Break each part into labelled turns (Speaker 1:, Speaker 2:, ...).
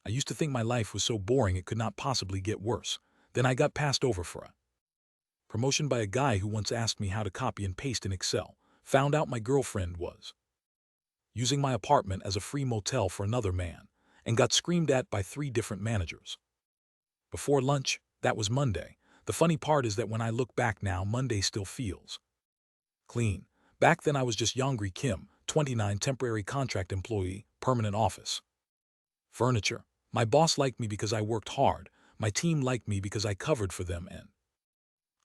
Speaker 1: I used to think my life was so boring it could not possibly get worse. Then I got passed over for a promotion by a guy who once asked me how to copy and paste in Excel. Found out my girlfriend was using my apartment as a free motel for another man, and got screamed at by 3 different managers. Before lunch, that was Monday. The funny part is that when I look back now, Monday still feels clean. Back then I was just Yongrae Kim, 29, temporary contract employee, permanent office furniture. My boss liked me because I worked hard, my team liked me because I covered for them, and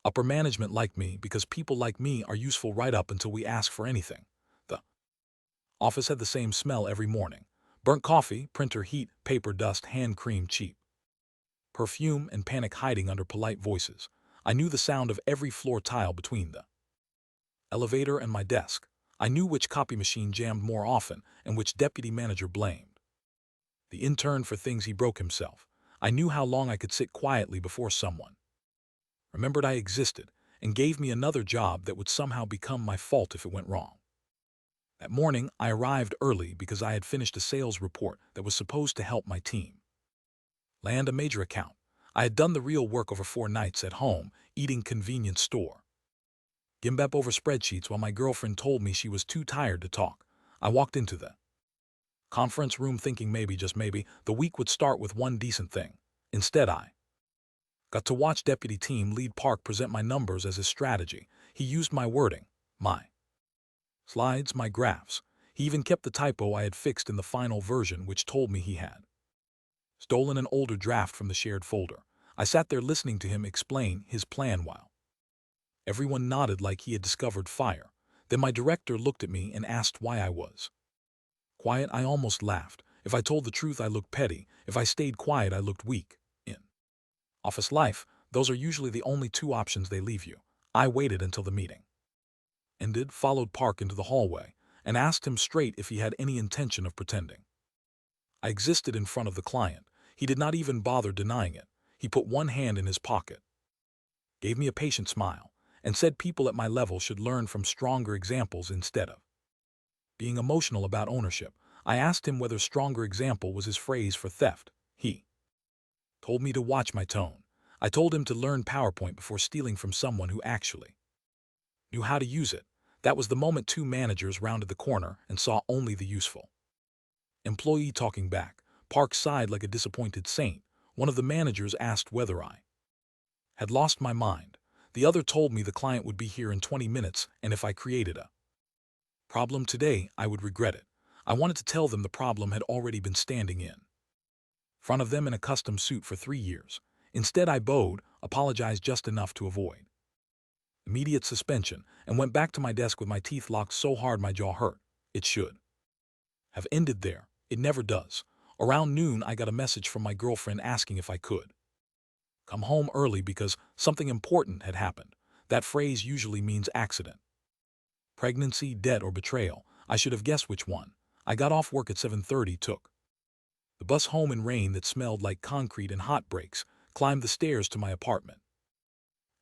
Speaker 1: upper management liked me because people like me are useful right up until we ask for anything. The office had the same smell every morning. Burnt coffee, printer heat, paper dust, hand cream cheap perfume, and panic hiding under polite voices. I knew the sound of every floor tile between the elevator and my desk. I knew which copy machine jammed more often and which deputy manager blamed the intern for things he broke himself. I knew how long I could sit quietly before someone remembered I existed and gave me another job that would somehow become my fault if it went wrong. That morning, I arrived early because I had finished a sales report that was supposed to help my team land a major account. I had done the real work over 4 nights at home, eating convenience store gimbap over spreadsheets while my girlfriend told me she was too tired to talk. I walked into the conference room thinking maybe, just maybe, the week would start with one decent thing. Instead, I got to watch Deputy Team Lead Park present my numbers as his strategy. He used my wording, my slides, my graphs. He even kept the typo I had fixed in the final version, which told me he had stolen an older draft from the shared folder. I sat there listening to him explain his plan while everyone nodded like he had discovered fire. Then my director looked at me and asked why I was quiet. I almost laughed. If I told the truth, I looked petty. If I stayed quiet, I looked weak. In office life, those are usually the only 2 options they leave you. I waited until the meeting ended, followed Park into the hallway, and asked him straight if he had any intention of pretending I existed in front of the client. He did not even bother denying it. He put one hand in his pocket, gave me a patient smile, and said people at my level should learn from stronger examples instead of being emotional about ownership. I asked him whether stronger example was his phrase for theft. He told me to watch my tone. I told him to learn PowerPoint before stealing from someone who actually knew how to use it. That was the moment 2 managers rounded the corner and saw only the useful employee talking back. Park sighed like a disappointed saint. One of the managers asked whether I had lost my mind. The other told me the client would be here in 20 minutes, and if I created a problem today, I would regret it. I wanted to tell them the problem had already been standing in front of them in a custom suit for 3 years. Instead, I bowed, apologized just enough to avoid immediate suspension, and went back to my desk with my teeth locked so hard my jaw hurt. It should have ended there. It never does. Around noon, I got a message from my girlfriend asking if I could come home early because something important had happened. That phrase usually means accident, pregnancy, debt, or betrayal. I should have guessed which one. I got off work at 7:30, took the bus home in rain that smelled like concrete and hot brakes, climbed the stairs to my apartment.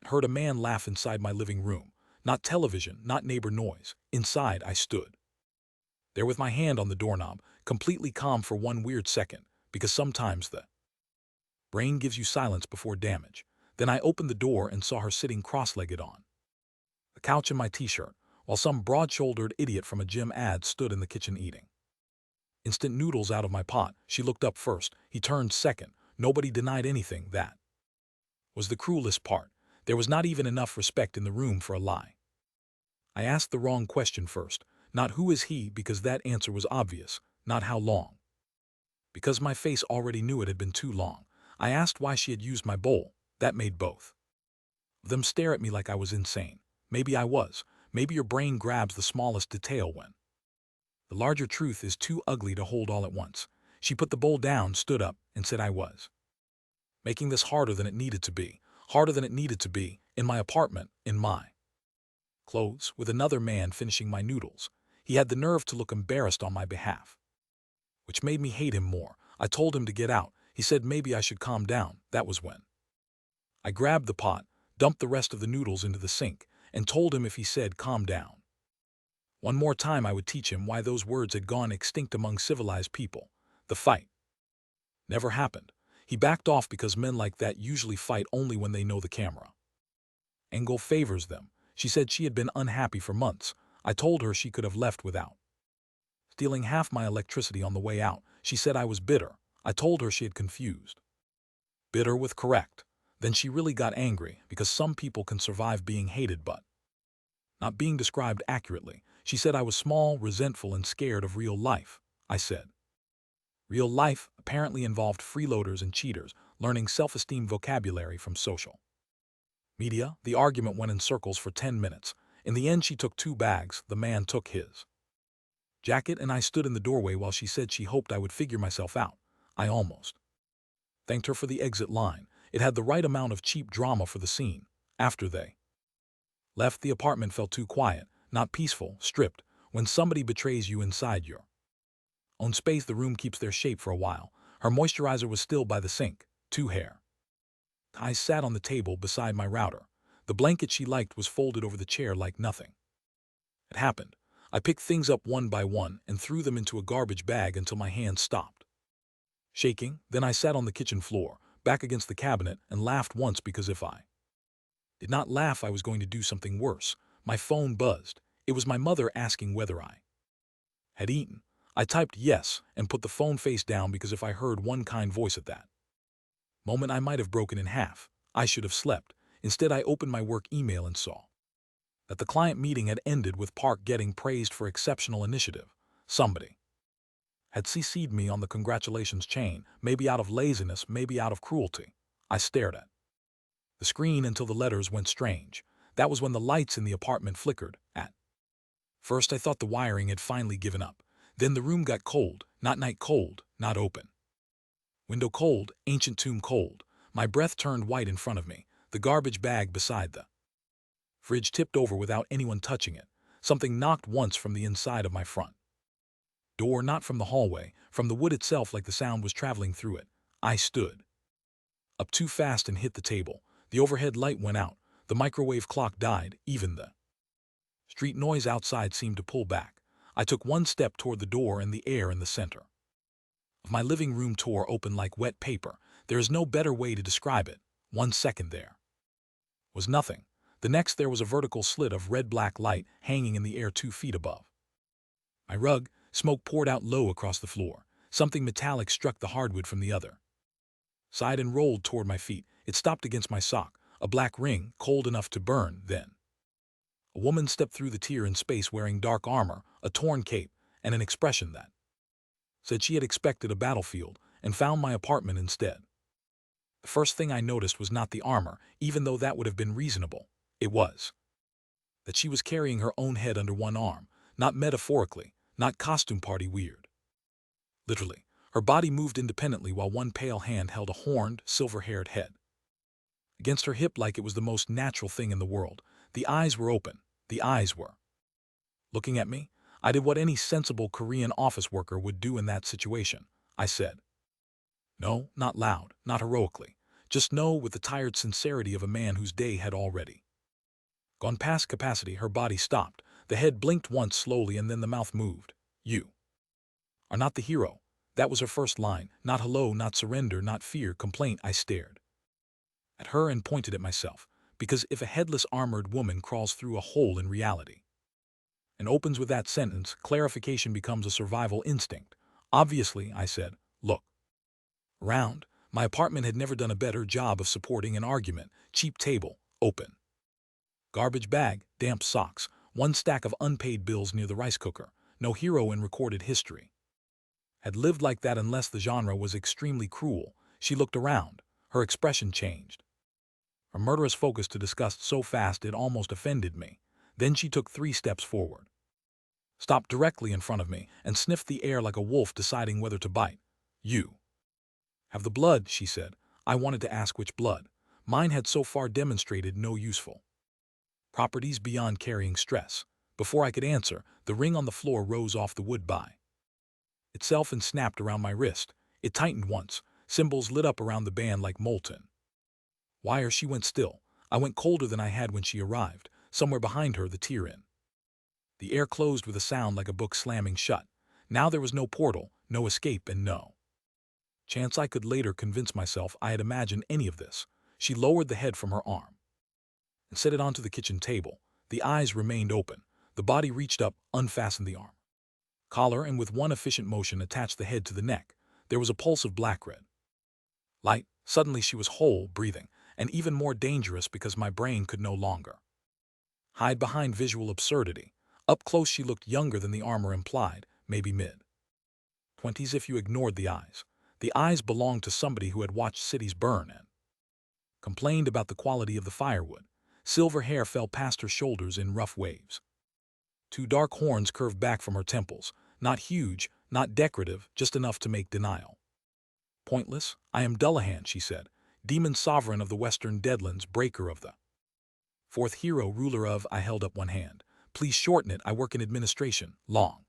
Speaker 1: Heard a man laugh inside my living room. Not television, not neighbor noise. Inside, I stood there with my hand on the doorknob, completely calm for one weird second, because sometimes the brain gives you silence before damage. Then I opened the door and saw her sitting cross-legged on the couch in my t-shirt, while some broad-shouldered idiot from a gym ad stood in the kitchen eating instant noodles out of my pot. She looked up first. He turned second. Nobody denied anything. That was the cruelest part. There was not even enough respect in the room for a lie. I asked the wrong question first. Not who is he, because that answer was obvious. Not how long, because my face already knew it had been too long. I asked why she had used my bowl. That made both of them stare at me like I was insane. Maybe I was. Maybe your brain grabs the smallest detail when the larger truth is too ugly to hold all at once. She put the bowl down, stood up, and said I was making this harder than it needed to be. Harder than it needed to be, in my apartment, in my clothes, with another man finishing my noodles. He had the nerve to look embarrassed on my behalf, which made me hate him more. I told him to get out. He said maybe I should calm down. That was when I grabbed the pot, dumped the rest of the noodles into the sink, and told him if he said calm down one more time I would teach him why those words had gone extinct among civilized people. The fight Never happened. He backed off because men like that usually fight only when they know the camera angle favors them. She said she had been unhappy for months. I told her she could have left without stealing half my electricity on the way out. She said I was bitter. I told her she had confused bitter with correct. Then she really got angry because some people can survive being hated but not being described accurately. She said I was small, resentful, and scared of real life. I said real life apparently involved freeloaders and cheaters, learning self-esteem vocabulary from social media. The argument went in circles for 10 minutes. In the end, she took 2 bags. The man took his jacket, and I stood in the doorway while she said she hoped I would figure myself out. I almost thanked her for the exit line. It had the right amount of cheap drama for the scene. After they left, the apartment felt too quiet, not peaceful, stripped. When somebody betrays you inside your own space, the room keeps their shape for a while. Her moisturizer was still by the sink. 2 hair ties sat on the table beside my router. The blanket she liked was folded over the chair like nothing had happened. I picked things up one by one and threw them into a garbage bag until my hands stopped shaking. Then I sat on the kitchen floor, back against the cabinet, and laughed once because if I did not laugh, I was going to do something worse. My phone buzzed. It was my mother asking whether I had eaten. I typed yes and put the phone face down because if I heard one kind voice at that moment, I might have broken in half. I should have slept. Instead, I opened my work email and saw that the client meeting had ended with Park getting praised for exceptional initiative. Somebody had CC'd me on the congratulations chain, maybe out of laziness, maybe out of cruelty. I stared at the screen until the letters went strange. That was when the lights in the apartment flickered. At first, I thought the wiring had finally given up. Then the room got cold, not night cold, not open window cold, ancient tomb cold. My breath turned white in front of me. The garbage bag beside the fridge tipped over without anyone touching it. Something knocked once from the inside of my front door, not from the hallway, from the wood itself, like the sound was traveling through it. I stood up too fast and hit the table. The overhead light went out. The microwave clock died. Even the street noise outside seemed to pull back. I took one step toward the door, and the air in the center of my living room tore open like wet paper. There is no better way to describe it. 1 second there was nothing. The next, there was a vertical slit of red-black light hanging in the air 2 feet above my rug. Smoke poured out low across the floor. Something metallic struck the hardwood from the other side and rolled toward my feet. It stopped against my sock, a black ring, cold enough to burn. Then a woman stepped through the tear in space, wearing dark armor, a torn cape, and an expression that said she had expected a battlefield and found my apartment instead. The first thing I noticed was not the armor, even though that would have been reasonable. It was that she was carrying her own head under one arm, not metaphorically, not costume party weird. Literally, her body moved independently while one pale hand held a horned, silver-haired head against her hip like it was the most natural thing in the world. The eyes were open. The eyes were looking at me. I did what any sensible Korean office worker would do in that situation. I said no, not loud, not heroically. Just no, with the tired sincerity of a man whose day had already gone past capacity. Her body stopped. The head blinked once slowly, and then the mouth moved. You are not the hero. That was her first line. Not hello, not surrender, not fear, complaint. I stared at her and pointed at myself, because if a headless armored woman crawls through a hole in reality and opens with that sentence, clarification becomes a survival instinct. Obviously, I said, look around. My apartment had never done a better job of supporting an argument. Cheap table, open garbage bag, damp socks, one stack of unpaid bills near the rice cooker. No hero in recorded history had lived like that unless the genre was extremely cruel. She looked around. Her expression changed. Her murderous focus to disgust so fast it almost offended me. Then she took 3 steps forward, stopped directly in front of me, and sniffed the air like a wolf deciding whether to bite. You have the blood, she said. I wanted to ask which blood. Mine had so far demonstrated no useful properties beyond carrying stress. Before I could answer, the ring on the floor rose off the wood by itself and snapped around my wrist. It tightened once. Symbols lit up around the band like molten wire. She went still. I went colder than I had when she arrived. Somewhere behind her, the tear in the air closed with a sound like a book slamming shut. Now there was no portal, no escape, and no Chance I could later convince myself I had imagined any of this. She lowered the head from her arm and set it onto the kitchen table. The eyes remained open. The body reached up, unfastened the arm collar, and with one efficient motion attached the head to the neck. There was a pulse of black-red light. Suddenly she was whole, breathing, and even more dangerous because my brain could no longer hide behind visual absurdity. Up close she looked younger than the armor implied, maybe mid-20s if you ignored the eyes. The eyes belonged to somebody who had watched cities burn and complained about the quality of the firewood. Silver hair fell past her shoulders in rough waves. Two dark horns curved back from her temples, not huge, not decorative, just enough to make denial pointless. I am Dullahan, she said, demon sovereign of the Western Deadlands, breaker of the fourth hero, ruler of. I held up one hand. Please shorten it. I work in administration. Long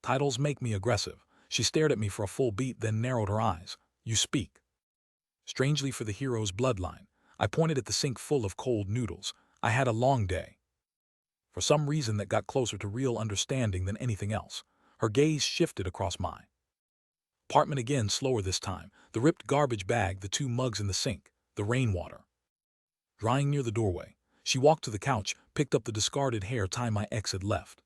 Speaker 1: titles make me aggressive. She stared at me for a full beat, then narrowed her eyes. You speak strangely for the hero's bloodline. I pointed at the sink full of cold noodles. I had a long day. For some reason that got closer to real understanding than anything else. Her gaze shifted across my apartment again, slower this time. The ripped garbage bag, the two mugs in the sink, the rainwater drying near the doorway. She walked to the couch, picked up the discarded hair tie my ex had left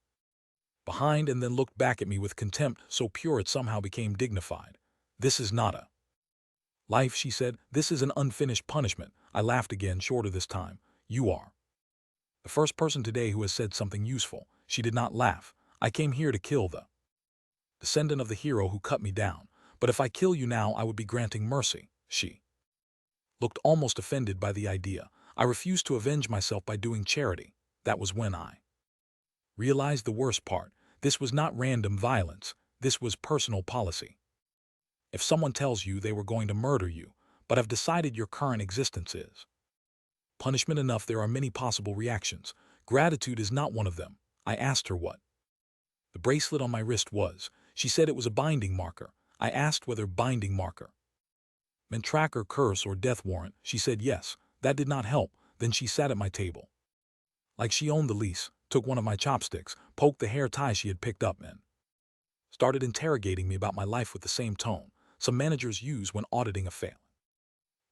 Speaker 1: behind, and then looked back at me with contempt so pure it somehow became dignified. This is not a life, she said. This is an unfinished punishment. I laughed again, shorter this time. You are the first person today who has said something useful. She did not laugh. I came here to kill the descendant of the hero who cut me down. But if I kill you now, I would be granting mercy. She looked almost offended by the idea. I refused to avenge myself by doing charity. That was when I realized the worst part. This was not random violence. This was personal policy. If someone tells you they were going to murder you, but have decided your current existence is punishment enough, there are many possible reactions. Gratitude is not one of them. I asked her what the bracelet on my wrist was. She said it was a binding marker. I asked whether binding marker meant tracker, curse, or death warrant. She said yes. That did not help. Then she sat at my table like she owned the lease, took one of my chopsticks, poked the hair tie she had picked up, and started interrogating me about my life with the same tone some managers use when auditing a failing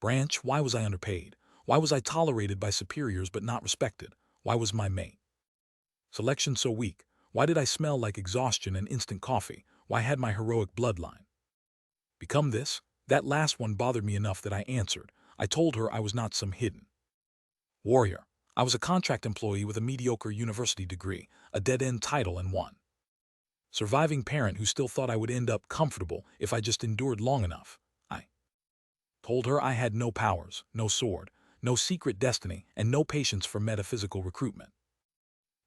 Speaker 1: branch. Why was I underpaid? Why was I tolerated by superiors but not respected? Why was my mate selection so weak? Why did I smell like exhaustion and instant coffee? Why had my heroic bloodline become this? That last one bothered me enough that I answered. I told her I was not some hidden warrior. I was a contract employee with a mediocre university degree, a dead-end title, and one surviving parent who still thought I would end up comfortable if I just endured long enough. I told her I had no powers, no sword, no secret destiny, and no patience for metaphysical recruitment.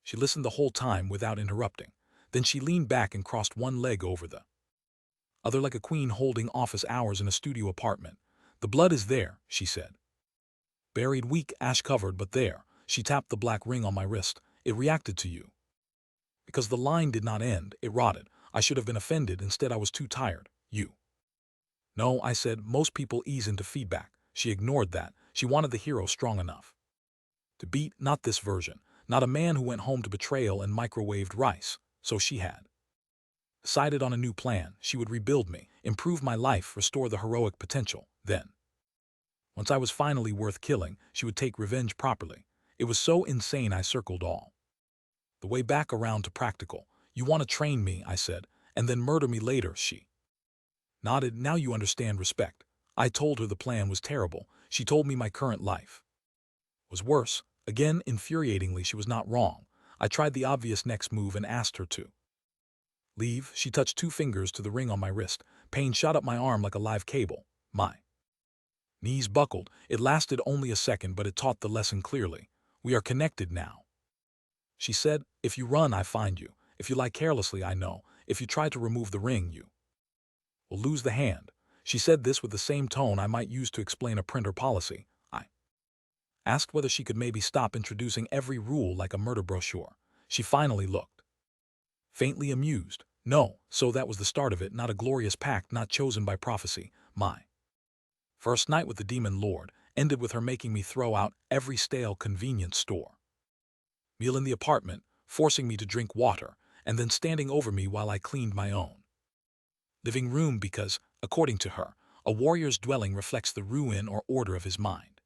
Speaker 1: She listened the whole time without interrupting. Then she leaned back and crossed one leg over the other like a queen holding office hours in a studio apartment. The blood is there, she said. Buried, weak, ash-covered, but there. She tapped the black ring on my wrist. It reacted to you. Because the line did not end, it rotted. I should have been offended. Instead, I was too tired. You. No, I said, most people ease into feedback. She ignored that. She wanted the hero strong enough to beat, not this version. Not a man who went home to betrayal and microwaved rice. So she had decided on a new plan. She would rebuild me, improve my life, restore the heroic potential. Then, once I was finally worth killing, she would take revenge properly. It was so insane I circled all the way back around to practical. You want to train me, I said, and then murder me later. She nodded. Now you understand respect. I told her the plan was terrible. She told me my current life was worse. Again, infuriatingly, she was not wrong. I tried the obvious next move and asked her to leave. She touched two fingers to the ring on my wrist. Pain shot up my arm like a live cable. My knees buckled. It lasted only a second, but it taught the lesson clearly. We are connected now. She said, if you run, I find you. If you lie carelessly, I know. If you try to remove the ring, you will lose the hand. She said this with the same tone I might use to explain a printer policy. I asked whether she could maybe stop introducing every rule like a murder brochure. She finally looked faintly amused. No, so that was the start of it, not a glorious pact, not chosen by prophecy. My first night with the demon lord ended with her making me throw out every stale convenience store meal in the apartment, forcing me to drink water, and then standing over me while I cleaned my own living room because, According to her, a warrior's dwelling reflects the ruin or order of his mind.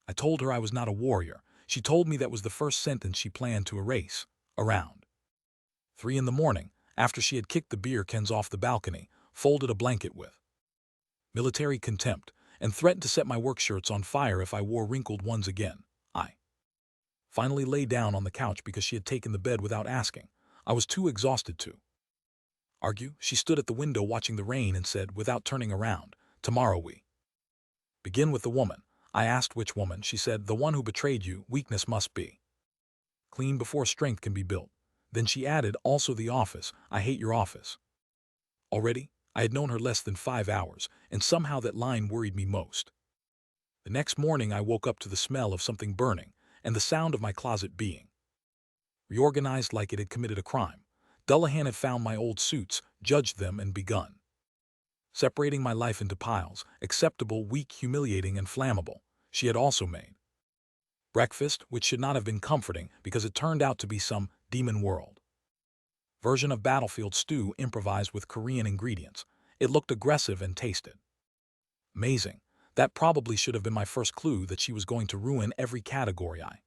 Speaker 1: I told her I was not a warrior. She told me that was the first sentence she planned to erase. Around 3 in the morning, after she had kicked the beer cans off the balcony, folded a blanket with military contempt, and threatened to set my work shirts on fire if I wore wrinkled ones again, I finally lay down on the couch because she had taken the bed without asking. I was too exhausted to argue. She stood at the window watching the rain and said, without turning around, "Tomorrow we begin with the woman." I asked which woman. She said, "The one who betrayed you. Weakness must be clean before strength can be built." Then she added, "Also the office. I hate your office." Already, I had known her less than 5 hours, and somehow that line worried me most. The next morning I woke up to the smell of something burning, and the sound of my closet being reorganized like it had committed a crime. Dullahan had found my old suits, judged them, and begun separating my life into piles, acceptable, weak, humiliating, and flammable. She had also made breakfast, which should not have been comforting because it turned out to be some demon world version of battlefield stew improvised with Korean ingredients. It looked aggressive and tasted amazing. That probably should have been my first clue that she was going to ruin every category I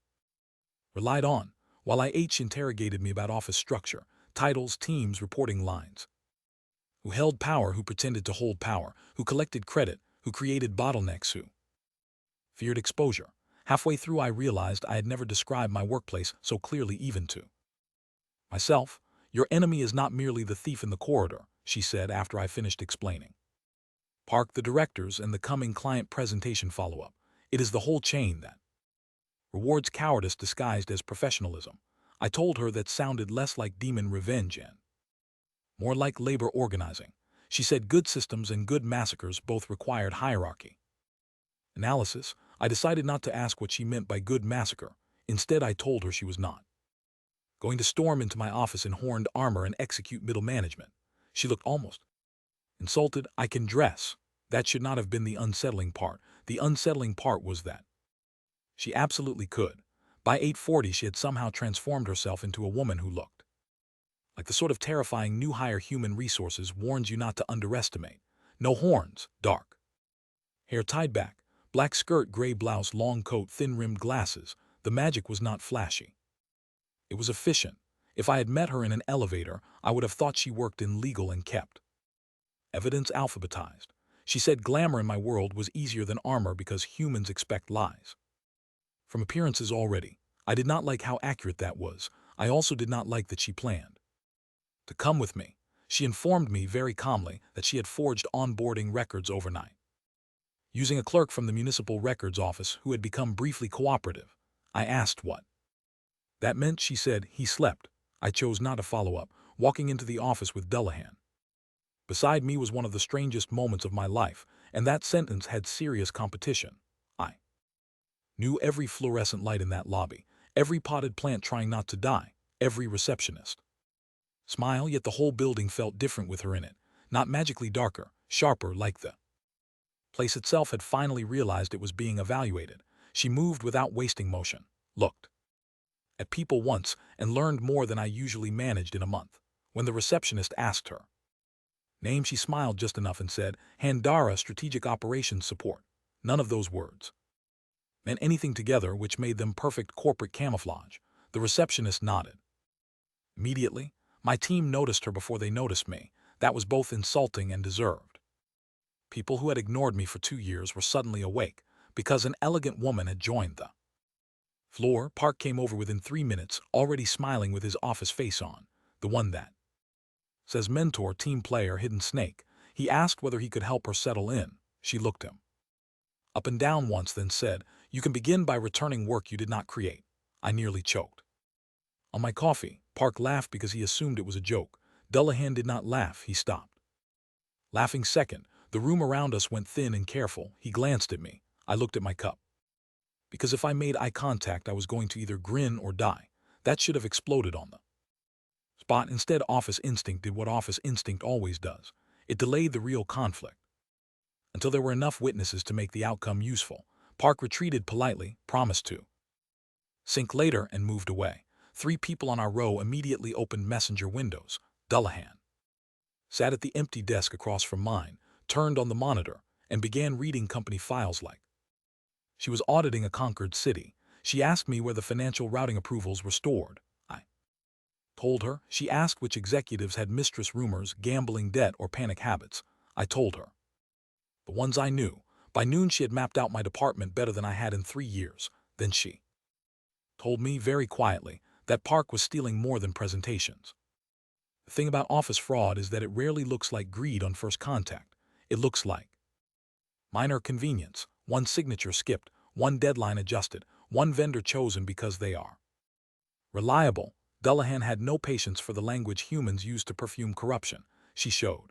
Speaker 1: relied on. While I ate, she interrogated me about office structure, titles, teams, reporting lines. Who held power, who pretended to hold power, who collected credit, who created bottlenecks, who feared exposure. Halfway through I realized I had never described my workplace so clearly even to myself. "Your enemy is not merely the thief in the corridor," she said after I finished explaining Park, the directors, and the coming client presentation follow-up. "It is the whole chain that rewards cowardice disguised as professionalism." I told her that sounded less like demon revenge and more like labor organizing. She said good systems and good massacres both required hierarchy analysis. I decided not to ask what she meant by good massacre. Instead, I told her she was not going to storm into my office in horned armor and execute middle management. She looked almost insulted. "I can dress." That should not have been the unsettling part. The unsettling part was that she absolutely could. By 8:40 she had somehow transformed herself into a woman who looked like the sort of terrifying new hire human resources warns you not to underestimate. No horns, dark hair tied back, black skirt, gray blouse, long coat, thin-rimmed glasses. The magic was not flashy. It was efficient. If I had met her in an elevator, I would have thought she worked in legal and kept evidence alphabetized. She said glamour in my world was easier than armor because humans expect lies from appearances already. I did not like how accurate that was. I also did not like that she planned to come with me. She informed me very calmly that she had forged onboarding records overnight, using a clerk from the municipal records office who had become briefly cooperative. I asked what that meant. She said he slept. I chose not to follow up, walking into the office with Dullahan beside me was one of the strangest moments of my life, and that sentence had serious competition. I knew every fluorescent light in that lobby, every potted plant trying not to die, every receptionist smile, yet the whole building felt different with her in it, not magically darker, sharper, like the place itself had finally realized it was being evaluated. She moved without wasting motion, looked at people once, and learned more than I usually managed in a month. When the receptionist asked her name, she smiled just enough and said, "Hand Dara, strategic operations support." None of those words meant anything together, which made them perfect corporate camouflage. The receptionist nodded. Immediately, my team noticed her before they noticed me. That was both insulting and deserved. People who had ignored me for 2 years were suddenly awake because an elegant woman had joined the floor. Park came over within 3 minutes, already smiling with his office face on. "The one that says mentor, team player, hidden snake." He asked whether he could help her settle in. She looked him up and down once, then said, "You can begin by returning work you did not create." I nearly choked on my coffee. Park laughed because he assumed it was a joke. Dullahan did not laugh. He stopped laughing second. The room around us went thin and careful. He glanced at me. I looked at my cup, because if I made eye contact I was going to either grin or die. That should have exploded on the spot. Instead, office instinct did what office instinct always does. It delayed the real conflict until there were enough witnesses to make the outcome useful. Park retreated politely, promised to sink later, and moved away. 3 people on our row immediately opened messenger windows. Dullahan sat at the empty desk across from mine. turned on the monitor, and began reading company files like she was auditing a conquered city. She asked me where the financial routing approvals were stored. I told her. She asked which executives had mistress rumors, gambling debt, or panic habits. I told her the ones I knew. By noon she had mapped out my department better than I had in 3 years. Then she told me very quietly that Park was stealing more than presentations. The thing about office fraud is that it rarely looks like greed on first contact. It looks like minor convenience, one signature skipped, one deadline adjusted, one vendor chosen because they are reliable. Dullahan had no patience for the language humans use to perfume corruption. She showed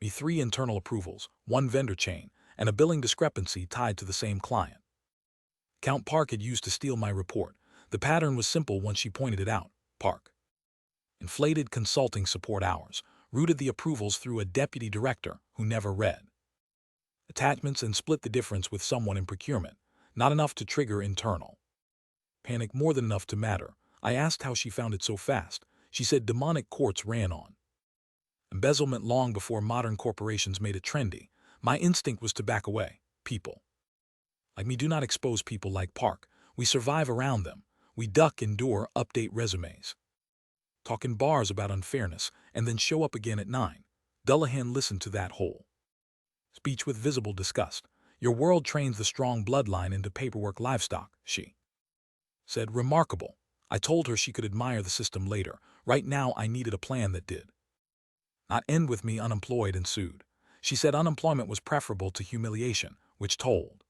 Speaker 1: me 3 internal approvals, 1 vendor chain, and a billing discrepancy tied to the same client. Count Park had used to steal my report. The pattern was simple once she pointed it out. Park inflated consulting support hours, routed the approvals through a deputy director who never read attachments, and split the difference with someone in procurement. Not enough to trigger internal panic, more than enough to matter. I asked how she found it so fast. She said demonic courts ran on embezzlement long before modern corporations made it trendy. My instinct was to back away. People like me do not expose people like Park. We survive around them. We duck, endure, update resumes, talk in bars about unfairness, and then show up again at 9. Dullahan listened to that whole speech with visible disgust. Your world trains the strong bloodline into paperwork livestock, she said. Remarkable. I told her she could admire the system later. Right now I needed a plan that did not end with me unemployed and sued. She said unemployment was preferable to humiliation, which told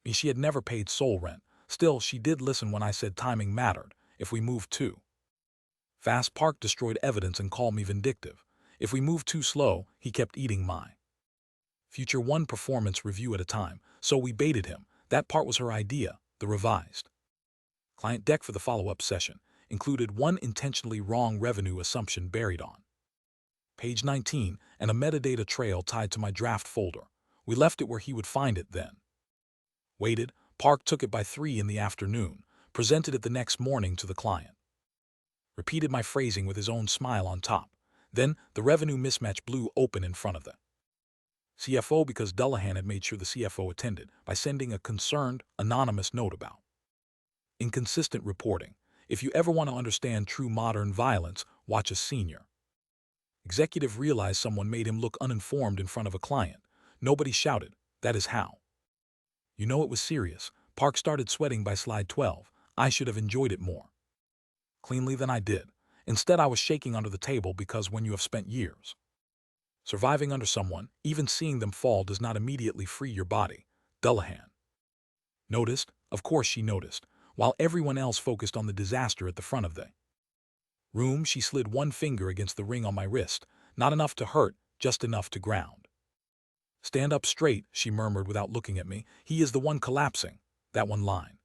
Speaker 1: me she had never paid soul rent. Still, she did listen when I said timing mattered. If we moved too fast, Park destroyed evidence and called me vindictive. If we moved too slow, he kept eating my future, one performance review at a time. So we baited him. That part was her idea. The revised client deck for the follow-up session included one intentionally wrong revenue assumption buried on page 19 and a metadata trail tied to my draft folder. We left it where he would find it then. Waited. Park took it by 3 in the afternoon, presented it the next morning to the client. Repeated my phrasing with his own smile on top. Then the revenue mismatch blew open in front of the CFO because Dullahan had made sure the CFO attended by sending a concerned, anonymous note about inconsistent reporting. If you ever want to understand true modern violence, watch a senior executive realize someone made him look uninformed in front of a client. Nobody shouted. That is how you know it was serious. Park started sweating by slide 12. I should have enjoyed it more cleanly than I did. Instead, I was shaking under the table because when you have spent years surviving under someone, even seeing them fall does not immediately free your body. Dullahan noticed. Of course she noticed. While everyone else focused on the disaster at the front of the room, she slid one finger against the ring on my wrist. Not enough to hurt, just enough to ground. Stand up straight, she murmured without looking at me. He is the one collapsing. That one line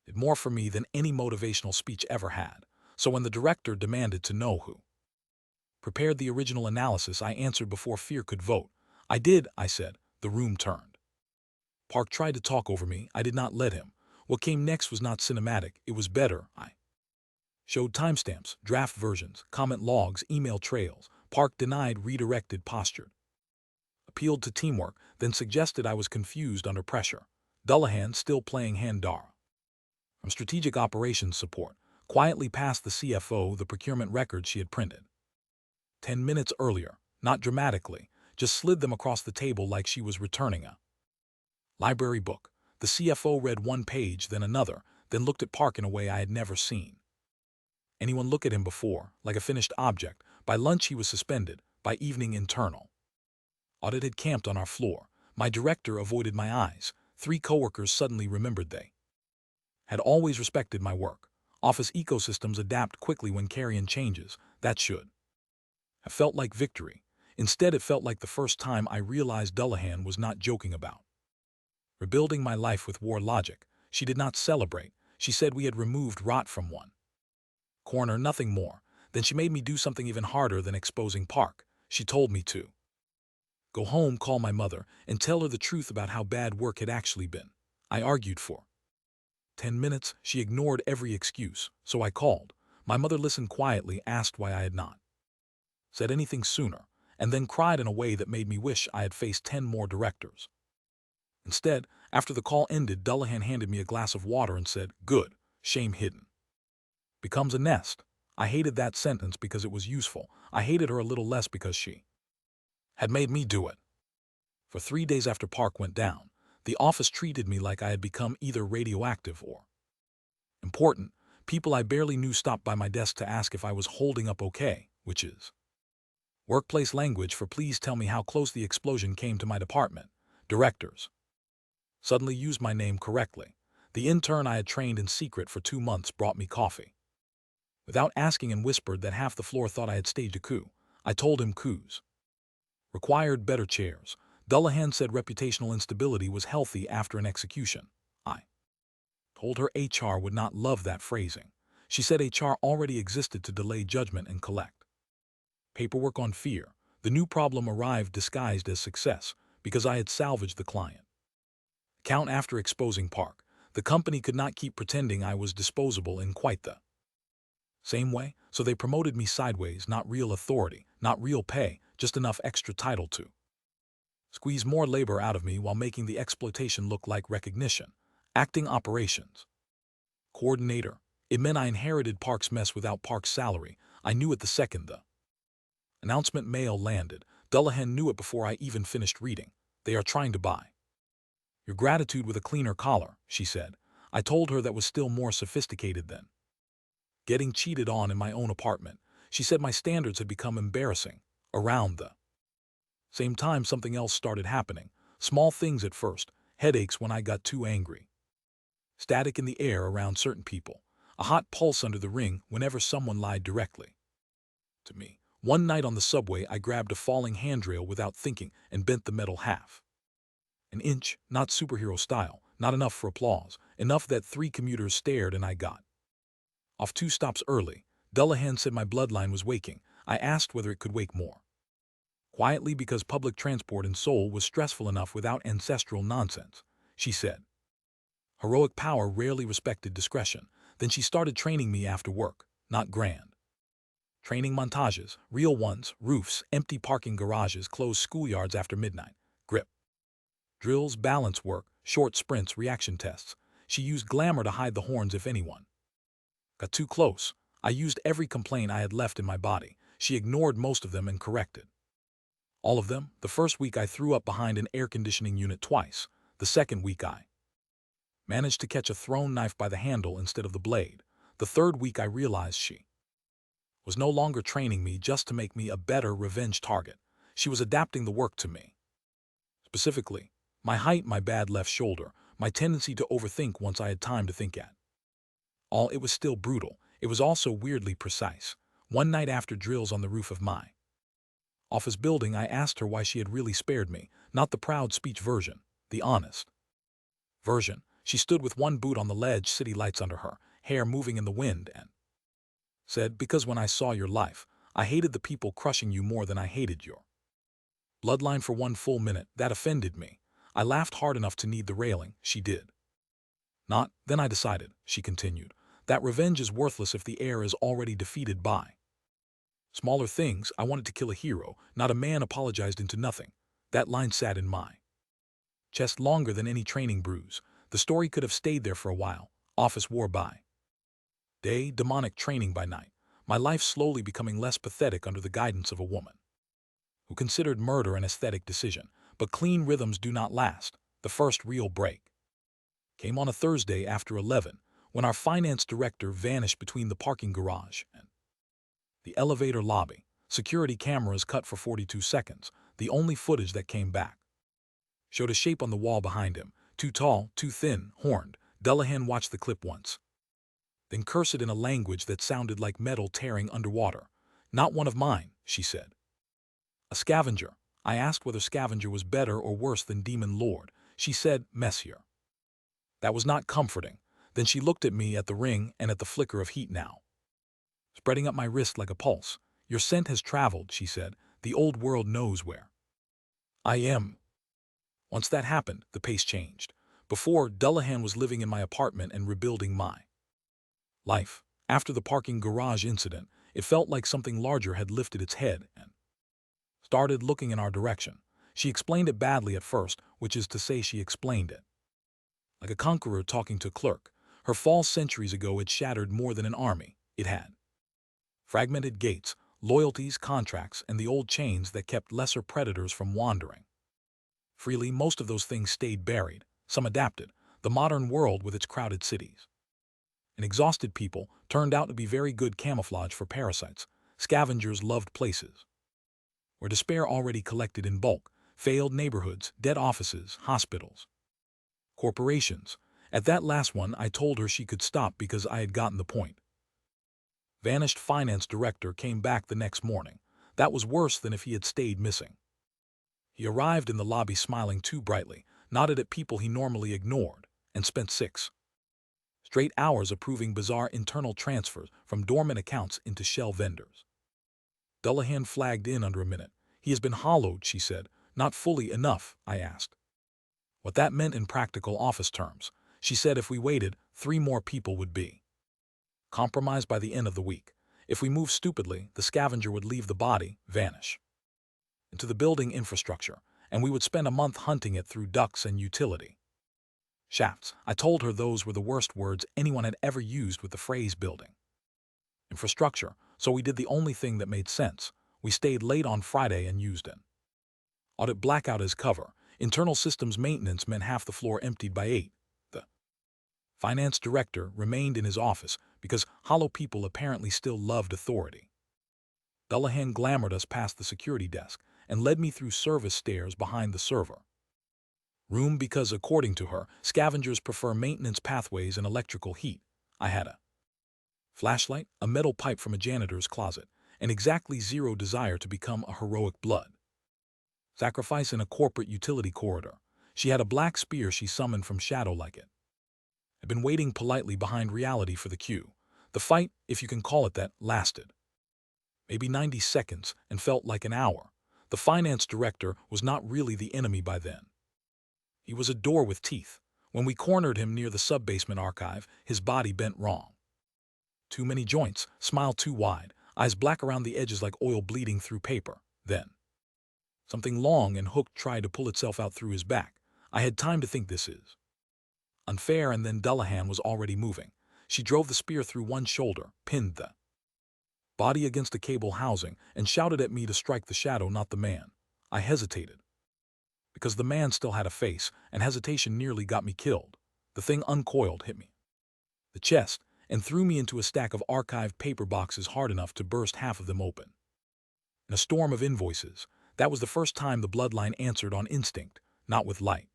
Speaker 1: did more for me than any motivational speech ever had. So when the director demanded to know who prepared the original analysis, I answered before fear could vote. I did, I said. The room turned. Park tried to talk over me. I did not let him. What came next was not cinematic. It was better. I showed timestamps, draft versions, comment logs, email trails. Park denied, redirected, postured, appealed to teamwork, then suggested I was confused under pressure. Dullahan, still playing hand Dara from strategic operations support, quietly passed the CFO the procurement records she had printed 10 minutes earlier, not dramatically, just slid them across the table like she was returning a library book. The CFO read one page, then another, then looked at Park in a way I had never seen anyone look at him before, like a finished object. By lunch he was suspended. By evening internal audit had camped on our floor. My director avoided my eyes. 3 coworkers suddenly remembered they had always respected my work. Office ecosystems adapt quickly when carrion changes. That should have felt like victory. Instead, it felt like the first time I realized Dullahan was not joking about rebuilding my life with war logic. She did not celebrate. She said we had removed rot from one corner, nothing more. Then she made me do something even harder than exposing Park. She told me to go home, call my mother, and tell her the truth about how bad work had actually been. I argued for 10 minutes. She ignored every excuse, so I called. My mother listened quietly, asked why I had not said anything sooner. and then cried in a way that made me wish I had faced 10 more directors. Instead, after the call ended, Dullahan handed me a glass of water and said, "Good, shame hidden becomes a nest." I hated that sentence because it was useful. I hated her a little less because she had made me do it. For 3 days after Park went down, the office treated me like I had become either radioactive or important. People I barely knew stopped by my desk to ask if I was holding up okay, which is workplace language for "please tell me how close the explosion came to my department." Directors suddenly used my name correctly. The intern I had trained in secret for 2 months brought me coffee without asking and whispered that half the floor thought I had staged a coup. I told him coups required better chairs. Dullahan said reputational instability was healthy after an execution. I told her HR would not love that phrasing. She said HR already existed to delay judgment and collect paperwork on fear. The new problem arrived disguised as success because I had salvaged the client account after exposing Park. The company could not keep pretending I was disposable in quite the same way, so they promoted me sideways. Not real authority, not real pay, just enough extra title to squeeze more labor out of me while making the exploitation look like recognition. Acting operations coordinator. It meant I inherited Park's mess without Park's salary. I knew it the second the announcement mail landed. Dullahan knew it before I even finished reading. "They are trying to buy your gratitude with a cleaner collar," she said. I told her that was still more sophisticated than getting cheated on in my own apartment. She said my standards had become embarrassing. Around the same time, something else started happening. Small things at first. Headaches when I got too angry. Static in the air around certain people. A hot pulse under the ring whenever someone lied directly to me. One night on the subway, I grabbed a falling handrail without thinking and bent the metal half an inch, not superhero style, not enough for applause, enough that 3 commuters stared, and I got off 2 stops early. Dullahan said my bloodline was waking. I asked whether it could wake more quietly because public transport in Seoul was stressful enough without ancestral nonsense. She said heroic power rarely respected discretion. Then she started training me after work. Not grand training montages, real ones: roofs, empty parking garages, closed schoolyards after midnight, grip drills, balance work, short sprints, reaction tests. She used glamour to hide the horns if anyone got too close. I used every complaint I had left in my body. She ignored most of them and corrected all of them. The first week I threw up behind an air conditioning unit twice. The second week I managed to catch a thrown knife by the handle instead of the blade. The third week I realized she was no longer training me just to make me a better revenge target. She was adapting the work to me. Specifically, my height, my bad left shoulder, my tendency to overthink once I had time to think at all. It was still brutal. It was also weirdly precise. One night after drills on the roof of my office building, I asked her why she had really spared me, not the proud speech version, the honest version. She stood with one boot on the ledge, city lights under her, hair moving in the wind, and said, "Because when I saw your life, I hated the people crushing you more than I hated your bloodline." For 1 full minute, that offended me. I laughed hard enough to need the railing. She did not. Then I decided, she continued, that revenge is worthless if the heir is already defeated by smaller things. I wanted to kill a hero, not a man apologized into nothing. That line sat in my chest longer than any training bruise. The story could have stayed there for a while. Office war by day, demonic training by night. My life slowly becoming less pathetic under the guidance of a woman who considered murder an aesthetic decision. But clean rhythms do not last. The first real break came on a Thursday after 11, when our finance director vanished between the parking garage and the elevator lobby. Security cameras cut for 42 seconds. The only footage that came back showed a shape on the wall behind him. Too tall, too thin, horned. Dullahan watched the clip once, then cursed in a language that sounded like metal tearing underwater. "Not one of mine," she said. "A scavenger." I asked whether scavenger was better or worse than demon lord. She said, "Messier." That was not comforting. Then she looked at me, at the ring, and at the flicker of heat now spreading up my wrist like a pulse. "Your scent has traveled," she said. "The old world knows where I am." Once that happened, the pace changed. Before, Dullahan was living in my apartment and rebuilding my life. After the parking garage incident, it felt like something larger had lifted its head and started looking in our direction. She explained it badly at first, which is to say she explained it like a conqueror talking to a clerk. Her fall centuries ago had shattered more than an army. It had fragmented gates, loyalties, contracts, and the old chains that kept lesser predators from wandering freely. Most of those things stayed buried. Some adapted. The modern world with its crowded cities and exhausted people turned out to be very good camouflage for parasites. Scavengers loved places where despair already collected in bulk, failed neighborhoods, dead offices, hospitals, corporations. At that last one, I told her she could stop because I had gotten the point. Vanished finance director came back the next morning. That was worse than if he had stayed missing. He arrived in the lobby smiling too brightly, nodded at people he normally ignored, and spent 6 straight hours approving bizarre internal transfers from dormant accounts into shell vendors. Dullahan flagged in under a minute. He has been hollowed, she said. Not fully enough, I asked what that meant in practical office terms. She said if we waited, 3 more people would be compromised by the end of the week. If we moved stupidly, the scavenger would leave the body, vanish into the building infrastructure, and we would spend a month hunting it through ducts and utility shafts. I told her those were the worst words anyone had ever used with the phrase building infrastructure, so we did the only thing that made sense. We stayed late on Friday and used an audit blackout as cover. Internal systems maintenance meant half the floor emptied by 8. The finance director remained in his office because hollow people apparently still loved authority. Dullahan glamored us past the security desk and led me through service stairs behind the server room because, according to her, scavengers prefer maintenance pathways and electrical heat. I had a flashlight, a metal pipe from a janitor's closet, and exactly zero desire to become a heroic blood sacrifice in a corporate utility corridor. She had a black spear she summoned from shadow like it had been waiting politely behind reality for the cue. The fight, if you can call it that, lasted maybe 90 seconds and felt like an hour. The finance director was not really the enemy by then. He was a door with teeth. When we cornered him near the sub-basement archive, his body bent wrong. Too many joints, smile too wide, eyes black around the edges like oil bleeding through paper. Then something long and hooked tried to pull itself out through his back. I had time to think this is unfair, and then Dullahan was already moving. She drove the spear through one shoulder, pinned the body against a cable housing, and shouted at me to strike the shadow, not the man. I hesitated because the man still had a face, and hesitation nearly got me killed. The thing uncoiled, hit me the chest, and threw me into a stack of archived paper boxes hard enough to burst half of them open. In a storm of invoices, that was the first time the bloodline answered on instinct, not with light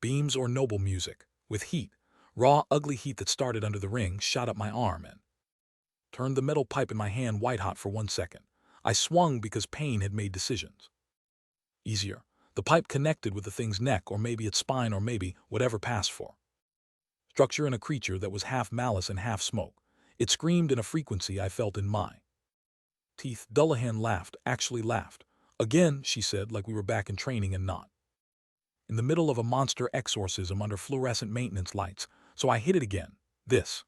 Speaker 1: beams or noble music, with heat. Raw, ugly heat that started under the ring, shot up my arm and turned the metal pipe in my hand white-hot for 1 second. I swung because pain had made decisions easier. The pipe connected with the thing's neck, or maybe its spine, or maybe whatever passed for structure in a creature that was half malice and half smoke. It screamed in a frequency I felt in my teeth. Dullahan laughed, actually laughed. Again, she said, like we were back in training and not in the middle of a monster exorcism under fluorescent maintenance lights. So I hit it again, this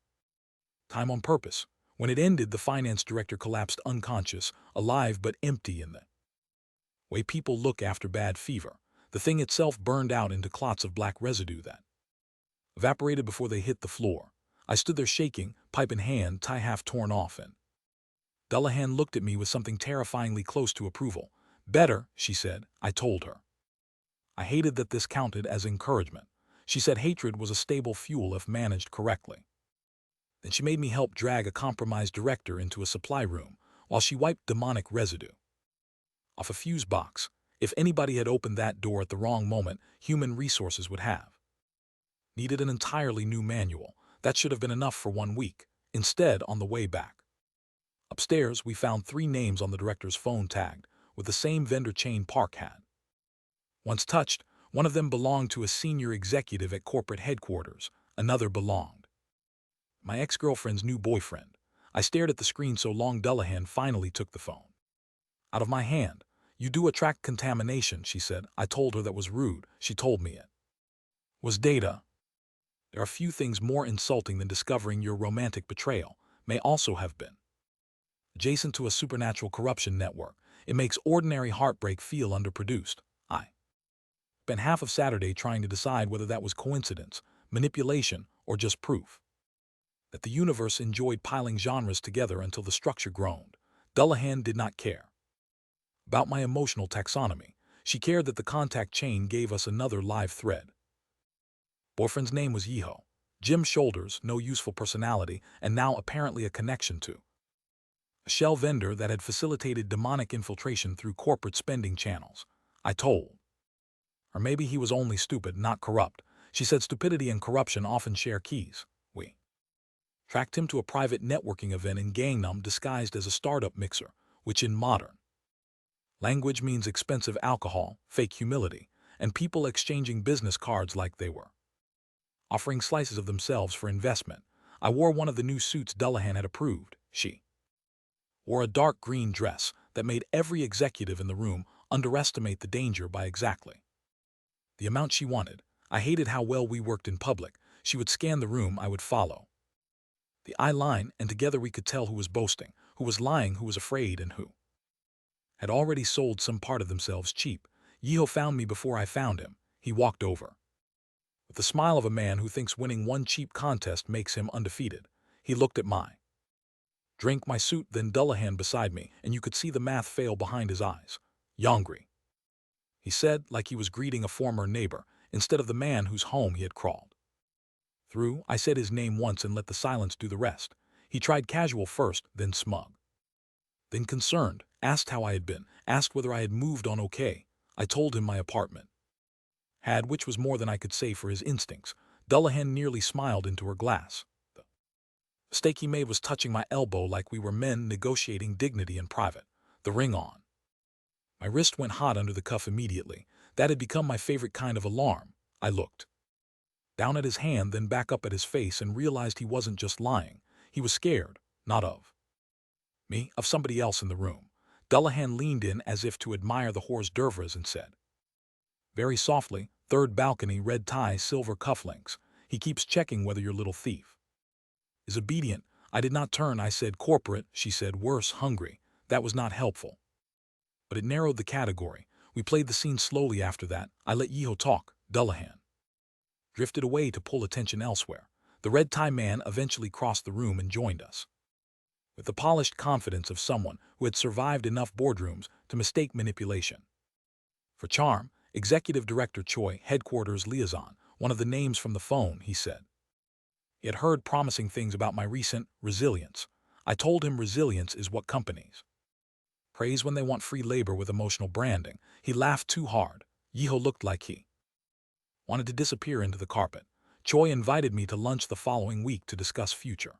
Speaker 1: time on purpose. When it ended, the finance director collapsed unconscious, alive but empty in the way people look after bad fever. The thing itself burned out into clots of black residue that evaporated before they hit the floor. I stood there shaking, pipe in hand, tie half torn off, and Dullahan looked at me with something terrifyingly close to approval. Better, she said. I told her I hated that this counted as encouragement. She said hatred was a stable fuel if managed correctly. Then she made me help drag a compromised director into a supply room while she wiped demonic residue off a fuse box. If anybody had opened that door at the wrong moment, human resources would have needed an entirely new manual. That should have been enough for 1 week. Instead, on the way back upstairs, we found 3 names on the director's phone tagged with the same vendor chain Park had once touched. One of them belonged to a senior executive at corporate headquarters. Another belonged my ex-girlfriend's new boyfriend. I stared at the screen so long Dullahan finally took the phone out of my hand. You do attract contamination, she said. I told her that was rude. She told me it was data. There are few things more insulting than discovering your romantic betrayal may also have been adjacent to a supernatural corruption network. It makes ordinary heartbreak feel underproduced. I spent half of Saturday trying to decide whether that was coincidence, manipulation, or just proof that the universe enjoyed piling genres together until the structure groaned. Dullahan did not care about my emotional taxonomy. She cared that the contact chain gave us another live thread. Boyfriend's name was Yeho. Jim Shoulders, no useful personality, and now apparently a connection to a shell vendor that had facilitated demonic infiltration through corporate spending channels. I told. Or maybe he was only stupid, not corrupt. She said stupidity and corruption often share keys. We tracked him to a private networking event in Gangnam disguised as a startup mixer, which in modern language means expensive alcohol, fake humility, and people exchanging business cards like they were offering slices of themselves for investment. I wore one of the new suits Dullahan had approved. She wore a dark green dress that made every executive in the room underestimate the danger by exactly the amount she wanted. I hated how well we worked in public. She would scan the room, I would follow the eye line, and together we could tell who was boasting, who was lying, who was afraid, and who had already sold some part of themselves cheap. Yeho found me before I found him. He walked over with the smile of a man who thinks winning one cheap contest makes him undefeated. He looked at my drink, my suit, then Dullahan beside me, and you could see the math fail behind his eyes. Yongrae, he said, like he was greeting a former neighbor, instead of the man whose home he had crawled through. I said his name once and let the silence do the rest. He tried casual first, then smug, then concerned, asked how I had been, asked whether I had moved on okay. I told him my apartment had, which was more than I could say for his instincts. Dullahan nearly smiled into her glass. The mistake he made was touching my elbow like we were men negotiating dignity in private. The ring on my wrist went hot under the cuff immediately. That had become my favorite kind of alarm. I looked down at his hand, then back up at his face, and realized he wasn't just lying. He was scared, not of me, of somebody else in the room. Dullahan leaned in as if to admire the hors d'oeuvres and said, very softly, third balcony, red tie, silver cufflinks. He keeps checking whether your little thief is obedient. I did not turn. I said, corporate. She said, worse, hungry. That was not helpful, but it narrowed the category. We played the scene slowly after that. I let Yeho talk. Dullahan drifted away to pull attention elsewhere. The red tie man eventually crossed the room and joined us with the polished confidence of someone who had survived enough boardrooms to mistake manipulation for charm. Executive Director Choi, headquarters liaison, one of the names from the phone, he said. He had heard promising things about my recent resilience. I told him resilience is what companies praise when they want free labor with emotional branding. He laughed too hard. Yeho looked like he wanted to disappear into the carpet. Choi invited me to lunch the following week to discuss future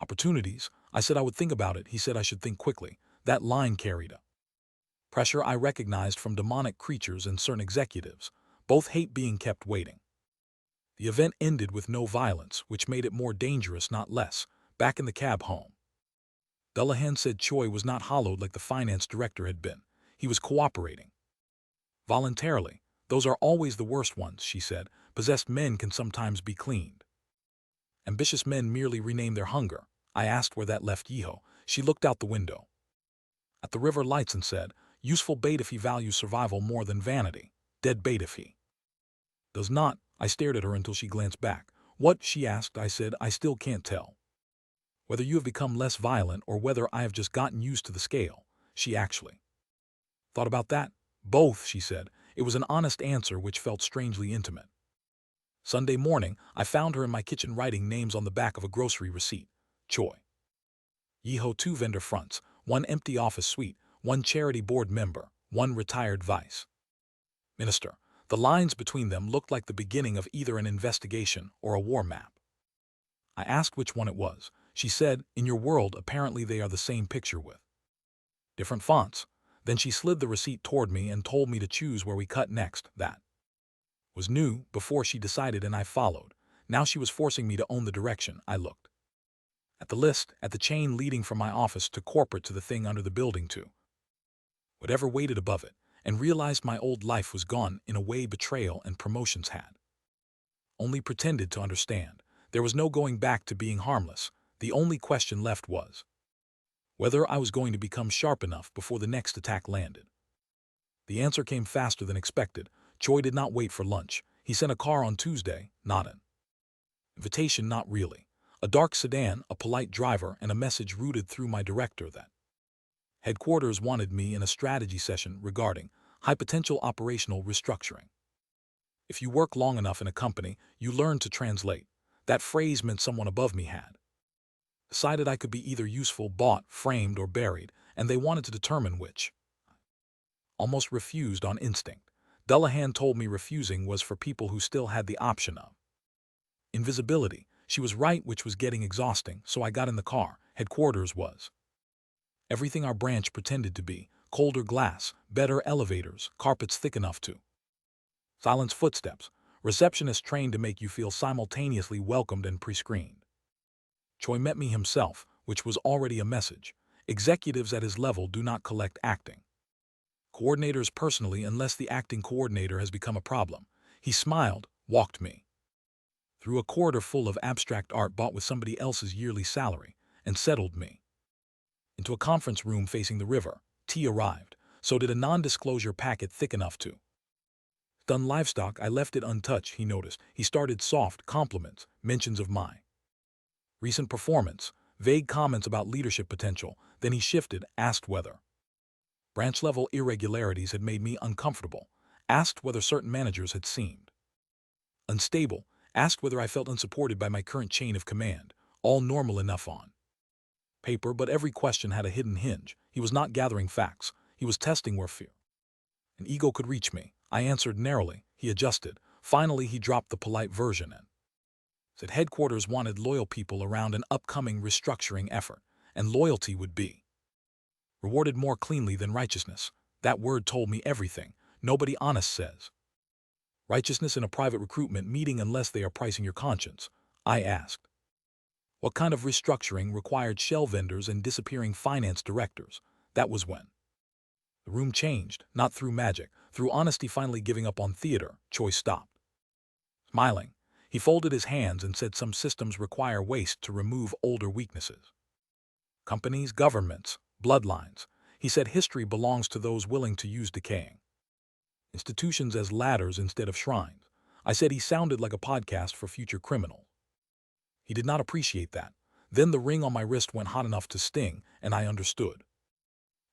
Speaker 1: opportunities. I said I would think about it. He said I should think quickly. That line carried a pressure I recognized from demonic creatures and certain executives. Both hate being kept waiting. The event ended with no violence, which made it more dangerous, not less. Back in the cab home, Dullahan said Choi was not hollowed like the finance director had been. He was cooperating voluntarily. Those are always the worst ones, she said. Possessed men can sometimes be cleaned. Ambitious men merely rename their hunger. I asked where that left Yeho. She looked out the window at the river lights and said, useful bait if he values survival more than vanity. Dead bait if he does not. I stared at her until she glanced back. What? She asked. I said, I still can't tell whether you have become less violent or whether I have just gotten used to the scale. She actually thought about that. Both, she said. It was an honest answer which felt strangely intimate. Sunday morning, I found her in my kitchen writing names on the back of a grocery receipt. Choi, Yeho, 2 vendor fronts, 1 empty office suite, 1 charity board member, 1 retired vice minister. The lines between them looked like the beginning of either an investigation or a war map. I asked which one it was. She said, in your world, apparently they are the same picture with different fonts. Then she slid the receipt toward me and told me to choose where we cut next. That was new. Before she decided and I followed. Now she was forcing me to own the direction. I looked at the list, at the chain leading from my office to corporate to the thing under the building to whatever waited above it, and realized my old life was gone in a way betrayal and promotions had only pretended to understand. There was no going back to being harmless. The only question left was, whether I was going to become sharp enough before the next attack landed. The answer came faster than expected. Choi did not wait for lunch. He sent a car on Tuesday, not an invitation, not really. A dark sedan, a polite driver, and a message routed through my director that headquarters wanted me in a strategy session regarding high potential operational restructuring. If you work long enough in a company, you learn to translate. That phrase meant someone above me had decided I could be either useful, bought, framed, or buried, and they wanted to determine which. Almost refused on instinct. Dullahan told me refusing was for people who still had the option of invisibility. She was right, which was getting exhausting, so I got in the car. Headquarters was everything our branch pretended to be: colder glass, better elevators, carpets thick enough to silence footsteps, receptionists trained to make you feel simultaneously welcomed and pre-screened. Choi met me himself, which was already a message. Executives at his level do not collect acting coordinators personally unless the acting coordinator has become a problem. He smiled, walked me through a corridor full of abstract art bought with somebody else's yearly salary, and settled me into a conference room facing the river. Tea arrived, so did a non-disclosure packet thick enough to stun livestock. I left it untouched, he noticed. He started soft compliments, mentions of my recent performance, vague comments about leadership potential. Then he shifted, asked whether branch-level irregularities had made me uncomfortable, asked whether certain managers had seemed unstable, asked whether I felt unsupported by my current chain of command. All normal enough on paper, but every question had a hidden hinge. He was not gathering facts. He was testing where fear and ego could reach me. I answered narrowly. He adjusted. Finally, he dropped the polite version and said headquarters wanted loyal people around an upcoming restructuring effort, and loyalty would be rewarded more cleanly than righteousness. That word told me everything. Nobody honest says righteousness in a private recruitment meeting unless they are pricing your conscience. I asked what kind of restructuring required shell vendors and disappearing finance directors. That was when the room changed, not through magic, through honesty finally giving up on theater. Choi stopped smiling. He folded his hands and said some systems require waste to remove older weaknesses. Companies, governments, bloodlines. He said history belongs to those willing to use decaying institutions as ladders instead of shrines. I said he sounded like a podcast for future criminals. He did not appreciate that. Then the ring on my wrist went hot enough to sting, and I understood.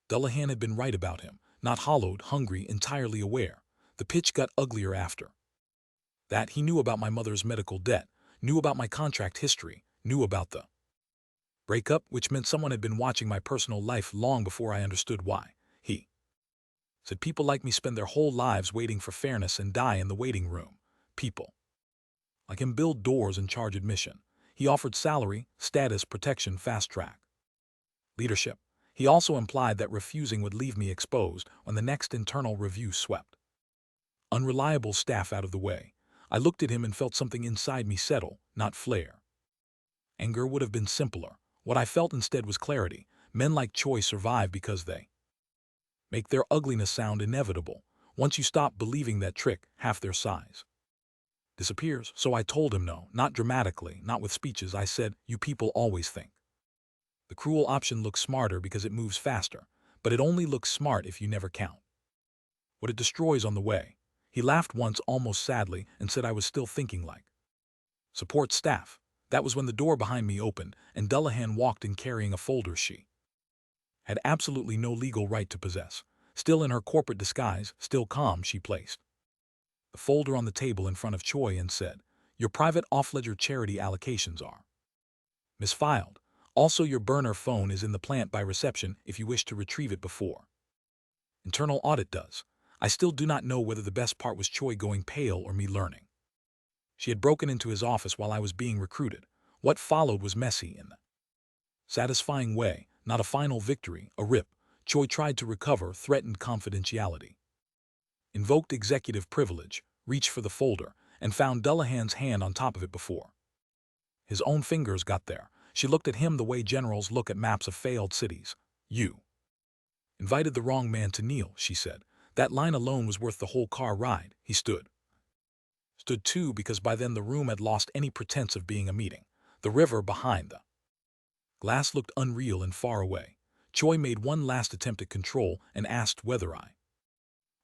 Speaker 1: Dullahan had been right about him, not hollowed, hungry, entirely aware. The pitch got uglier after that. He knew about my mother's medical debt, knew about my contract history, knew about the breakup, which meant someone had been watching my personal life long before I understood why. He said people like me spend their whole lives waiting for fairness and die in the waiting room. People like him build doors and charge admission. He offered salary, status, protection, fast track leadership. He also implied that refusing would leave me exposed when the next internal review swept unreliable staff out of the way. I looked at him and felt something inside me settle, not flare. Anger would have been simpler. What I felt instead was clarity. Men like Choi survive because they make their ugliness sound inevitable. Once you stop believing that trick, half their size disappears. So I told him no, not dramatically, not with speeches. I said, you people always think the cruel option looks smarter because it moves faster, but it only looks smart if you never count what it destroys on the way. He laughed once, almost sadly, and said I was still thinking like support staff. That was when the door behind me opened, and Dullahan walked in carrying a folder she had absolutely no legal right to possess. Still in her corporate disguise, still calm, she placed the folder on the table in front of Choi and said, your private off-ledger charity allocations are misfiled. Also, your burner phone is in the plant by reception if you wish to retrieve it before internal audit does. I still do not know whether the best part was Choi going pale or me learning she had broken into his office while I was being recruited. What followed was messy in a satisfying way, not a final victory, a rip. Choi tried to recover, threatened confidentiality, invoked executive privilege, reached for the folder, and found Dullahan's hand on top of it before his own fingers got there. She looked at him the way generals look at maps of failed cities. You invited the wrong man to kneel, she said. That line alone was worth the whole car ride. He stood too, because by then the room had lost any pretense of being a meeting. The river behind the glass looked unreal and far away. Choi made one last attempt at control and asked whether I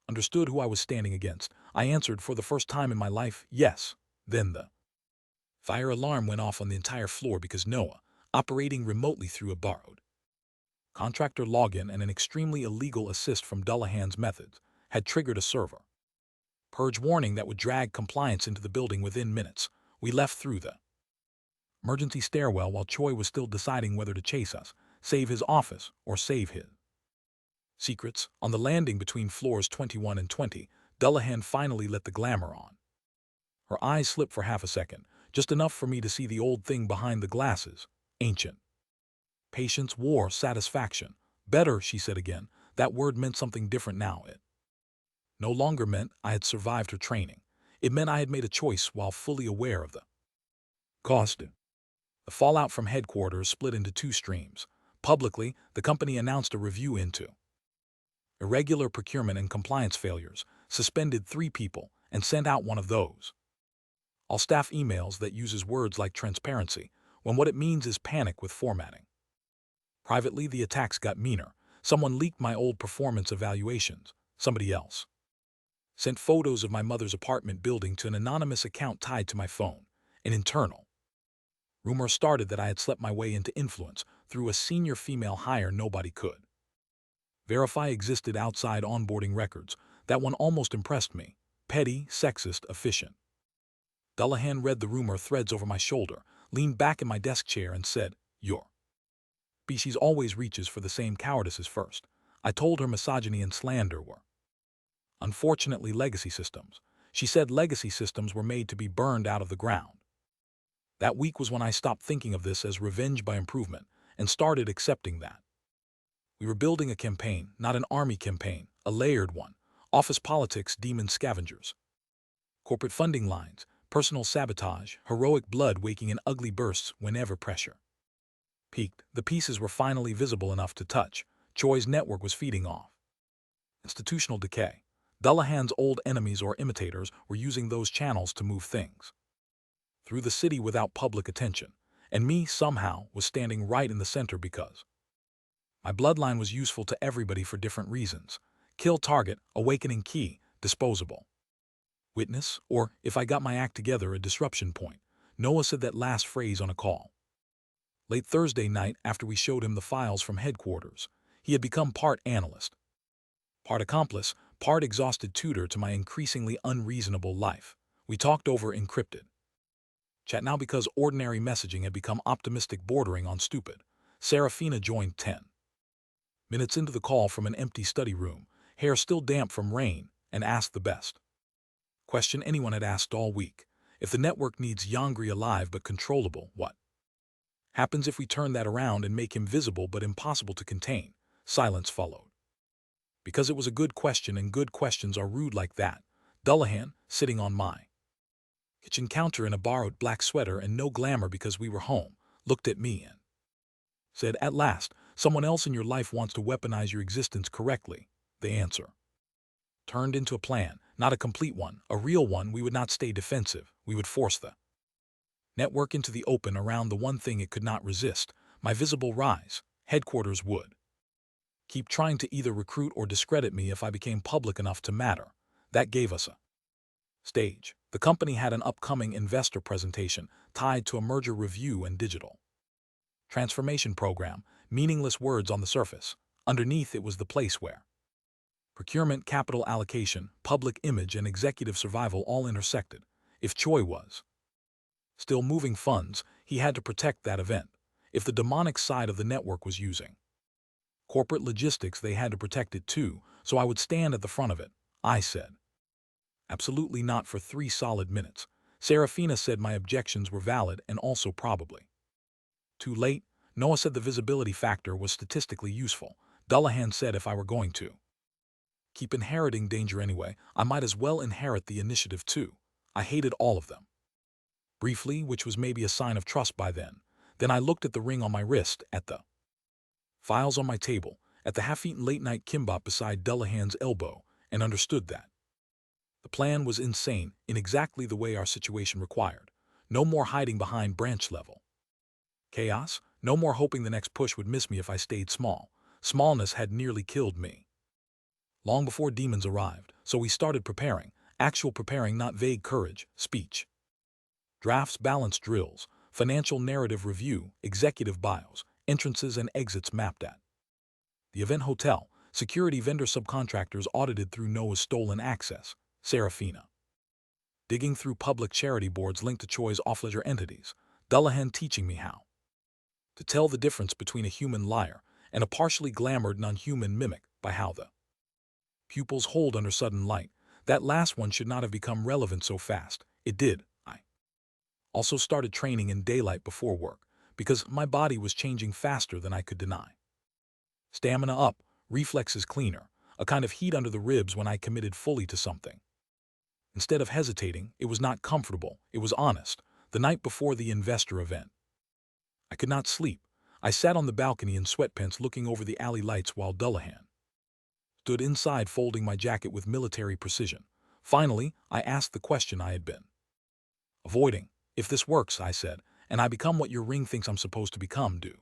Speaker 1: understood who I was standing against. I answered for the first time in my life, yes. Then the fire alarm went off on the entire floor because Noah, operating remotely through a borrowed contractor login and an extremely illegal assist from Dullahan's methods, had triggered a server purge warning that would drag compliance into the building within minutes. We left through the emergency stairwell while Choi was still deciding whether to chase us, save his office, or save his secrets. On the landing between floors 21 and 20, Dullahan finally let the glamour on. Her eyes slipped for half a second, just enough for me to see the old thing behind the glasses. Ancient patience wore satisfaction. Better, she said again. That word meant something different now. It no longer meant I had survived her training. It meant I had made a choice while fully aware of the cost. The fallout from headquarters split into two streams. Publicly, the company announced a review into irregular procurement and compliance failures, suspended 3 people, and sent out one of those all-staff emails that uses words like transparency, when what it means is panic with formatting. Privately, the attacks got meaner. Someone leaked my old performance evaluations. Somebody else sent photos of my mother's apartment building to an anonymous account tied to my phone. An internal rumor started that I had slept my way into influence through a senior female hire nobody could verify existed outside onboarding records. That one almost impressed me. Petty, sexist, efficient. Dullahan read the rumor threads over my shoulder, leaned back in my desk chair and said, "Your species always reaches for the same cowardices first." I told her misogyny and slander were unfortunately legacy systems. She said legacy systems were made to be burned out of the ground. That week was when I stopped thinking of this as revenge by improvement and started accepting that we were building a campaign, not an army campaign, a layered one. Office politics, demon scavengers, corporate funding lines, personal sabotage, heroic blood waking in ugly bursts whenever pressure peaked. The pieces were finally visible enough to touch. Choi's network was feeding off institutional decay. Dullahan's old enemies or imitators were using those channels to move things through the city without public attention, and me, somehow, was standing right in the center because my bloodline was useful to everybody for different reasons. Kill target, awakening key, disposable witness, or, if I got my act together, a disruption point. Noah said that last phrase on a call late Thursday night after we showed him the files from headquarters. He had become part analyst, part accomplice, part exhausted tutor to my increasingly unreasonable life. We talked over encrypted chat now because ordinary messaging had become optimistic, bordering on stupid. Serafina joined 10 minutes into the call from an empty study room, hair still damp from rain, and asked the best question anyone had asked all week. If the network needs Yongrae alive but controllable, what happens if we turn that around and make him visible but impossible to contain? Silence followed. Because it was a good question, and good questions are rude like that. Dullahan, sitting on my kitchen counter in a borrowed black sweater and no glamour because we were home, looked at me and said, "At last, someone else in your life wants to weaponize your existence correctly." The answer turned into a plan, not a complete one, a real one. We would not stay defensive. We would force the network into the open around the one thing it could not resist, my visible rise. Headquarters would keep trying to either recruit or discredit me if I became public enough to matter. That gave us a stage. The company had an upcoming investor presentation tied to a merger review and digital transformation program. Meaningless words on the surface. Underneath it was the place where procurement, capital allocation, public image, and executive survival all intersected. If Choi was still moving funds, he had to protect that event. If the demonic side of the network was using corporate logistics, they had to protect it too, so I would stand at the front of it. I said, "Absolutely not," for 3 solid minutes. Serafina said my objections were valid and also probably too late. Noah said the visibility factor was statistically useful. Dullahan said if I were going to keep inheriting danger anyway, I might as well inherit the initiative too. I hated all of them briefly, which was maybe a sign of trust by then. Then I looked at the ring on my wrist, at the files on my table, at the half-eaten late-night kimbap beside Dullahan's elbow, and understood that the plan was insane in exactly the way our situation required. No more hiding behind branch-level chaos, no more hoping the next push would miss me if I stayed small. Smallness had nearly killed me. Long before demons arrived, so we started preparing, actual preparing, not vague courage, speech. Drafts, balance drills, financial narrative review, executive bios, entrances and exits mapped at. The event hotel, security vendor subcontractors audited through Noah's stolen access, Serafina. Digging through public charity boards linked to Choi's off-ledger entities, Dullahan teaching me how to tell the difference between a human liar and a partially glamored non-human mimic by how the pupils hold under sudden light. That last one should not have become relevant so fast. It did. I also started training in daylight before work, because my body was changing faster than I could deny. Stamina up, reflexes cleaner, a kind of heat under the ribs when I committed fully to something. Instead of hesitating, it was not comfortable, it was honest. The night before the investor event, I could not sleep. I sat on the balcony in sweatpants looking over the alley lights while Dullahan stood inside folding my jacket with military precision. Finally, I asked the question I had been avoiding. If this works, I said, and I become what your ring thinks I'm supposed to become, do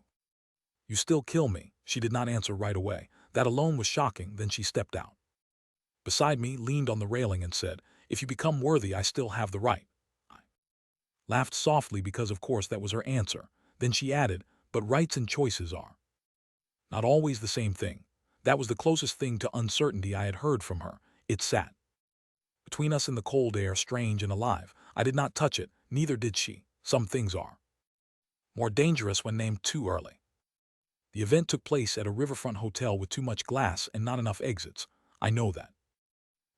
Speaker 1: you still kill me? She did not answer right away. That alone was shocking. Then she stepped out beside me, leaned on the railing and said, if you become worthy, I still have the right. I laughed softly because of course that was her answer. Then she added, but rights and choices are not always the same thing. That was the closest thing to uncertainty I had heard from her. It sat between us in the cold air, strange and alive. I did not touch it, neither did she. Some things are more dangerous when named too early. The event took place at a riverfront hotel with too much glass and not enough exits. I know that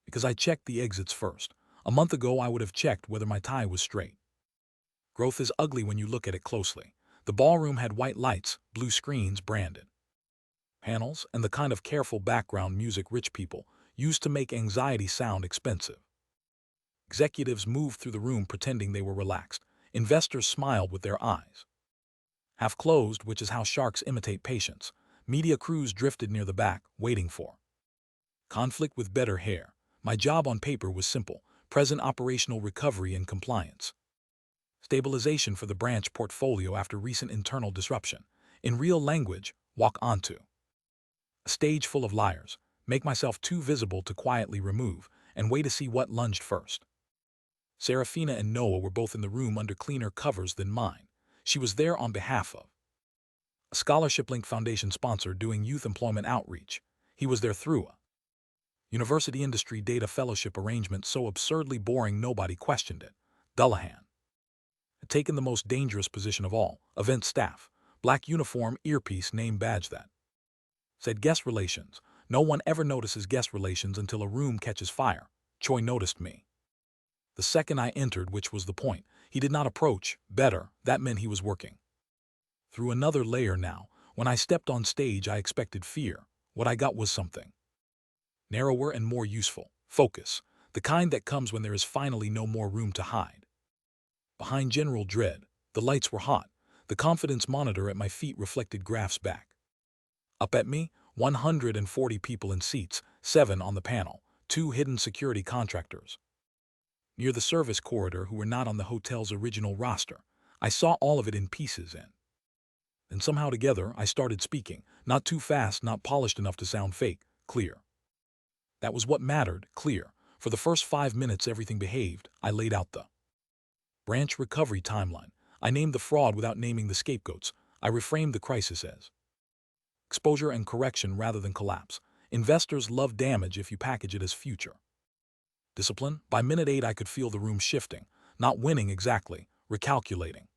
Speaker 1: because I checked the exits first. A month ago I would have checked whether my tie was straight. Growth is ugly when you look at it closely. The ballroom had white lights, blue screens, branded panels, and the kind of careful background music rich people use to make anxiety sound expensive. Executives moved through the room pretending they were relaxed. Investors smiled with their eyes half closed, which is how sharks imitate patience. Media crews drifted near the back, waiting for conflict with better hair. My job on paper was simple: present operational recovery and compliance. Stabilization for the branch portfolio after recent internal disruption. In real language, walk onto a stage full of liars, make myself too visible to quietly remove, and wait to see what lunged first. Serafina and Noah were both in the room under cleaner covers than mine. She was there on behalf of a scholarship-linked foundation sponsor doing youth employment outreach. He was there through a university industry data fellowship arrangement so absurdly boring nobody questioned it. Dullahan had taken the most dangerous position of all, event staff, black uniform, earpiece, name badge that said guest relations. No one ever notices guest relations until a room catches fire. Choi noticed me the second I entered, which was the point. He did not approach. Better, that meant he was working through another layer now. When I stepped on stage, I expected fear. What I got was something narrower and more useful. Focus. The kind that comes when there is finally no more room to hide behind general dread. The lights were hot. The confidence monitor at my feet reflected graphs back up at me. 140 people in seats, 7 on the panel, 2 hidden security contractors near the service corridor who were not on the hotel's original roster. I saw all of it in pieces and then somehow together I started speaking, not too fast, not polished enough to sound fake, clear. That was what mattered, clear. For the first 5 minutes everything behaved. I laid out the branch recovery timeline. I named the fraud without naming the scapegoats. I reframed the crisis as exposure and correction rather than collapse. Investors love damage if you package it as future discipline. By minute 8 I could feel the room shifting, not winning exactly, recalculating.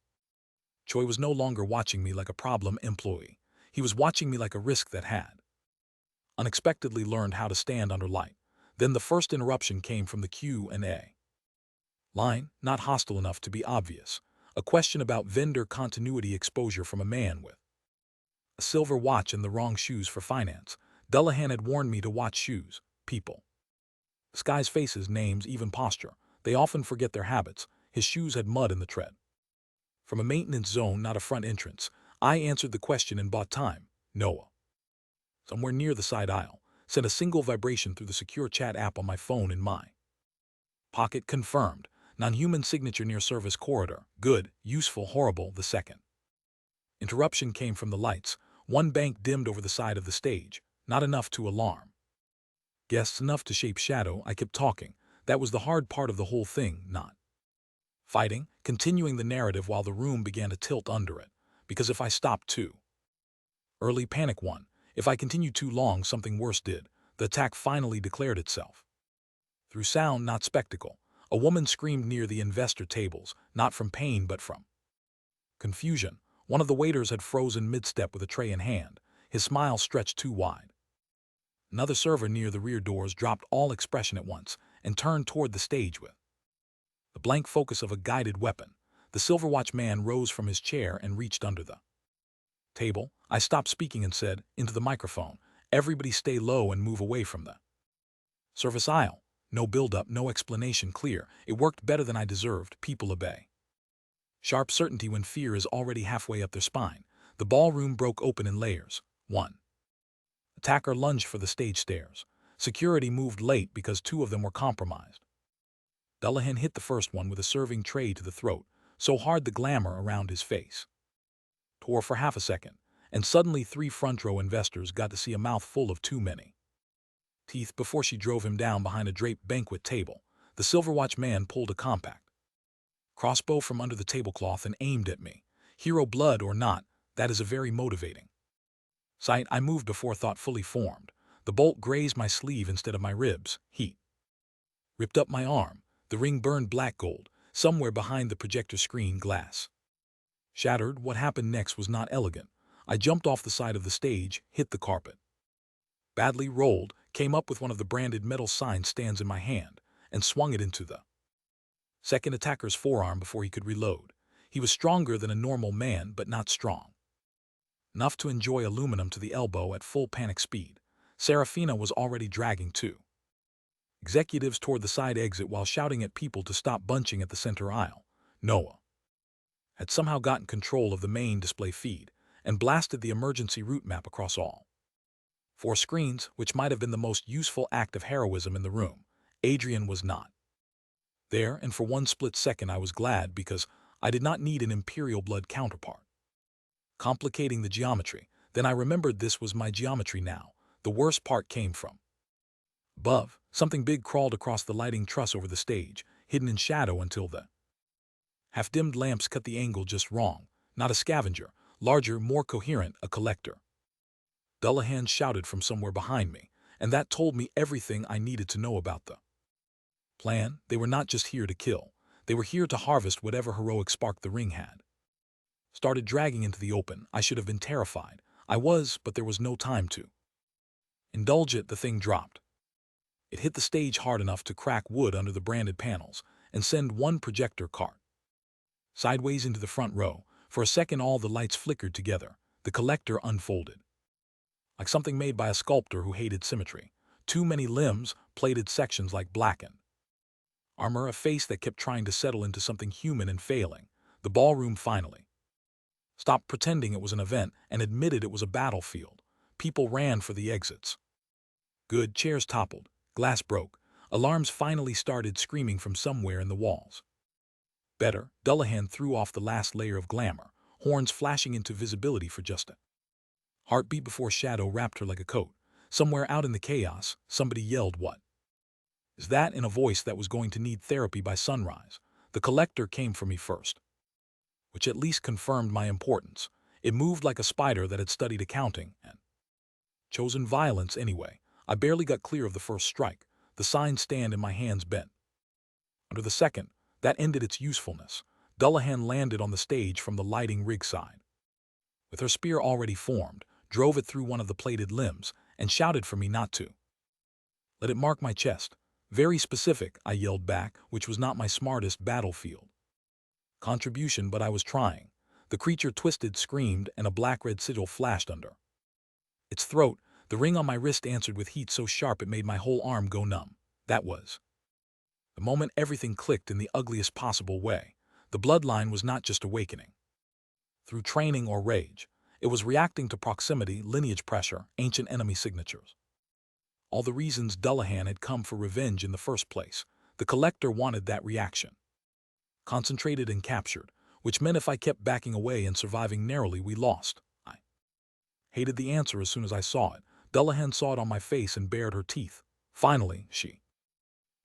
Speaker 1: Choi was no longer watching me like a problem employee. He was watching me like a risk that had unexpectedly learned how to stand under light. Then the first interruption came from the Q&A line, not hostile enough to be obvious. A question about vendor continuity exposure from a man with a silver watch and the wrong shoes for finance. Dullahan had warned me to watch shoes, people. This guy's faces, names, even posture. They often forget their habits. His shoes had mud in the tread. From a maintenance zone, not a front entrance. I answered the question and bought time. Noah, somewhere near the side aisle, sent a single vibration through the secure chat app on my phone in my pocket. Confirmed. Non-human signature near service corridor. Good, useful, horrible. The second interruption came from the lights. One bank dimmed over the side of the stage, not enough to alarm guests, enough to shape shadow. I kept talking. That was the hard part of the whole thing, not fighting, continuing the narrative while the room began to tilt under it. Because if I stopped too early, panic won. If I continued too long, something worse did. The attack finally declared itself. Through sound, not spectacle. A woman screamed near the investor tables, not from pain but from confusion. One of the waiters had frozen mid-step with a tray in hand, his smile stretched too wide. Another server near the rear doors dropped all expression at once and turned toward the stage with the blank focus of a guided weapon. The silver watch man rose from his chair and reached under the table. I stopped speaking and said, into the microphone, "Everybody stay low and move away from the service aisle." No build-up, no explanation, clear. It worked better than I deserved. People obey. Sharp certainty when fear is already halfway up their spine. The ballroom broke open in layers. One attacker lunged for the stage stairs. Security moved late because two of them were compromised. Dullahan hit the first one with a serving tray to the throat, so hard the glamour around his face tore for half a second, and suddenly 3 front-row investors got to see a mouthful of too many teeth before she drove him down behind a draped banquet table. The silver watch man pulled a compact crossbow from under the tablecloth and aimed at me. Hero blood or not, that is a very motivating sight. I moved before thought fully formed. The bolt grazed my sleeve instead of my ribs. Heat ripped up my arm. The ring burned black gold. Somewhere behind the projector screen, glass shattered. What happened next was not elegant. I jumped off the side of the stage, hit the carpet badly, rolled, came up with one of the branded metal sign stands in my hand, and swung it into the second attacker's forearm before he could reload. He was stronger than a normal man, but not strong enough to enjoy aluminum to the elbow at full panic speed. Serafina was already dragging 2 executives toward the side exit while shouting at people to stop bunching at the center aisle. Noah had somehow gotten control of the main display feed and blasted the emergency route map across all 4 screens, which might have been the most useful act of heroism in the room. Adrian was not there, and for one split second I was glad, because I did not need an Imperial blood counterpart complicating the geometry. Then I remembered this was my geometry now. The worst part came from above. Something big crawled across the lighting truss over the stage, hidden in shadow until the half-dimmed lamps cut the angle just wrong. Not a scavenger, larger, more coherent, a collector. Dullahan shouted from somewhere behind me, and that told me everything I needed to know about the plan. They were not just here to kill. They were here to harvest whatever heroic spark the ring had started dragging into the open. I should have been terrified. I was, but there was no time to indulge it. The thing dropped. It hit the stage hard enough to crack wood under the branded panels and send one projector cart sideways into the front row. For a second all the lights flickered together. The collector unfolded like something made by a sculptor who hated symmetry. Too many limbs, plated sections like blackened armor, a face that kept trying to settle into something human and failing. The ballroom finally stopped pretending it was an event and admitted it was a battlefield. People ran for the exits. Good. Chairs toppled. Glass broke. Alarms finally started screaming from somewhere in the walls. Better. Dullahan threw off the last layer of glamour, horns flashing into visibility for just a heartbeat before shadow wrapped her like a coat. Somewhere out in the chaos, somebody yelled, "What is that?" in a voice that was going to need therapy by sunrise. The collector came for me first, which at least confirmed my importance. It moved like a spider that had studied accounting and chosen violence anyway. I barely got clear of the first strike. The sign stand in my hands bent under the second. That ended its usefulness. Dullahan landed on the stage from the lighting rig side, with her spear already formed, drove it through one of the plated limbs, and shouted for me not to let it mark my chest. Very specific, I yelled back, which was not my smartest battlefield contribution, but I was trying. The creature twisted, screamed, and a black-red sigil flashed under its throat. The ring on my wrist answered with heat so sharp it made my whole arm go numb. That was the moment everything clicked in the ugliest possible way. The bloodline was not just awakening through training or rage. It was reacting to proximity, lineage pressure, ancient enemy signatures. All the reasons Dullahan had come for revenge in the first place. The collector wanted that reaction concentrated and captured, which meant if I kept backing away and surviving narrowly, we lost. I Hated the answer as soon as I saw it. Dullahan saw it on my face and bared her teeth. Finally, she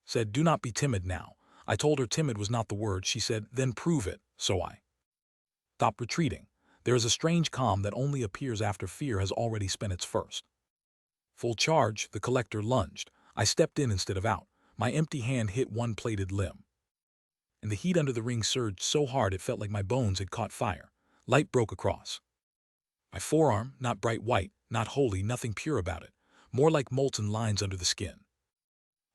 Speaker 1: said, "Do not be timid now." I told her timid was not the word. She said, "Then prove it." So I stopped retreating. There is a strange calm that only appears after fear has already spent its first full charge. The collector lunged. I stepped in instead of out. My empty hand hit one plated limb, and the heat under the ring surged so hard it felt like my bones had caught fire. Light broke across my forearm, not bright white, not holy, nothing pure about it, more like molten lines under the skin.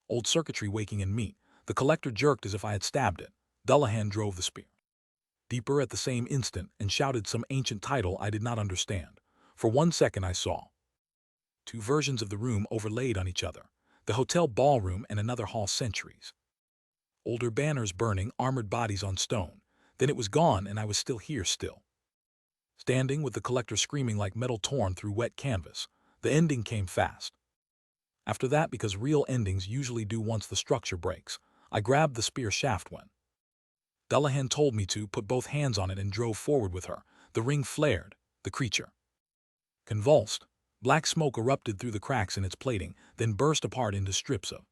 Speaker 1: Old circuitry waking in me. The collector jerked as if I had stabbed it. Dullahan drove the spear deeper at the same instant and shouted some ancient title I did not understand. For 1 second I saw two versions of the room overlaid on each other, the hotel ballroom and another hall centuries. Older banners burning, armored bodies on stone. Then it was gone and I was still here, still standing with the collector screaming like metal torn through wet canvas. The ending came fast. After that, because real endings usually do once the structure breaks, I grabbed the spear shaft when Dullahan told me to put both hands on it and drove forward with her. The ring flared. The creature convulsed. Black smoke erupted through the cracks in its plating, then burst apart into strips of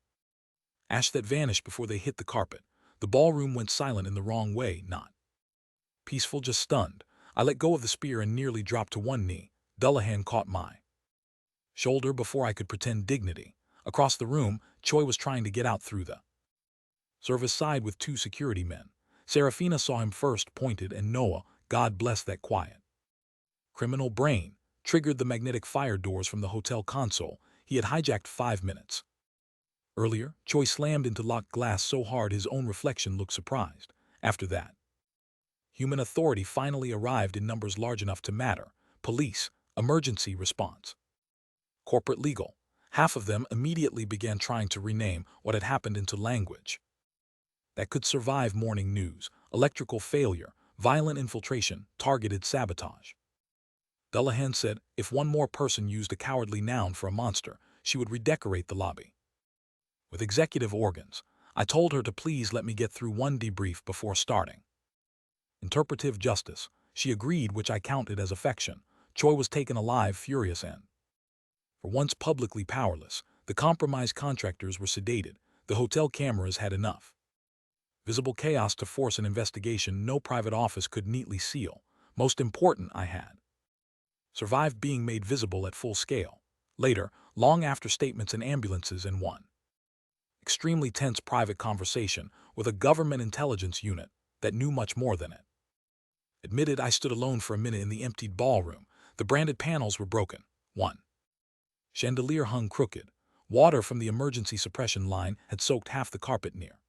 Speaker 1: ash that vanished before they hit the carpet. The ballroom went silent in the wrong way, not peaceful, just stunned. I let go of the spear and nearly dropped to one knee. Dullahan caught my shoulder before I could pretend dignity. Across the room, Choi was trying to get out through the service side with 2 security men. Serafina saw him first, pointed, and Noah, God bless that quiet criminal brain, triggered the magnetic fire doors from the hotel console he had hijacked 5 minutes earlier. Choi slammed into locked glass so hard his own reflection looked surprised. After that, human authority finally arrived in numbers large enough to matter. Police, emergency response, corporate legal. Half of them immediately began trying to rename what had happened into language that could survive morning news: electrical failure, violent infiltration, targeted sabotage. Dullahan said if one more person used a cowardly noun for a monster, she would redecorate the lobby with executive organs. I told her to please let me get through one debrief before starting interpretive justice. She agreed, which I counted as affection. Choi was taken alive, furious, and for once publicly powerless. The compromised contractors were sedated. The hotel cameras had enough visible chaos to force an investigation no private office could neatly seal. Most important, I had survived being made visible at full scale. Later, long after statements and ambulances, and one extremely tense private conversation with a government intelligence unit that knew much more than it admitted, I stood alone for a minute in the emptied ballroom. The branded panels were broken. One chandelier hung crooked. Water from the emergency suppression line had soaked half the carpet near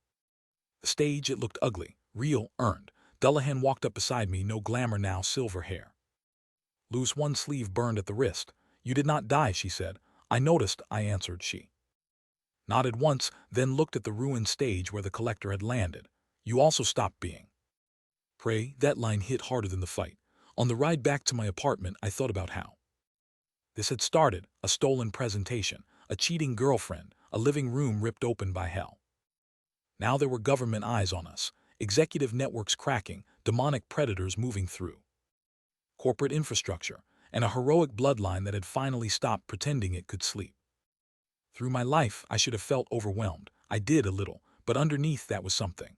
Speaker 1: the stage. It looked ugly, real, earned. Dullahan walked up beside me, no glamour now, silver hair loose, one sleeve burned at the wrist. "You did not die," she said. "I noticed," I answered. She nodded once, then looked at the ruined stage where the collector had landed. "You also stopped being prey." That line hit harder than the fight. On the ride back to my apartment, I thought about how this had started: a stolen presentation, a cheating girlfriend, a living room ripped open by hell. Now there were government eyes on us, executive networks cracking, demonic predators moving through corporate infrastructure, and a heroic bloodline that had finally stopped pretending it could sleep. Through my life, I should have felt overwhelmed. I did a little, but underneath that was something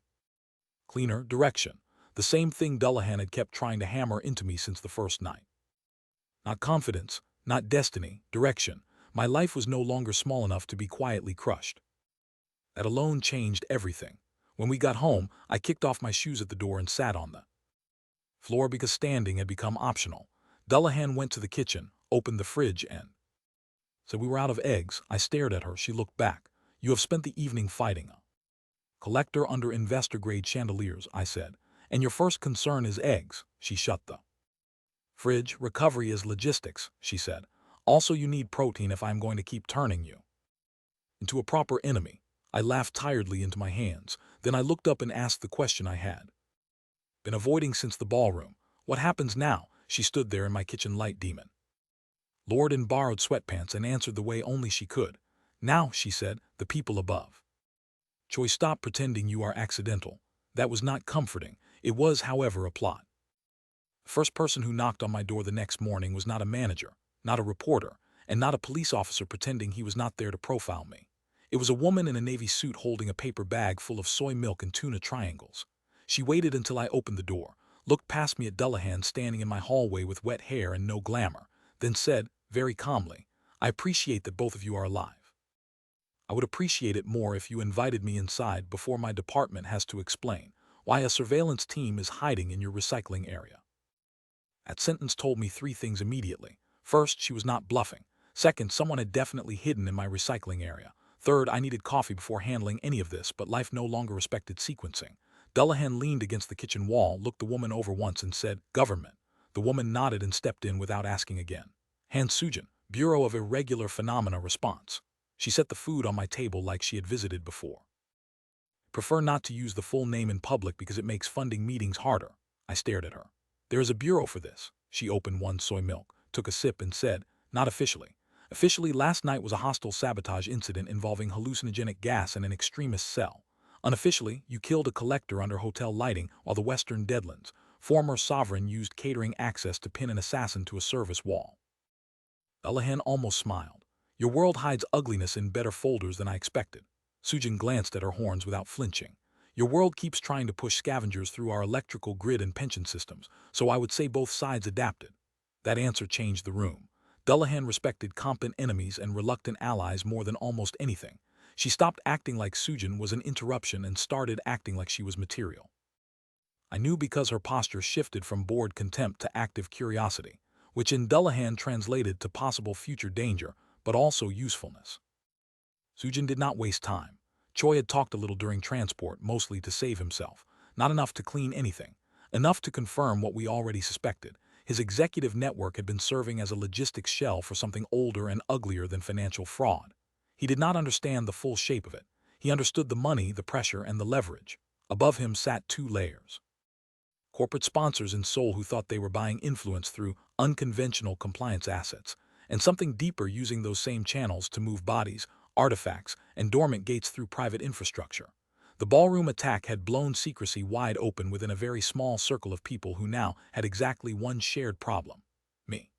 Speaker 1: cleaner: direction. The same thing Dullahan had kept trying to hammer into me since the first night. Not confidence, not destiny, direction. My life was no longer small enough to be quietly crushed. That alone changed everything. When we got home, I kicked off my shoes at the door and sat on the floor because standing had become optional. Dullahan went to the kitchen, opened the fridge, and said we were out of eggs. I stared at her. She looked back. "You have spent the evening fighting a collector under investor-grade chandeliers," I said, "and your first concern is eggs." She shut the fridge. "Recovery is logistics," she said. "Also, you need protein if I'm going to keep turning you into a proper enemy." I laughed tiredly into my hands. Then I looked up and asked the question I had been avoiding since the ballroom. "What happens now?" She stood there in my kitchen light demon lord in borrowed sweatpants and answered the way only she could. "Now," she said, "the people above. Choi, stop pretending you are accidental." That was not comforting. It was, however, a plot. The first person who knocked on my door the next morning was not a manager, not a reporter, and not a police officer pretending he was not there to profile me. It was a woman in a navy suit holding a paper bag full of soy milk and tuna triangles. She waited until I opened the door, looked past me at Dullahan standing in my hallway with wet hair and no glamour, then said, very calmly, "I appreciate that both of you are alive. I would appreciate it more if you invited me inside before my department has to explain why a surveillance team is hiding in your recycling area." That sentence told me three things immediately. First, she was not bluffing. Second, someone had definitely hidden in my recycling area. Third, I needed coffee before handling any of this, but life no longer respected sequencing. Dullahan leaned against the kitchen wall, looked the woman over once and said, "Government." The woman nodded and stepped in without asking again. Han Sujin, Bureau of Irregular Phenomena Response. She set the food on my table like she had visited before. Prefer not to use the full name in public because it makes funding meetings harder. I stared at her. There is a bureau for this. She opened one soy milk, took a sip and said, "Not officially. Officially, last night was a hostile sabotage incident involving hallucinogenic gas in an extremist cell. Unofficially, you killed a collector under hotel lighting while the Western Deadlands, former sovereign, used catering access to pin an assassin to a service wall." Dullahan almost smiled. Your world hides ugliness in better folders than I expected. Sujin glanced at her horns without flinching. Your world keeps trying to push scavengers through our electrical grid and pension systems, so I would say both sides adapted. That answer changed the room. Dullahan respected competent enemies and reluctant allies more than almost anything. She stopped acting like Sujin was an interruption and started acting like she was material. I knew because her posture shifted from bored contempt to active curiosity, which in Dullahan translated to possible future danger, but also usefulness. Sujin did not waste time. Choi had talked a little during transport, mostly to save himself. Not enough to clean anything. Enough to confirm what we already suspected. His executive network had been serving as a logistics shell for something older and uglier than financial fraud. He did not understand the full shape of it. He understood the money, the pressure, and the leverage. Above him sat two layers. Corporate sponsors in Seoul who thought they were buying influence through unconventional compliance assets, and something deeper using those same channels to move bodies, artifacts, and dormant gates through private infrastructure. The ballroom attack had blown secrecy wide open within a very small circle of people who now had exactly one shared problem. Me.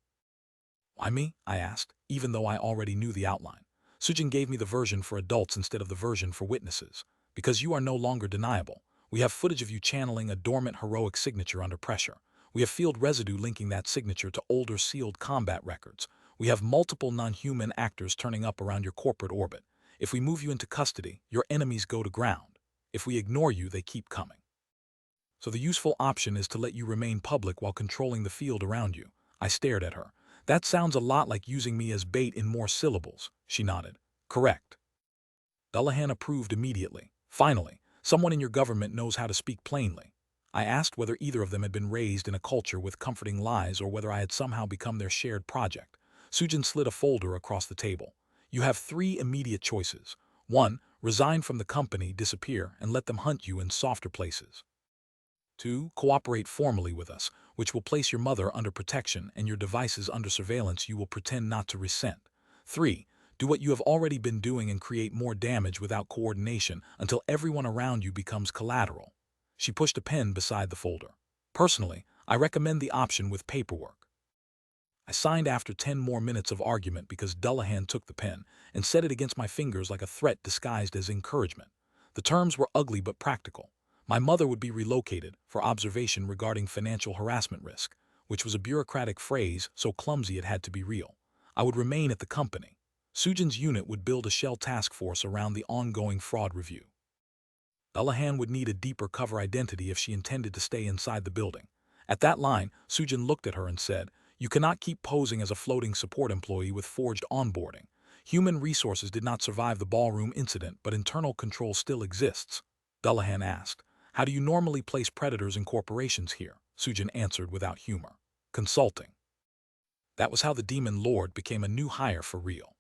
Speaker 1: Why me? I asked, even though I already knew the outline. Sujin gave me the version for adults instead of the version for witnesses. Because you are no longer deniable. We have footage of you channeling a dormant heroic signature under pressure. We have field residue linking that signature to older sealed combat records. We have multiple non-human actors turning up around your corporate orbit. If we move you into custody, your enemies go to ground. If we ignore you, they keep coming. So the useful option is to let you remain public while controlling the field around you. I stared at her. That sounds a lot like using me as bait in more syllables. She nodded. Correct. Dullahan approved immediately. Finally, someone in your government knows how to speak plainly. I asked whether either of them had been raised in a culture with comforting lies or whether I had somehow become their shared project. Sujin slid a folder across the table. You have three immediate choices. 1. Resign from the company, disappear, and let them hunt you in softer places. 2. Cooperate formally with us, which will place your mother under protection and your devices under surveillance you will pretend not to resent. 3. Do what you have already been doing and create more damage without coordination until everyone around you becomes collateral. She pushed a pen beside the folder. Personally, I recommend the option with paperwork. I signed after 10 more minutes of argument because Dullahan took the pen and set it against my fingers like a threat disguised as encouragement. The terms were ugly but practical. My mother would be relocated for observation regarding financial harassment risk, which was a bureaucratic phrase so clumsy it had to be real. I would remain at the company. Sujin's unit would build a shell task force around the ongoing fraud review. Dullahan would need a deeper cover identity if she intended to stay inside the building. At that line, Sujin looked at her and said, "You cannot keep posing as a floating support employee with forged onboarding. Human resources did not survive the ballroom incident, but internal control still exists." Dullahan asked, "How do you normally place predators in corporations here?" Sujin answered without humor. "Consulting." That was how the Demon Lord became a new hire for real.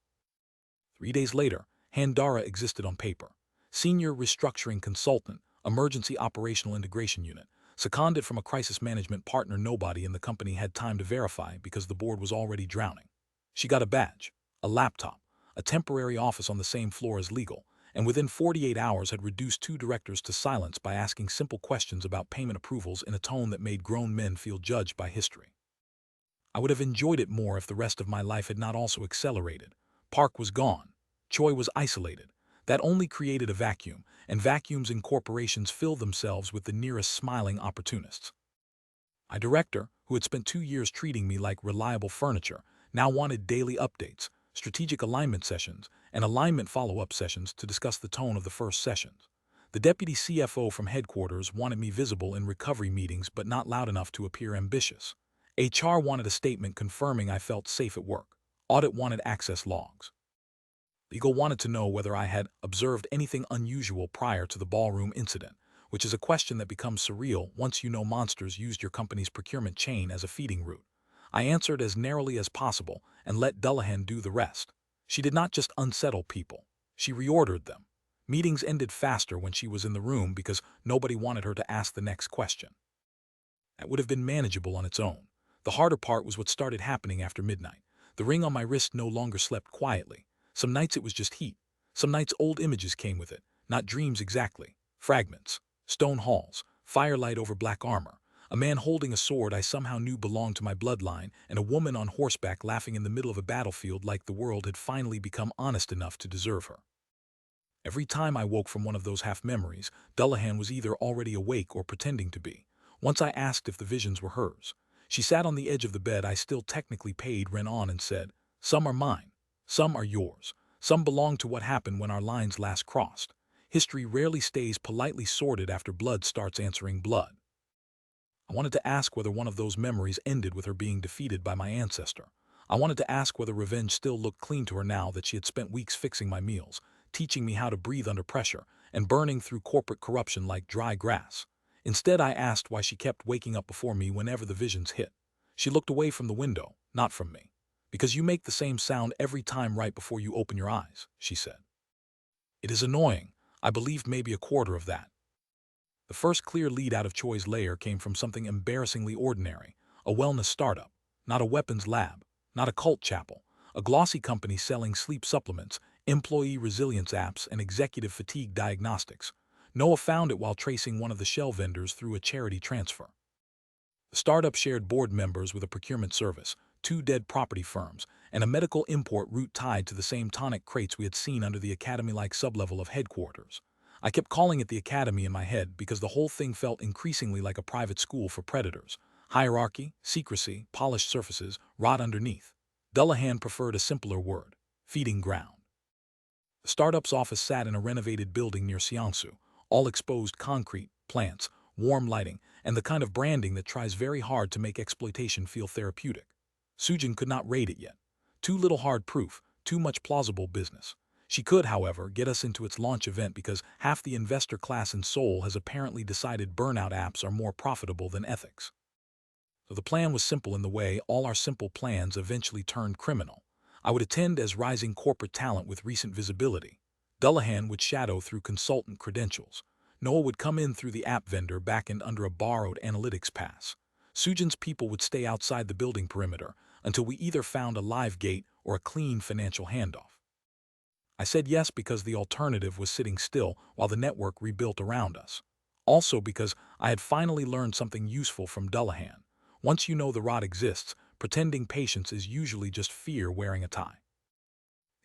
Speaker 1: 3 days later, Dara existed on paper. Senior Restructuring Consultant, Emergency Operational Integration Unit, seconded from a crisis management partner nobody in the company had time to verify because the board was already drowning. She got a badge, a laptop, a temporary office on the same floor as legal, and within 48 hours had reduced 2 directors to silence by asking simple questions about payment approvals in a tone that made grown men feel judged by history. I would have enjoyed it more if the rest of my life had not also accelerated. Park was gone. Choi was isolated. That only created a vacuum, and vacuums in corporations fill themselves with the nearest smiling opportunists. My director, who had spent 2 years treating me like reliable furniture, now wanted daily updates, strategic alignment sessions, and alignment follow-up sessions to discuss the tone of the first sessions. The deputy CFO from headquarters wanted me visible in recovery meetings but not loud enough to appear ambitious. HR wanted a statement confirming I felt safe at work. Audit wanted access logs. Legal wanted to know whether I had observed anything unusual prior to the ballroom incident, which is a question that becomes surreal once you know monsters used your company's procurement chain as a feeding route. I answered as narrowly as possible and let Dullahan do the rest. She did not just unsettle people. She reordered them. Meetings ended faster when she was in the room because nobody wanted her to ask the next question. That would have been manageable on its own. The harder part was what started happening after midnight. The ring on my wrist no longer slept quietly. Some nights it was just heat. Some nights old images came with it, not dreams exactly. Fragments, stone halls, firelight over black armor, a man holding a sword I somehow knew belonged to my bloodline, and a woman on horseback laughing in the middle of a battlefield like the world had finally become honest enough to deserve her. Every time I woke from one of those half-memories, Dullahan was either already awake or pretending to be. Once I asked if the visions were hers. She sat on the edge of the bed I still technically paid rent on and said, "Some are mine. Some are yours. Some belong to what happened when our lines last crossed. History rarely stays politely sorted after blood starts answering blood." I wanted to ask whether one of those memories ended with her being defeated by my ancestor. I wanted to ask whether revenge still looked clean to her now that she had spent weeks fixing my meals, teaching me how to breathe under pressure, and burning through corporate corruption like dry grass. Instead, I asked why she kept waking up before me whenever the visions hit. She looked away from the window, not from me. "Because you make the same sound every time right before you open your eyes," she said. It is annoying. I believed maybe a quarter of that. The first clear lead out of Choi's lair came from something embarrassingly ordinary, a wellness startup, not a weapons lab, not a cult chapel, a glossy company selling sleep supplements, employee resilience apps, and executive fatigue diagnostics. Noah found it while tracing one of the shell vendors through a charity transfer. The startup shared board members with a procurement service, 2 dead property firms, and a medical import route tied to the same tonic crates we had seen under the academy-like sublevel of headquarters. I kept calling it the academy in my head because the whole thing felt increasingly like a private school for predators. Hierarchy, secrecy, polished surfaces, rot underneath. Dullahan preferred a simpler word: feeding ground. The startup's office sat in a renovated building near Seongsu, all exposed concrete, plants, warm lighting, and the kind of branding that tries very hard to make exploitation feel therapeutic. Sujin could not rate it yet. Too little hard proof, too much plausible business. She could, however, get us into its launch event because half the investor class in Seoul has apparently decided burnout apps are more profitable than ethics. So the plan was simple in the way all our simple plans eventually turned criminal. I would attend as rising corporate talent with recent visibility. Dullahan would shadow through consultant credentials. Noah would come in through the app vendor backend under a borrowed analytics pass. Sujin's people would stay outside the building perimeter until we either found a live gate or a clean financial handoff. I said yes because the alternative was sitting still while the network rebuilt around us. Also because I had finally learned something useful from Dullahan. Once you know the rot exists, pretending patience is usually just fear wearing a tie.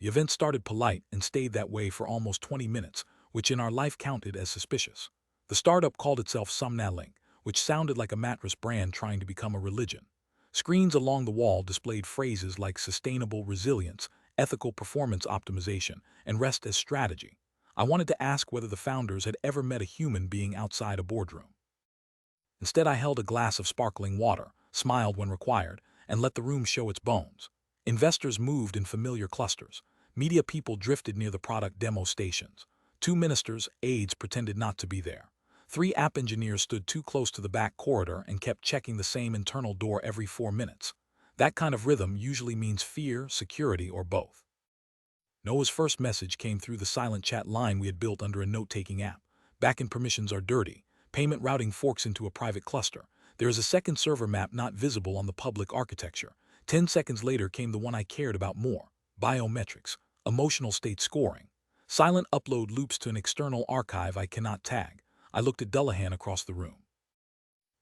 Speaker 1: The event started polite and stayed that way for almost 20 minutes, which in our life counted as suspicious. The startup called itself Somnalink, which sounded like a mattress brand trying to become a religion. Screens along the wall displayed phrases like sustainable resilience, ethical performance optimization, and rest as strategy. I wanted to ask whether the founders had ever met a human being outside a boardroom. Instead, I held a glass of sparkling water, smiled when required, and let the room show its bones. Investors moved in familiar clusters. Media people drifted near the product demo stations. 2 ministers, aides pretended not to be there. 3 app engineers stood too close to the back corridor and kept checking the same internal door every 4 minutes. That kind of rhythm usually means fear, security, or both. Noah's first message came through the silent chat line we had built under a note-taking app. Backend permissions are dirty. Payment routing forks into a private cluster. There is a second server map not visible on the public architecture. 10 seconds later came the one I cared about more: biometrics, emotional state scoring, silent upload loops to an external archive I cannot tag. I looked at Dullahan across the room.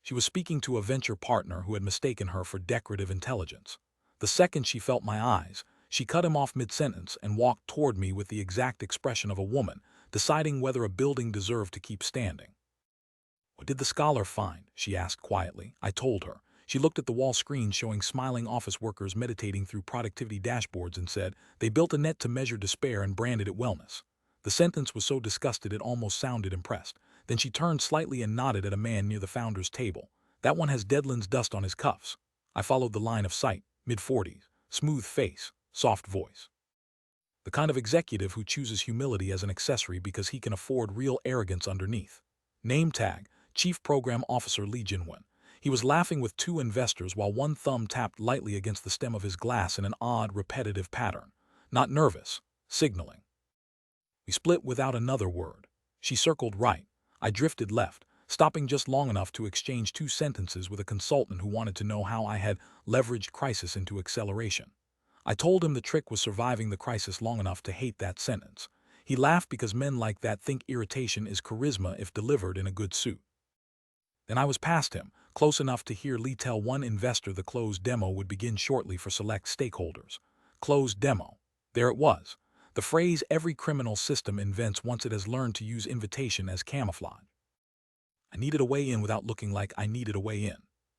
Speaker 1: She was speaking to a venture partner who had mistaken her for decorative intelligence. The second she felt my eyes, she cut him off mid-sentence and walked toward me with the exact expression of a woman deciding whether a building deserved to keep standing. "What did the scholar find?" she asked quietly. I told her. She looked at the wall screen showing smiling office workers meditating through productivity dashboards and said, "They built a net to measure despair and branded it wellness." The sentence was so disgusted it almost sounded impressed. Then she turned slightly and nodded at a man near the founder's table. "That one has Deadland's dust on his cuffs." I followed the line of sight. Mid-40s, smooth face, soft voice. The kind of executive who chooses humility as an accessory because he can afford real arrogance underneath. Name tag, Chief Program Officer Lee Jinwen. He was laughing with two investors while one thumb tapped lightly against the stem of his glass in an odd, repetitive pattern. Not nervous, signaling. We split without another word. She circled right. I drifted left, stopping just long enough to exchange two sentences with a consultant who wanted to know how I had leveraged crisis into acceleration. I told him the trick was surviving the crisis long enough to hate that sentence. He laughed because men like that think irritation is charisma if delivered in a good suit. Then I was past him, close enough to hear Lee tell one investor the closed demo would begin shortly for select stakeholders. Closed demo. There it was. The phrase every criminal system invents once it has learned to use invitation as camouflage. I needed a way in without looking like I needed a way in.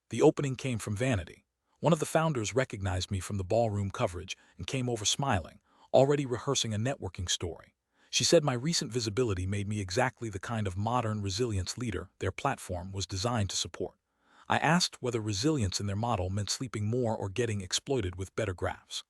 Speaker 1: The opening came from vanity. One of the founders recognized me from the ballroom coverage and came over smiling, already rehearsing a networking story. She said my recent visibility made me exactly the kind of modern resilience leader their platform was designed to support. I asked whether resilience in their model meant sleeping more or getting exploited with better graphs.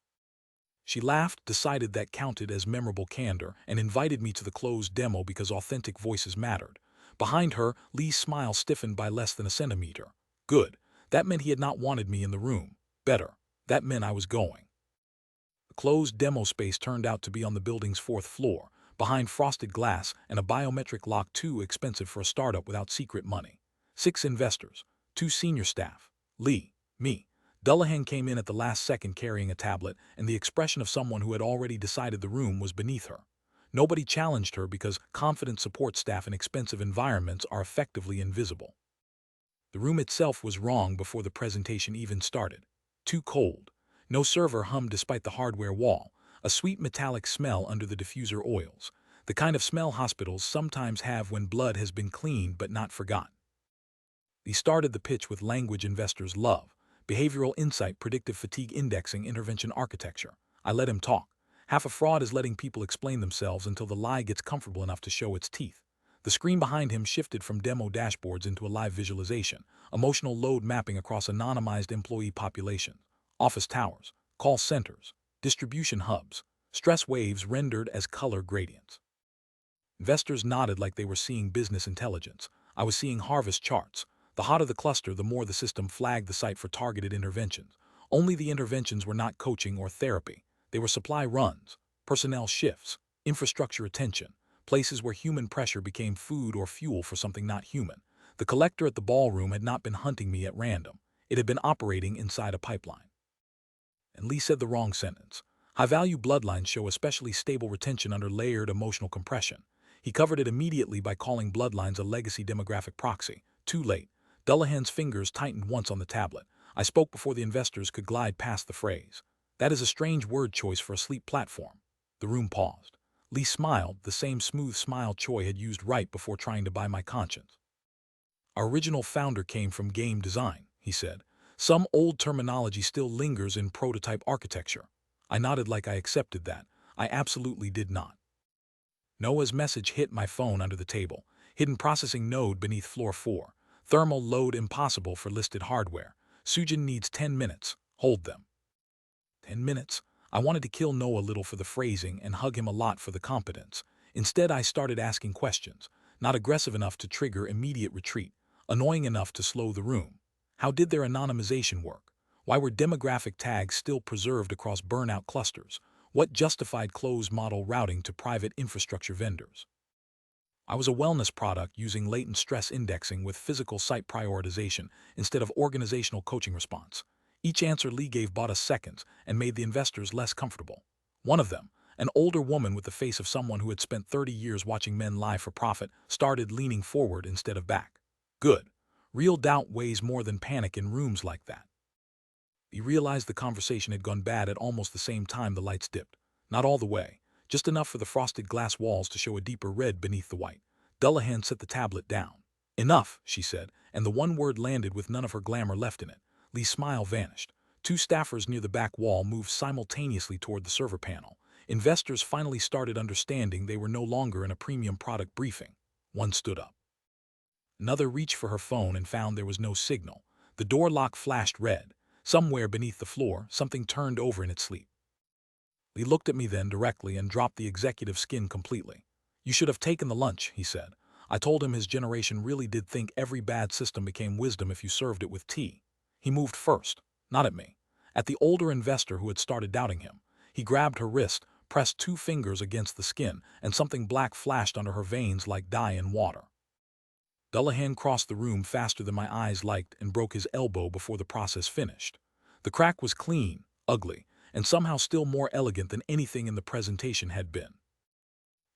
Speaker 1: She laughed, decided that counted as memorable candor, and invited me to the closed demo because authentic voices mattered. Behind her, Lee's smile stiffened by less than a centimeter. Good. That meant he had not wanted me in the room. Better. That meant I was going. The closed demo space turned out to be on the building's 4th floor, behind frosted glass and a biometric lock too expensive for a startup without secret money. 6 investors, 2 senior staff, Lee, me. Dullahan came in at the last second carrying a tablet, and the expression of someone who had already decided the room was beneath her. Nobody challenged her because confident support staff in expensive environments are effectively invisible. The room itself was wrong before the presentation even started. Too cold. No server hummed despite the hardware wall. A sweet metallic smell under the diffuser oils. The kind of smell hospitals sometimes have when blood has been cleaned but not forgotten. He started the pitch with language investors love. Behavioral insight, predictive fatigue indexing, intervention architecture. I let him talk. Half a fraud is letting people explain themselves until the lie gets comfortable enough to show its teeth. The screen behind him shifted from demo dashboards into a live visualization, emotional load mapping across anonymized employee populations, office towers, call centers, distribution hubs, stress waves rendered as color gradients. Investors nodded like they were seeing business intelligence. I was seeing harvest charts. The hotter the cluster, the more the system flagged the site for targeted interventions. Only the interventions were not coaching or therapy. They were supply runs, personnel shifts, infrastructure attention, places where human pressure became food or fuel for something not human. The collector at the ballroom had not been hunting me at random. It had been operating inside a pipeline. And Lee said the wrong sentence. High-value bloodlines show especially stable retention under layered emotional compression. He covered it immediately by calling bloodlines a legacy demographic proxy. Too late. Dullahan's fingers tightened once on the tablet. I spoke before the investors could glide past the phrase. That is a strange word choice for a sleep platform. The room paused. Lee smiled, the same smooth smile Choi had used right before trying to buy my conscience. Our original founder came from game design, he said. Some old terminology still lingers in prototype architecture. I nodded like I accepted that. I absolutely did not. Noah's message hit my phone under the table. Hidden processing node beneath floor 4. Thermal load impossible for listed hardware. Sujin needs 10 minutes. Hold them. 10 minutes? I wanted to kill Noah a little for the phrasing and hug him a lot for the competence. Instead, I started asking questions. Not aggressive enough to trigger immediate retreat. Annoying enough to slow the room. How did their anonymization work? Why were demographic tags still preserved across burnout clusters? What justified closed model routing to private infrastructure vendors? I was a wellness product using latent stress indexing with physical site prioritization instead of organizational coaching response. Each answer Lee gave bought us seconds and made the investors less comfortable. One of them, an older woman with the face of someone who had spent 30 years watching men lie for profit, started leaning forward instead of back. Good. Real doubt weighs more than panic in rooms like that. He realized the conversation had gone bad at almost the same time the lights dipped. Not all the way, just enough for the frosted glass walls to show a deeper red beneath the white. Dullahan set the tablet down. "Enough," she said, and the one word landed with none of her glamour left in it. Lee's smile vanished. Two staffers near the back wall moved simultaneously toward the server panel. Investors finally started understanding they were no longer in a premium product briefing. One stood up. Another reached for her phone and found there was no signal. The door lock flashed red. Somewhere beneath the floor, something turned over in its sleep. He looked at me then directly and dropped the executive skin completely. "You should have taken the lunch," he said. I told him his generation really did think every bad system became wisdom if you served it with tea. He moved first, not at me, at the older investor who had started doubting him. He grabbed her wrist, pressed two fingers against the skin, and something black flashed under her veins like dye in water. Dullahan crossed the room faster than my eyes liked and broke his elbow before the process finished. The crack was clean, ugly, and somehow still more elegant than anything in the presentation had been.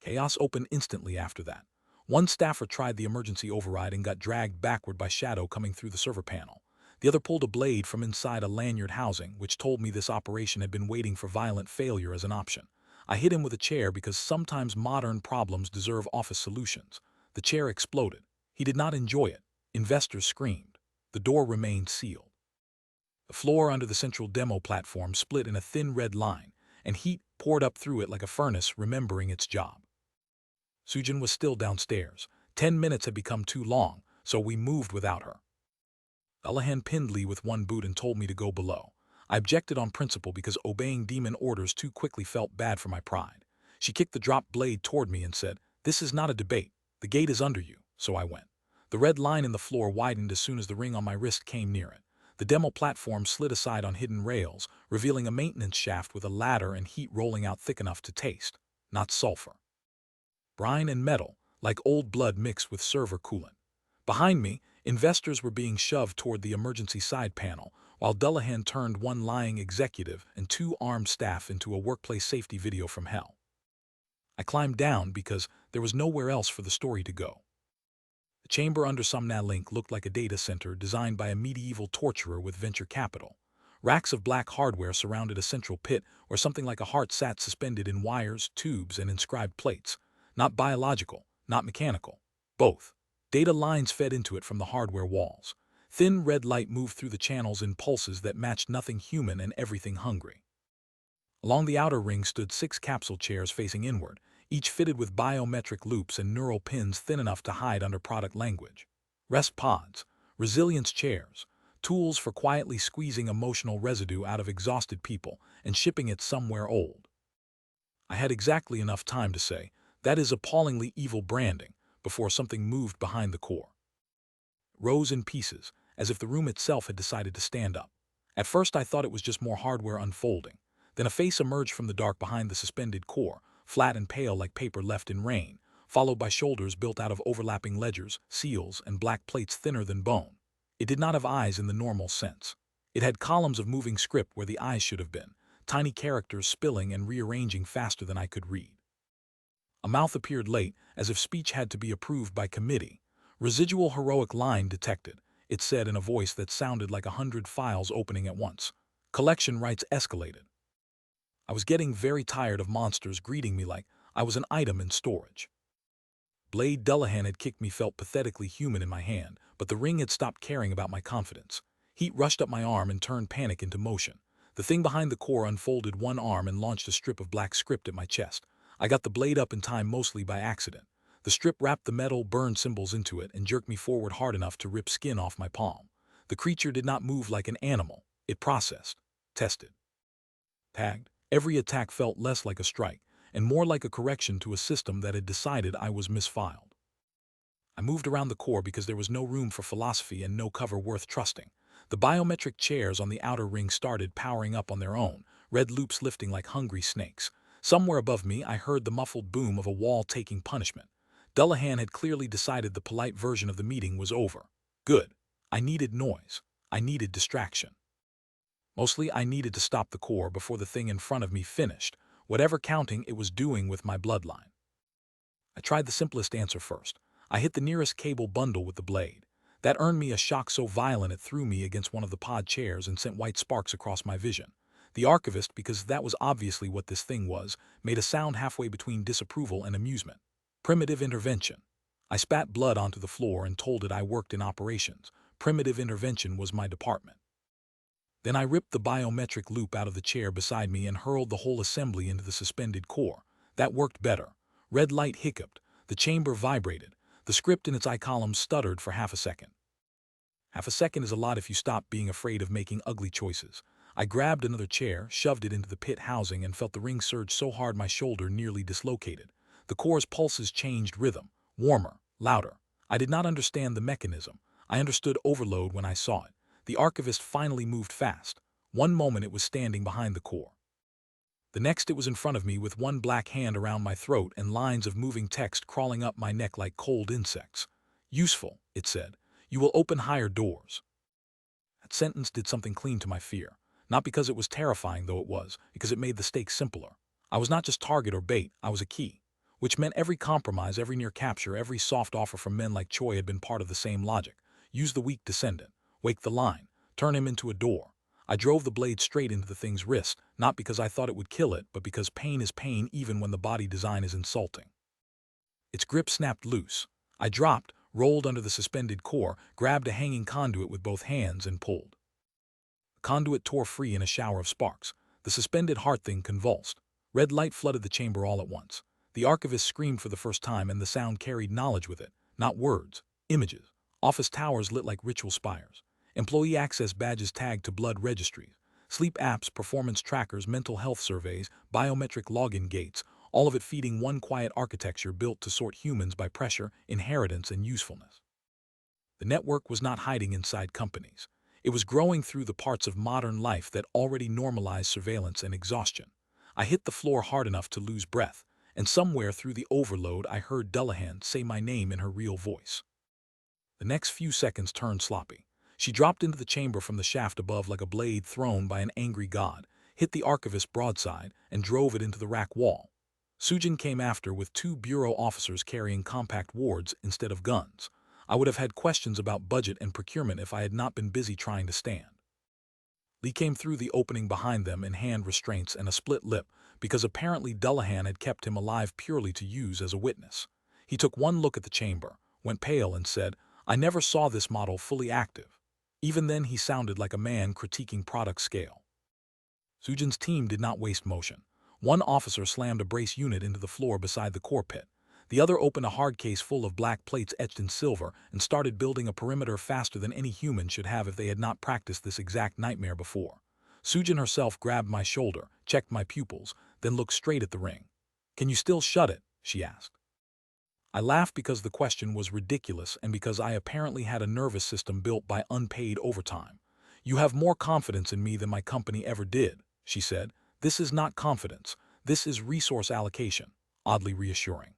Speaker 1: Chaos opened instantly after that. One staffer tried the emergency override and got dragged backward by shadow coming through the server panel. The other pulled a blade from inside a lanyard housing, which told me this operation had been waiting for violent failure as an option. I hit him with a chair because sometimes modern problems deserve office solutions. The chair exploded. He did not enjoy it. Investors screamed. The door remained sealed. The floor under the central demo platform split in a thin red line, and heat poured up through it like a furnace remembering its job. Sujin was still downstairs. 10 minutes had become too long, so we moved without her. Dullahan pinned Lee with one boot and told me to go below. I objected on principle because obeying demon orders too quickly felt bad for my pride. She kicked the dropped blade toward me and said, "This is not a debate. The gate is under you," so I went. The red line in the floor widened as soon as the ring on my wrist came near it. The demo platform slid aside on hidden rails, revealing a maintenance shaft with a ladder and heat rolling out thick enough to taste, not sulfur. Brine and metal, like old blood mixed with server coolant. Behind me, investors were being shoved toward the emergency side panel, while Dullahan turned one lying executive and two armed staff into a workplace safety video from hell. I climbed down because there was nowhere else for the story to go. The chamber under Somnalink looked like a data center designed by a medieval torturer with venture capital. Racks of black hardware surrounded a central pit where something like a heart sat suspended in wires, tubes, and inscribed plates. Not biological, not mechanical. Both. Data lines fed into it from the hardware walls. Thin red light moved through the channels in pulses that matched nothing human and everything hungry. Along the outer ring stood 6 capsule chairs facing inward, each fitted with biometric loops and neural pins thin enough to hide under product language. Rest pods, resilience chairs, tools for quietly squeezing emotional residue out of exhausted people and shipping it somewhere old. I had exactly enough time to say, "That is appallingly evil branding," before something moved behind the core. It rose in pieces, as if the room itself had decided to stand up. At first I thought it was just more hardware unfolding. Then a face emerged from the dark behind the suspended core, flat and pale like paper left in rain, followed by shoulders built out of overlapping ledgers, seals, and black plates thinner than bone. It did not have eyes in the normal sense. It had columns of moving script where the eyes should have been, tiny characters spilling and rearranging faster than I could read. A mouth appeared late, as if speech had to be approved by committee. "Residual heroic line detected," it said in a voice that sounded like 100 files opening at once. "Collection rights escalated." I was getting very tired of monsters greeting me like I was an item in storage. Blade Dullahan had kicked me felt pathetically human in my hand, but the ring had stopped caring about my confidence. Heat rushed up my arm and turned panic into motion. The thing behind the core unfolded one arm and launched a strip of black script at my chest. I got the blade up in time mostly by accident. The strip wrapped the metal burn symbols into it and jerked me forward hard enough to rip skin off my palm. The creature did not move like an animal. It processed, tested, tagged. Every attack felt less like a strike, and more like a correction to a system that had decided I was misfiled. I moved around the core because there was no room for philosophy and no cover worth trusting. The biometric chairs on the outer ring started powering up on their own, red loops lifting like hungry snakes. Somewhere above me I heard the muffled boom of a wall taking punishment. Dullahan had clearly decided the polite version of the meeting was over. Good. I needed noise. I needed distraction. Mostly I needed to stop the core before the thing in front of me finished, whatever counting it was doing with my bloodline. I tried the simplest answer first. I hit the nearest cable bundle with the blade. That earned me a shock so violent it threw me against one of the pod chairs and sent white sparks across my vision. The archivist, because that was obviously what this thing was, made a sound halfway between disapproval and amusement. Primitive intervention. I spat blood onto the floor and told it I worked in operations. Primitive intervention was my department. Then I ripped the biometric loop out of the chair beside me and hurled the whole assembly into the suspended core. That worked better. Red light hiccuped. The chamber vibrated. The script in its I-column stuttered for half a second. Half a second is a lot if you stop being afraid of making ugly choices. I grabbed another chair, shoved it into the pit housing, and felt the ring surge so hard my shoulder nearly dislocated. The core's pulses changed rhythm. Warmer, louder. I did not understand the mechanism. I understood overload when I saw it. The archivist finally moved fast. One moment it was standing behind the core. The next it was in front of me with one black hand around my throat and lines of moving text crawling up my neck like cold insects. Useful, it said. You will open higher doors. That sentence did something clean to my fear. Not because it was terrifying, though it was, because it made the stakes simpler. I was not just target or bait, I was a key. Which meant every compromise, every near capture, every soft offer from men like Choi had been part of the same logic. Use the weak descendant. Wake the line. Turn him into a door. I drove the blade straight into the thing's wrist, not because I thought it would kill it, but because pain is pain even when the body design is insulting. Its grip snapped loose. I dropped, rolled under the suspended core, grabbed a hanging conduit with both hands, and pulled. The conduit tore free in a shower of sparks. The suspended heart thing convulsed. Red light flooded the chamber all at once. The archivist screamed for the first time, and the sound carried knowledge with it, not words, images. Office towers lit like ritual spires. Employee access badges tagged to blood registries. Sleep apps, performance trackers, mental health surveys, biometric login gates, all of it feeding one quiet architecture built to sort humans by pressure, inheritance, and usefulness. The network was not hiding inside companies. It was growing through the parts of modern life that already normalized surveillance and exhaustion. I hit the floor hard enough to lose breath, and somewhere through the overload I heard Dullahan say my name in her real voice. The next few seconds turned sloppy. She dropped into the chamber from the shaft above like a blade thrown by an angry god, hit the archivist broadside, and drove it into the rack wall. Sujin came after with 2 bureau officers carrying compact wards instead of guns. I would have had questions about budget and procurement if I had not been busy trying to stand. Lee came through the opening behind them in hand restraints and a split lip, because apparently Dullahan had kept him alive purely to use as a witness. He took one look at the chamber, went pale, and said, "I never saw this model fully active." Even then he sounded like a man critiquing product scale. Sujin's team did not waste motion. One officer slammed a brace unit into the floor beside the core pit. The other opened a hard case full of black plates etched in silver and started building a perimeter faster than any human should have if they had not practiced this exact nightmare before. Sujin herself grabbed my shoulder, checked my pupils, then looked straight at the ring. "Can you still shut it?" she asked. I laughed because the question was ridiculous and because I apparently had a nervous system built by unpaid overtime. "You have more confidence in me than my company ever did," she said. "This is not confidence. This is resource allocation." Oddly reassuring.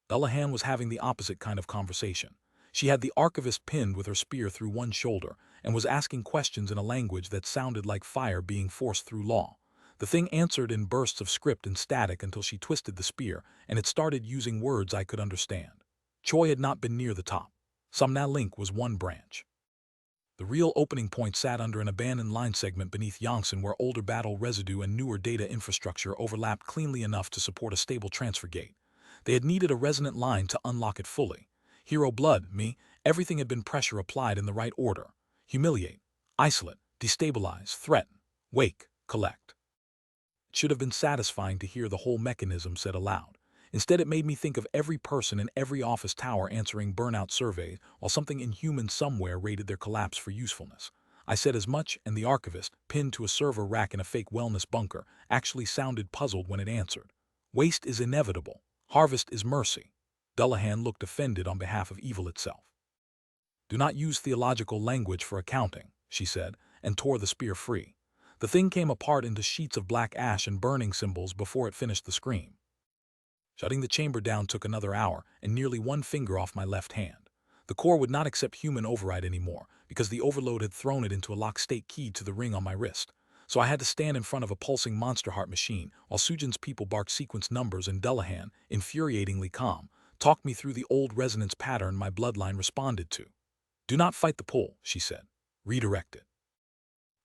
Speaker 1: Dullahan was having the opposite kind of conversation. She had the archivist pinned with her spear through one shoulder and was asking questions in a language that sounded like fire being forced through law. The thing answered in bursts of script and static until she twisted the spear, and it started using words I could understand. Choi had not been near the top. Sumna Link was one branch. The real opening point sat under an abandoned line segment beneath Yongsan where older battle residue and newer data infrastructure overlapped cleanly enough to support a stable transfer gate. They had needed a resonant line to unlock it fully. Hero blood, me, everything had been pressure applied in the right order. Humiliate, isolate, destabilize, threaten, wake, collect. It should have been satisfying to hear the whole mechanism said aloud. Instead, it made me think of every person in every office tower answering burnout surveys while something inhuman somewhere rated their collapse for usefulness. I said as much, and the archivist, pinned to a server rack in a fake wellness bunker, actually sounded puzzled when it answered. "Waste is inevitable. Harvest is mercy." Dullahan looked offended on behalf of evil itself. "Do not use theological language for accounting," she said, and tore the spear free. The thing came apart into sheets of black ash and burning symbols before it finished the scream. Shutting the chamber down took another hour and nearly one finger off my left hand. The core would not accept human override anymore because the overload had thrown it into a lock state keyed to the ring on my wrist. So I had to stand in front of a pulsing monster heart machine while Sujin's people barked sequence numbers and Dullahan, infuriatingly calm, talked me through the old resonance pattern my bloodline responded to. Do not fight the pull, she said. Redirect it.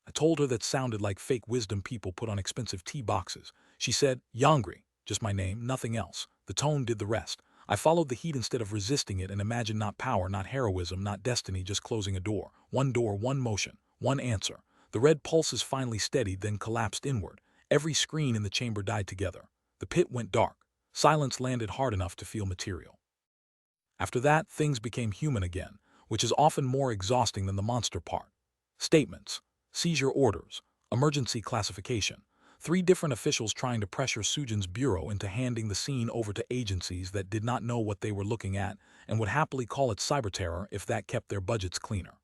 Speaker 1: I told her that sounded like fake wisdom people put on expensive tea boxes. She said, Yongrae, just my name, nothing else. The tone did the rest. I followed the heat instead of resisting it and imagined not power, not heroism, not destiny, just closing a door, one motion, one answer. The red pulses finally steadied, then collapsed inward. Every screen in the chamber died together. The pit went dark. Silence landed hard enough to feel material. After that, things became human again, which is often more exhausting than the monster part. Statements, seizure orders, emergency classification. 3 different officials trying to pressure Sujin's bureau into handing the scene over to agencies that did not know what they were looking at and would happily call it cyber terror if that kept their budgets cleaner.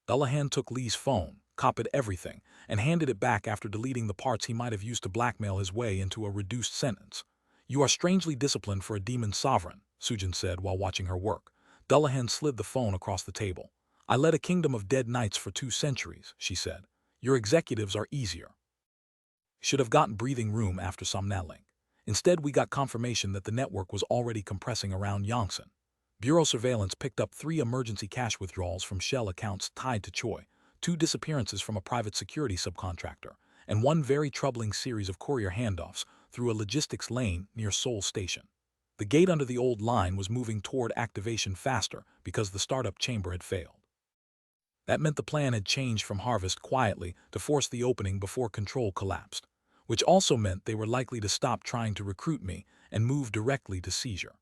Speaker 1: Dullahan took Lee's phone, copied everything, and handed it back after deleting the parts he might have used to blackmail his way into a reduced sentence. You are strangely disciplined for a demon sovereign, Sujin said while watching her work. Dullahan slid the phone across the table. I led a kingdom of dead knights for 2 centuries, she said. Your executives are easier. Should have gotten breathing room after Somnalink. Instead, we got confirmation that the network was already compressing around Yongsan. Bureau surveillance picked up 3 emergency cash withdrawals from shell accounts tied to Choi, 2 disappearances from a private security subcontractor, and 1 very troubling series of courier handoffs through a logistics lane near Seoul Station. The gate under the old line was moving toward activation faster because the startup chamber had failed. That meant the plan had changed from harvest quietly to force the opening before control collapsed, which also meant they were likely to stop trying to recruit me and move directly to seizure.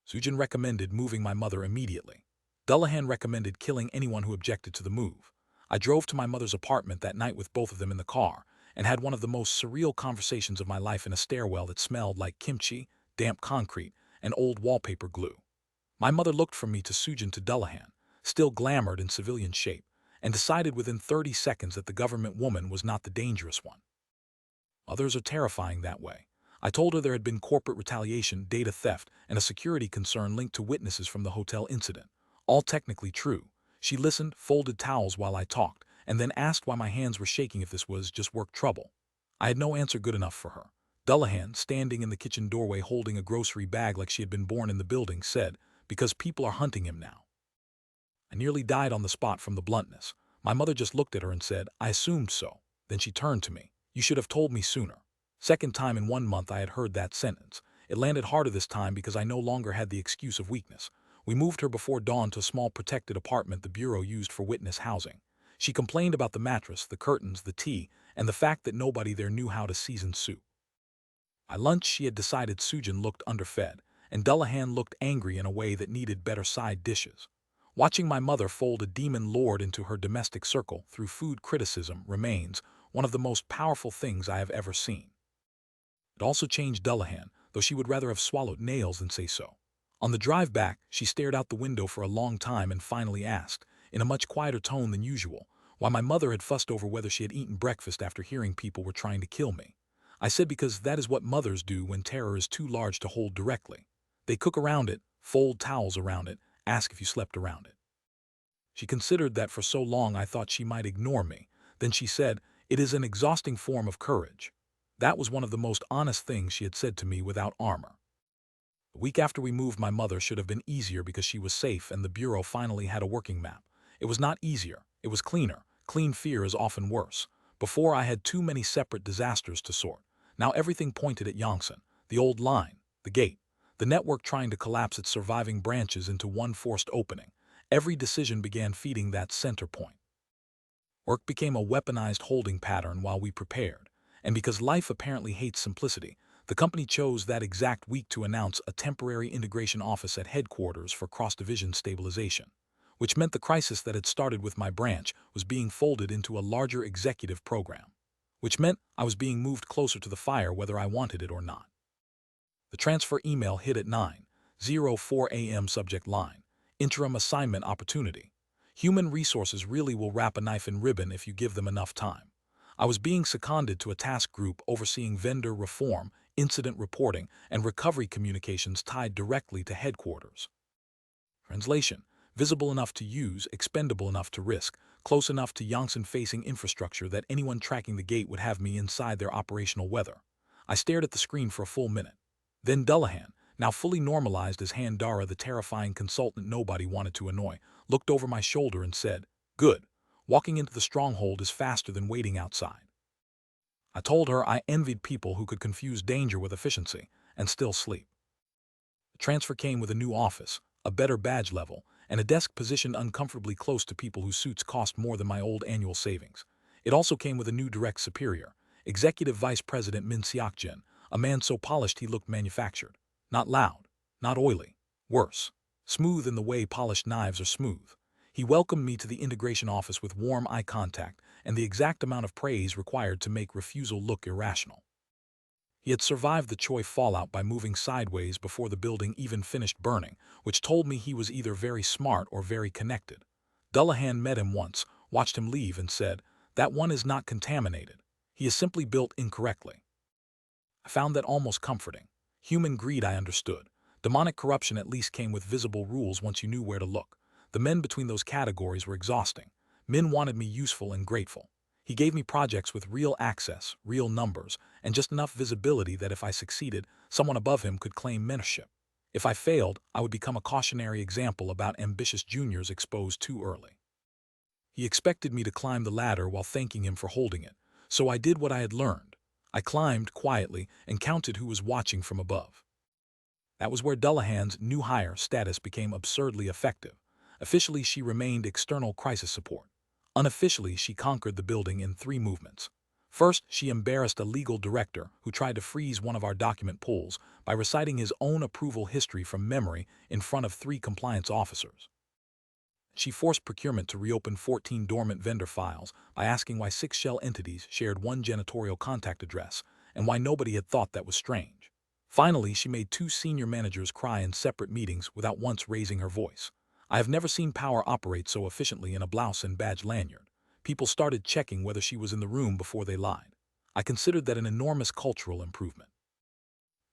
Speaker 1: Sujin recommended moving my mother immediately. Dullahan recommended killing anyone who objected to the move. I drove to my mother's apartment that night with both of them in the car and had one of the most surreal conversations of my life in a stairwell that smelled like kimchi, damp concrete, and old wallpaper glue. My mother looked from me to Sujin to Dullahan, still glamored in civilian shape, and decided within 30 seconds that the government woman was not the dangerous one. Others are terrifying that way. I told her there had been corporate retaliation, data theft, and a security concern linked to witnesses from the hotel incident. All technically true. She listened, folded towels while I talked, and then asked why my hands were shaking if this was just work trouble. I had no answer good enough for her. Dullahan, standing in the kitchen doorway holding a grocery bag like she had been born in the building, said, because people are hunting him now. I nearly died on the spot from the bluntness. My mother just looked at her and said, I assumed so. Then she turned to me. You should have told me sooner. Second time in 1 month I had heard that sentence. It landed harder this time because I no longer had the excuse of weakness. We moved her before dawn to a small protected apartment the bureau used for witness housing. She complained about the mattress, the curtains, the tea, and the fact that nobody there knew how to season soup. By lunch she had decided Sujin looked underfed, and Dullahan looked angry in a way that needed better side dishes. Watching my mother fold a demon lord into her domestic circle through food criticism remains one of the most powerful things I have ever seen. It also changed Dullahan, though she would rather have swallowed nails than say so. On the drive back, she stared out the window for a long time and finally asked, in a much quieter tone than usual, why my mother had fussed over whether she had eaten breakfast after hearing people were trying to kill me. I said because that is what mothers do when terror is too large to hold directly. They cook around it, fold towels around it, ask if you slept around it. She considered that for so long I thought she might ignore me. Then she said, it is an exhausting form of courage. That was one of the most honest things she had said to me without armor. The week after we moved, my mother should have been easier because she was safe and the bureau finally had a working map. It was not easier, it was cleaner. Clean fear is often worse. Before I had too many separate disasters to sort. Now everything pointed at Yongsan, the old line, the gate, the network trying to collapse its surviving branches into one forced opening. Every decision began feeding that center point. Work became a weaponized holding pattern while we prepared, and because life apparently hates simplicity, the company chose that exact week to announce a temporary integration office at headquarters for cross-division stabilization, which meant the crisis that had started with my branch was being folded into a larger executive program, which meant I was being moved closer to the fire whether I wanted it or not. The transfer email hit at 9:04 a.m. Subject line, interim assignment opportunity. Human resources really will wrap a knife in ribbon if you give them enough time. I was being seconded to a task group overseeing vendor reform, incident reporting, and recovery communications tied directly to headquarters. Translation: visible enough to use, expendable enough to risk, close enough to Yongsan-facing infrastructure that anyone tracking the gate would have me inside their operational weather. I stared at the screen for a full minute. Then Dullahan, Now fully normalized as hand, Dara, the terrifying consultant nobody wanted to annoy, looked over my shoulder and said, "Good. Walking into the stronghold is faster than waiting outside." I told her I envied people who could confuse danger with efficiency and still sleep. The transfer came with a new office, a better badge level, and a desk positioned uncomfortably close to people whose suits cost more than my old annual savings. It also came with a new direct superior, Executive Vice President Min Seok-jin, a man so polished he looked manufactured. Not loud, not oily. Worse, smooth in the way polished knives are smooth. He welcomed me to the integration office with warm eye contact and the exact amount of praise required to make refusal look irrational. He had survived the Choi fallout by moving sideways before the building even finished burning, which told me he was either very smart or very connected. Dullahan met him once, watched him leave, and said, "That one is not contaminated. He is simply built incorrectly." I found that almost comforting. Human greed I understood. Demonic corruption at least came with visible rules once you knew where to look. The men between those categories were exhausting. Min wanted me useful and grateful. He gave me projects with real access, real numbers, and just enough visibility that if I succeeded, someone above him could claim mentorship. If I failed, I would become a cautionary example about ambitious juniors exposed too early. He expected me to climb the ladder while thanking him for holding it, so I did what I had learned. I climbed quietly and counted who was watching from above. That was where Dullahan's new hire status became absurdly effective. Officially, she remained external crisis support. Unofficially, she conquered the building in 3 movements. First, she embarrassed a legal director who tried to freeze one of our document pools by reciting his own approval history from memory in front of 3 compliance officers. She forced procurement to reopen 14 dormant vendor files by asking why 6 shell entities shared one janitorial contact address and why nobody had thought that was strange. Finally, she made 2 senior managers cry in separate meetings without once raising her voice. I have never seen power operate so efficiently in a blouse and badge lanyard. People started checking whether she was in the room before they lied. I considered that an enormous cultural improvement.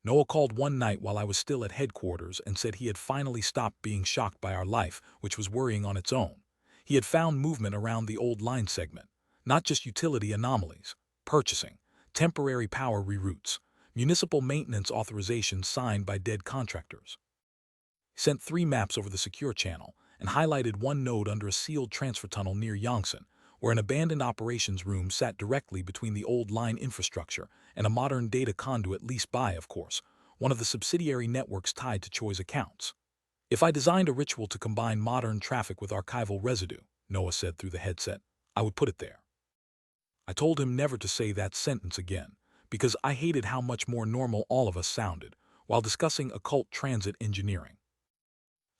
Speaker 1: Noah called one night while I was still at headquarters and said he had finally stopped being shocked by our life, which was worrying on its own. He had found movement around the old line segment, not just utility anomalies, purchasing, temporary power reroutes, municipal maintenance authorizations signed by dead contractors. He sent 3 maps over the secure channel and highlighted one node under a sealed transfer tunnel near Yongsan, where an abandoned operations room sat directly between the old line infrastructure and a modern data conduit leased by, of course, one of the subsidiary networks tied to Choi's accounts. "If I designed a ritual to combine modern traffic with archival residue," Noah said through the headset, "I would put it there." I told him never to say that sentence again, because I hated how much more normal all of us sounded while discussing occult transit engineering.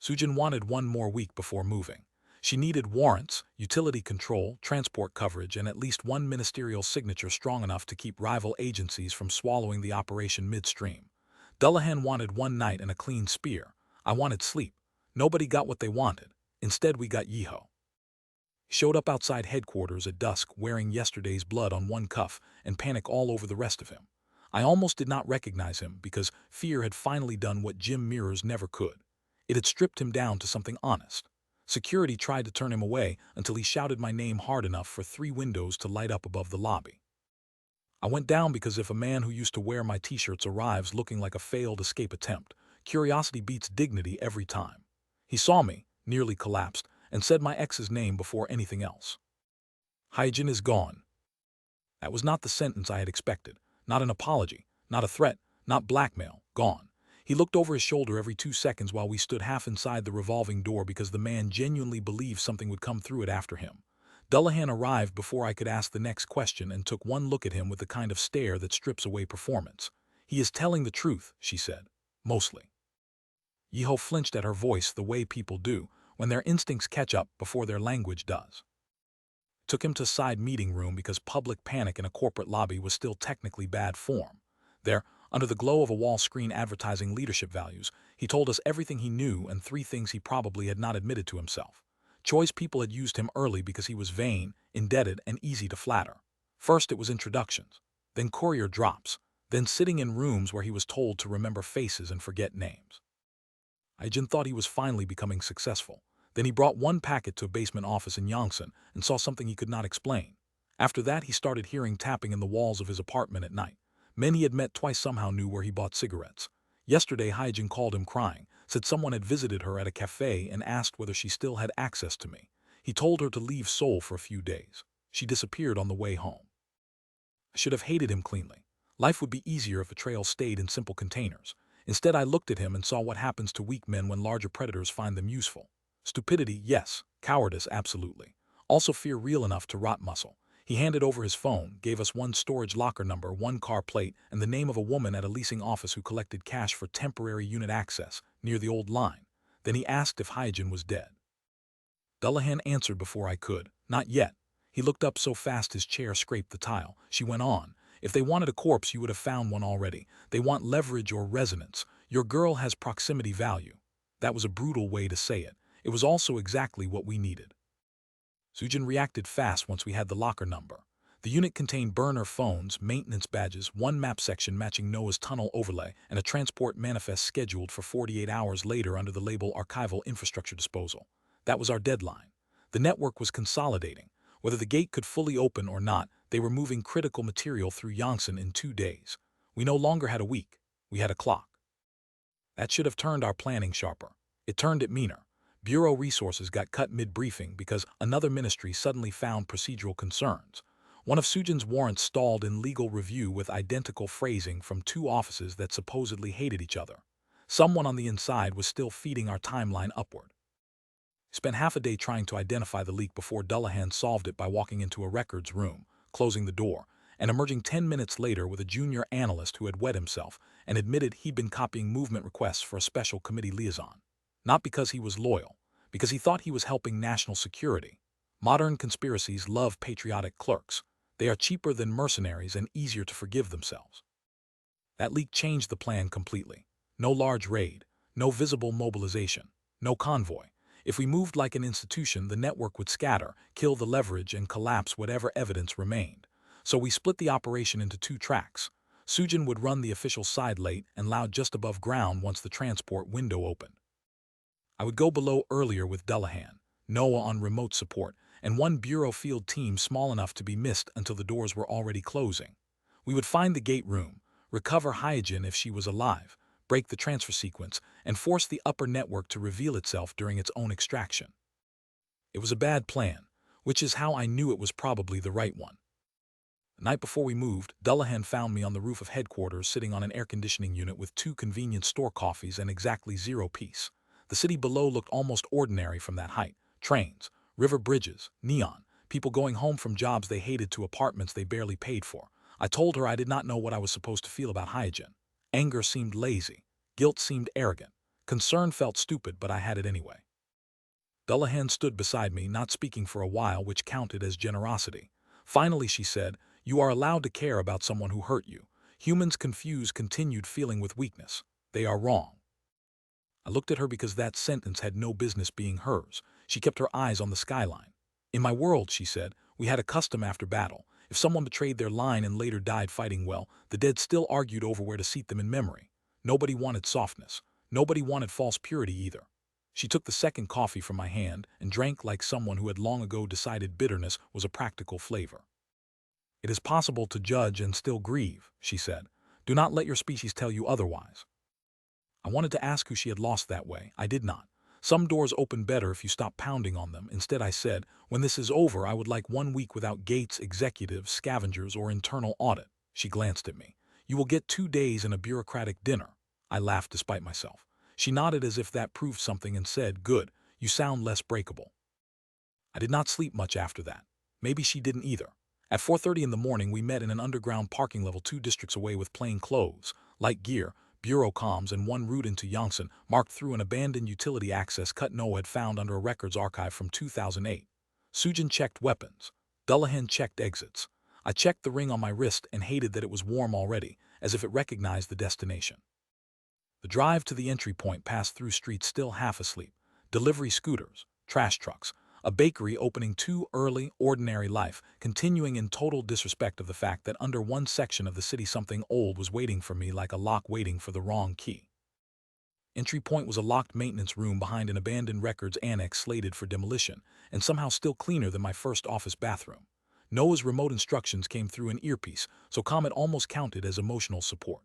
Speaker 1: Sujin wanted 1 more week before moving. She needed warrants, utility control, transport coverage, and at least 1 ministerial signature strong enough to keep rival agencies from swallowing the operation midstream. Dullahan wanted 1 night and a clean spear. I wanted sleep. Nobody got what they wanted. Instead, we got Yeho. He showed up outside headquarters at dusk wearing yesterday's blood on 1 cuff and panic all over the rest of him. I almost did not recognize him because fear had finally done what Jim mirrors never could. It had stripped him down to something honest. Security tried to turn him away until he shouted my name hard enough for 3 windows to light up above the lobby. I went down because if a man who used to wear my t-shirts arrives looking like a failed escape attempt, curiosity beats dignity every time. He saw me, nearly collapsed, and said my ex's name before anything else. "Hygiene is gone." That was not the sentence I had expected. Not an apology, not a threat, not blackmail. Gone. He looked over his shoulder every 2 seconds while we stood half inside the revolving door because the man genuinely believed something would come through it after him. Dullahan arrived before I could ask the next question and took 1 look at him with the kind of stare that strips away performance. "He is telling the truth," she said. "Mostly." Yeho flinched at her voice the way people do when their instincts catch up before their language does. Took him to a side meeting room because public panic in a corporate lobby was still technically bad form. There, under the glow of a wall screen advertising leadership values, he told us everything he knew and 3 things he probably had not admitted to himself. Choi's people had used him early because he was vain, indebted, and easy to flatter. First it was introductions, then courier drops, then sitting in rooms where he was told to remember faces and forget names. Ijin thought he was finally becoming successful. Then he brought 1 packet to a basement office in Yongsan and saw something he could not explain. After that he started hearing tapping in the walls of his apartment at night. Men he had met twice somehow knew where he bought cigarettes. Yesterday, Hyjin called him crying, said someone had visited her at a cafe and asked whether she still had access to me. He told her to leave Seoul for a few days. She disappeared on the way home. I should have hated him cleanly. Life would be easier if betrayal stayed in simple containers. Instead, I looked at him and saw what happens to weak men when larger predators find them useful. Stupidity, yes. Cowardice, absolutely. Also fear real enough to rot muscle. He handed over his phone, gave us one storage locker number, one car plate, and the name of a woman at a leasing office who collected cash for temporary unit access, near the old line. Then he asked if Hyjin was dead. Dullahan answered before I could. Not yet. He looked up so fast his chair scraped the tile. She went on. If they wanted a corpse, you would have found one already. They want leverage or resonance. Your girl has proximity value. That was a brutal way to say it. It was also exactly what we needed. Sujin reacted fast once we had the locker number. The unit contained burner phones, maintenance badges, one map section matching Noah's tunnel overlay, and a transport manifest scheduled for 48 hours later under the label Archival Infrastructure Disposal. That was our deadline. The network was consolidating. Whether the gate could fully open or not, they were moving critical material through Yongsan in 2 days. We no longer had a week. We had a clock. That should have turned our planning sharper. It turned it meaner. Bureau resources got cut mid-briefing because another ministry suddenly found procedural concerns. One of Sujin's warrants stalled in legal review with identical phrasing from 2 offices that supposedly hated each other. Someone on the inside was still feeding our timeline upward. Spent half a day trying to identify the leak before Dullahan solved it by walking into a records room, closing the door, and emerging 10 minutes later with a junior analyst who had wet himself and admitted he'd been copying movement requests for a special committee liaison. Not because he was loyal, because he thought he was helping national security. Modern conspiracies love patriotic clerks. They are cheaper than mercenaries and easier to forgive themselves. That leak changed the plan completely. No large raid, no visible mobilization, no convoy. If we moved like an institution, the network would scatter, kill the leverage, and collapse whatever evidence remained. So we split the operation into 2 tracks. Sujin would run the official side late and loud just above ground once the transport window opened. I would go below earlier with Dullahan, Noah on remote support, and one bureau field team small enough to be missed until the doors were already closing. We would find the gate room, recover Hyjin if she was alive, break the transfer sequence, and force the upper network to reveal itself during its own extraction. It was a bad plan, which is how I knew it was probably the right one. The night before we moved, Dullahan found me on the roof of headquarters sitting on an air conditioning unit with 2 convenience store coffees and exactly 0 peace. The city below looked almost ordinary from that height. Trains, river bridges, neon, people going home from jobs they hated to apartments they barely paid for. I told her I did not know what I was supposed to feel about Hyjin. Anger seemed lazy. Guilt seemed arrogant. Concern felt stupid, but I had it anyway. Dullahan stood beside me, not speaking for a while, which counted as generosity. Finally, she said, "You are allowed to care about someone who hurt you. Humans confuse continued feeling with weakness. They are wrong." I looked at her because that sentence had no business being hers. She kept her eyes on the skyline. "In my world," she said, "we had a custom after battle. If someone betrayed their line and later died fighting well, the dead still argued over where to seat them in memory. Nobody wanted softness. Nobody wanted false purity either." She took the second coffee from my hand and drank like someone who had long ago decided bitterness was a practical flavor. "It is possible to judge and still grieve," she said. "Do not let your species tell you otherwise." I wanted to ask who she had lost that way. I did not. Some doors open better if you stop pounding on them. Instead, I said, "When this is over, I would like 1 week without gates, executives, scavengers, or internal audit." She glanced at me. "You will get 2 days and a bureaucratic dinner." I laughed despite myself. She nodded as if that proved something and said, "Good, you sound less breakable." I did not sleep much after that. Maybe she didn't either. At 4:30 in the morning, we met in an underground parking level 2 districts away with plain clothes, light gear, bureau comms, and one route into Yongsan, marked through an abandoned utility access cut Noah had found under a records archive from 2008. Sujin checked weapons. Dullahan checked exits. I checked the ring on my wrist and hated that it was warm already, as if it recognized the destination. The drive to the entry point passed through streets still half asleep. Delivery scooters, trash trucks, a bakery opening too early, ordinary life, continuing in total disrespect of the fact that under one section of the city something old was waiting for me like a lock waiting for the wrong key. Entry point was a locked maintenance room behind an abandoned records annex slated for demolition, and somehow still cleaner than my first office bathroom. Noah's remote instructions came through an earpiece, so comm almost counted as emotional support.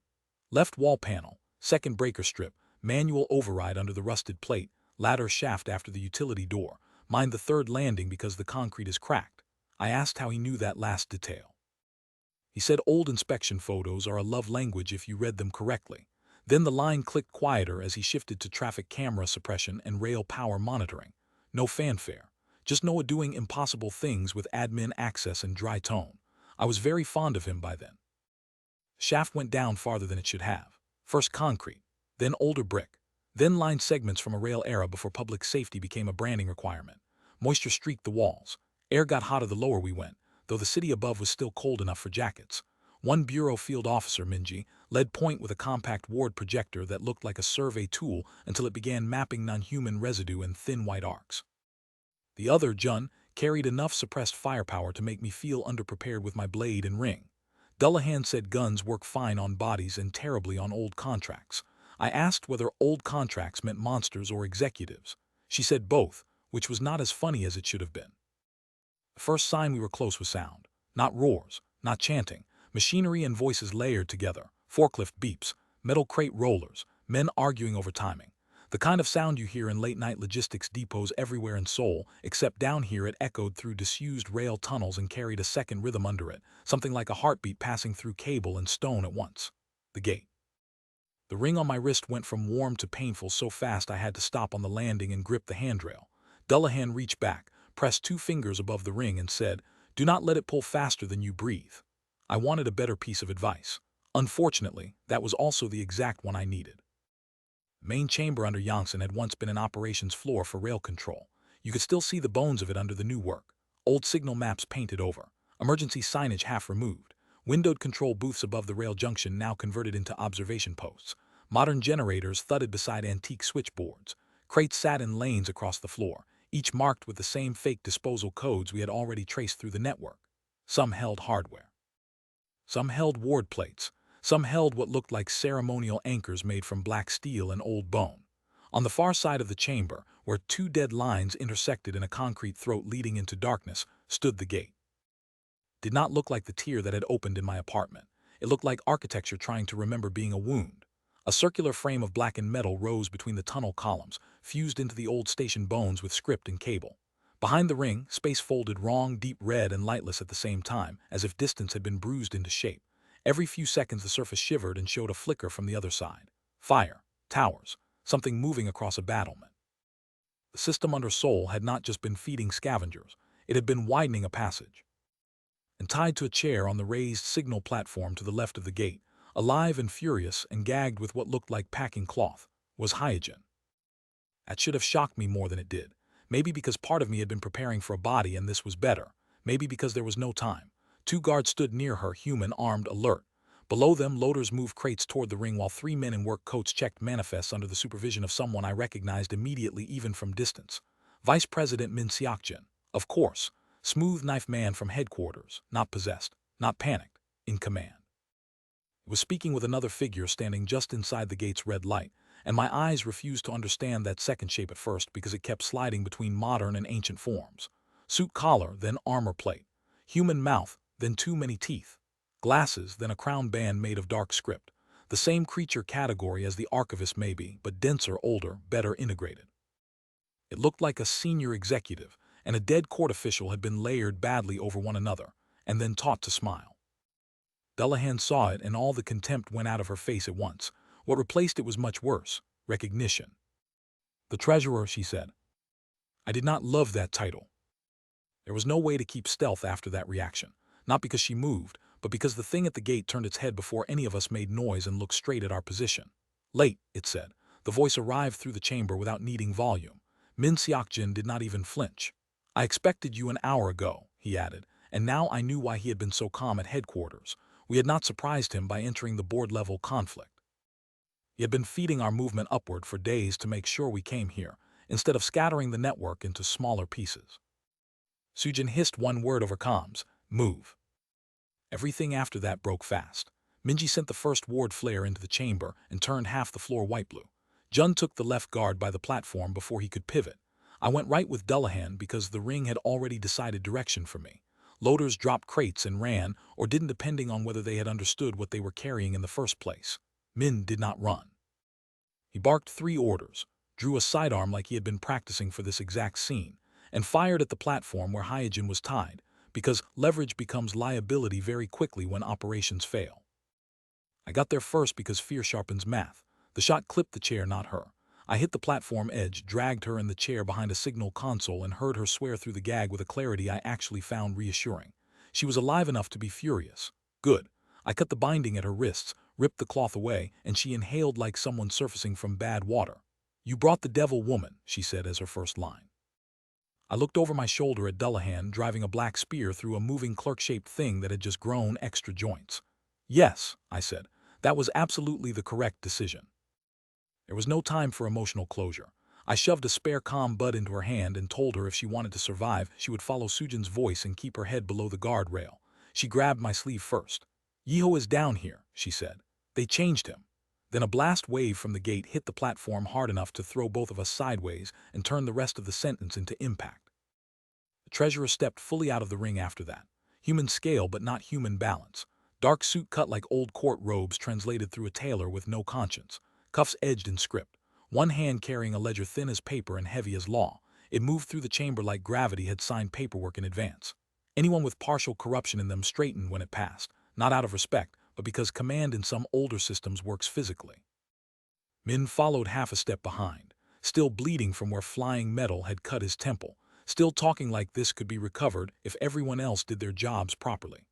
Speaker 1: Left wall panel, Second breaker strip, manual override under the rusted plate, ladder shaft after the utility door. Mind the third landing because the concrete is cracked. I asked how he knew that last detail. He said old inspection photos are a love language if you read them correctly. Then the line clicked quieter as he shifted to traffic camera suppression and rail power monitoring. No fanfare. Just Noah doing impossible things with admin access and dry tone. I was very fond of him by then. Shaft went down farther than it should have. First concrete, then older brick, then line segments from a rail era before public safety became a branding requirement. Moisture streaked the walls. Air got hotter the lower we went, though the city above was still cold enough for jackets. One bureau field officer, Minji, led point with a compact ward projector that looked like a survey tool until it began mapping non-human residue in thin white arcs. The other, Jun, carried enough suppressed firepower to make me feel underprepared with my blade and ring. Dullahan said guns work fine on bodies and terribly on old contracts. I asked whether old contracts meant monsters or executives. She said both, which was not as funny as it should have been. The first sign we were close was sound. Not roars, not chanting. Machinery and voices layered together. Forklift beeps, metal crate rollers, men arguing over timing. The kind of sound you hear in late-night logistics depots everywhere in Seoul, except down here it echoed through disused rail tunnels and carried a second rhythm under it, something like a heartbeat passing through cable and stone at once. The gate. The ring on my wrist went from warm to painful so fast I had to stop on the landing and grip the handrail. Dullahan reached back, pressed 2 fingers above the ring and said, "Do not let it pull faster than you breathe." I wanted a better piece of advice. Unfortunately, that was also the exact one I needed. Main chamber under Yongsan had once been an operations floor for rail control. You could still see the bones of it under the new work. Old signal maps painted over. Emergency signage half removed. Windowed control booths above the rail junction now converted into observation posts. Modern generators thudded beside antique switchboards. Crates sat in lanes across the floor, each marked with the same fake disposal codes we had already traced through the network. Some held hardware. Some held ward plates. Some held what looked like ceremonial anchors made from black steel and old bone. On the far side of the chamber, where 2 dead lines intersected in a concrete throat leading into darkness, stood the gate. Did not look like the tear that had opened in my apartment. It looked like architecture trying to remember being a wound. A circular frame of blackened metal rose between the tunnel columns, fused into the old station bones with script and cable. Behind the ring, space folded wrong, deep red and lightless at the same time, as if distance had been bruised into shape. Every few seconds the surface shivered and showed a flicker from the other side. Fire, towers, something moving across a battlement. The system under Seoul had not just been feeding scavengers, it had been widening a passage. And tied to a chair on the raised signal platform to the left of the gate, alive and furious and gagged with what looked like packing cloth, was Hyojin. That should have shocked me more than it did. Maybe because part of me had been preparing for a body and this was better. Maybe because there was no time. 2 guards stood near her, human, armed, alert. Below them, loaders moved crates toward the ring while 3 men in work coats checked manifests under the supervision of someone I recognized immediately even from distance. Vice President Min Seok-jin. Of course. Smooth knife man from headquarters, not possessed, not panicked, in command. It was speaking with another figure standing just inside the gate's red light, and my eyes refused to understand that second shape at first because it kept sliding between modern and ancient forms. Suit collar, then armor plate. Human mouth, then too many teeth. Glasses, then a crown band made of dark script. The same creature category as the archivist maybe, but denser, older, better integrated. It looked like a senior executive, and a dead court official had been layered badly over one another, and then taught to smile. Dullahan saw it and all the contempt went out of her face at once. What replaced it was much worse, recognition. "The treasurer," she said. I did not love that title. There was no way to keep stealth after that reaction, not because she moved, but because the thing at the gate turned its head before any of us made noise and looked straight at our position. "Late," it said. The voice arrived through the chamber without needing volume. Min Seok-jin did not even flinch. "I expected you an hour ago," he added, and now I knew why he had been so calm at headquarters. We had not surprised him by entering the board-level conflict. He had been feeding our movement upward for days to make sure we came here, instead of scattering the network into smaller pieces. Sujin hissed one word over comms, "Move." Everything after that broke fast. Minji sent the first ward flare into the chamber and turned half the floor white-blue. Jun took the left guard by the platform before he could pivot. I went right with Dullahan because the ring had already decided direction for me. Loaders dropped crates and ran, or didn't depending on whether they had understood what they were carrying in the first place. Min did not run. He barked 3 orders, drew a sidearm like he had been practicing for this exact scene, and fired at the platform where Hyojin was tied, because leverage becomes liability very quickly when operations fail. I got there first because fear sharpens math. The shot clipped the chair, not her. I hit the platform edge, dragged her in the chair behind a signal console, and heard her swear through the gag with a clarity I actually found reassuring. She was alive enough to be furious. Good. I cut the binding at her wrists, ripped the cloth away, and she inhaled like someone surfacing from bad water. "You brought the devil, woman," she said as her first line. I looked over my shoulder at Dullahan driving a black spear through a moving clerk-shaped thing that had just grown extra joints. "Yes," I said, "that was absolutely the correct decision." There was no time for emotional closure. I shoved a spare comm bud into her hand and told her if she wanted to survive, she would follow Sujin's voice and keep her head below the guardrail. She grabbed my sleeve first. "Yeho is down here," she said. "They changed him." Then a blast wave from the gate hit the platform hard enough to throw both of us sideways and turn the rest of the sentence into impact. The treasurer stepped fully out of the ring after that. Human scale but not human balance. Dark suit cut like old court robes translated through a tailor with no conscience. Cuffs edged in script. One hand carrying a ledger thin as paper and heavy as law. It moved through the chamber like gravity had signed paperwork in advance. Anyone with partial corruption in them straightened when it passed, not out of respect, but because command in some older systems works physically. Min followed half a step behind, still bleeding from where flying metal had cut his temple, still talking like this could be recovered if everyone else did their jobs properly.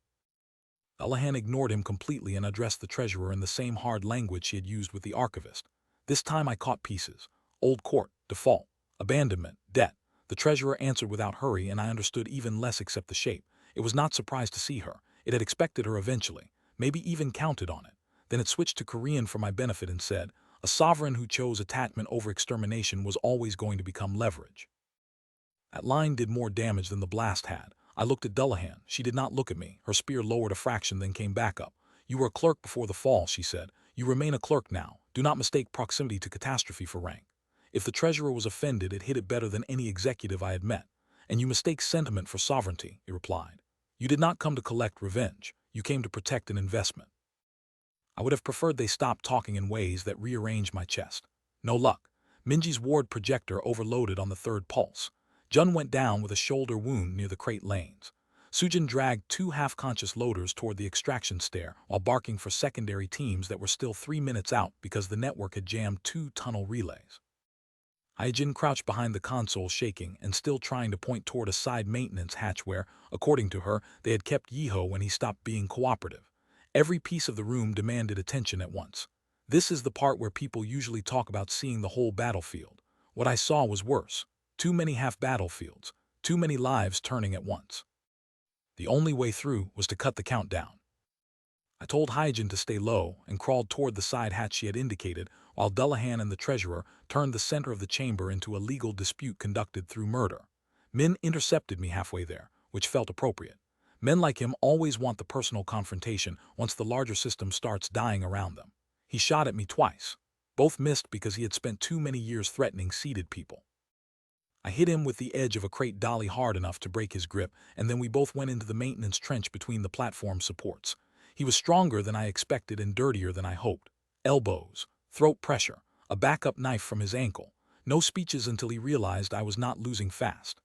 Speaker 1: Dullahan ignored him completely and addressed the treasurer in the same hard language she had used with the archivist. This time I caught pieces. Old court, default, abandonment, debt. The treasurer answered without hurry, and I understood even less except the shape. It was not surprised to see her. It had expected her eventually, maybe even counted on it. Then it switched to Korean for my benefit and said, "A sovereign who chose attachment over extermination was always going to become leverage." That line did more damage than the blast had. I looked at Dullahan. She did not look at me. Her spear lowered a fraction, then came back up. "You were a clerk before the fall," she said. "You remain a clerk now. Do not mistake proximity to catastrophe for rank." If the treasurer was offended, it hit it better than any executive I had met. "And you mistake sentiment for sovereignty," he replied. "You did not come to collect revenge. You came to protect an investment." I would have preferred they stop talking in ways that rearranged my chest. No luck. Minji's ward projector overloaded on the 3rd pulse. Jun went down with a shoulder wound near the crate lanes. Sujin dragged 2 half-conscious loaders toward the extraction stair while barking for secondary teams that were still 3 minutes out because the network had jammed 2 tunnel relays. Hyojin crouched behind the console, shaking and still trying to point toward a side maintenance hatch where, according to her, they had kept Yeho when he stopped being cooperative. Every piece of the room demanded attention at once. This is the part where people usually talk about seeing the whole battlefield. What I saw was worse. Too many half-battlefields, too many lives turning at once. The only way through was to cut the count down. I told Hyojin to stay low and crawled toward the side hatch she had indicated, while Dullahan and the treasurer turned the center of the chamber into a legal dispute conducted through murder. Min intercepted me halfway there, which felt appropriate. Men like him always want the personal confrontation once the larger system starts dying around them. He shot at me twice. Both missed because he had spent too many years threatening seated people. I hit him with the edge of a crate dolly hard enough to break his grip, and then we both went into the maintenance trench between the platform supports. He was stronger than I expected and dirtier than I hoped. Elbows, throat pressure, a backup knife from his ankle. No speeches until he realized I was not losing fast.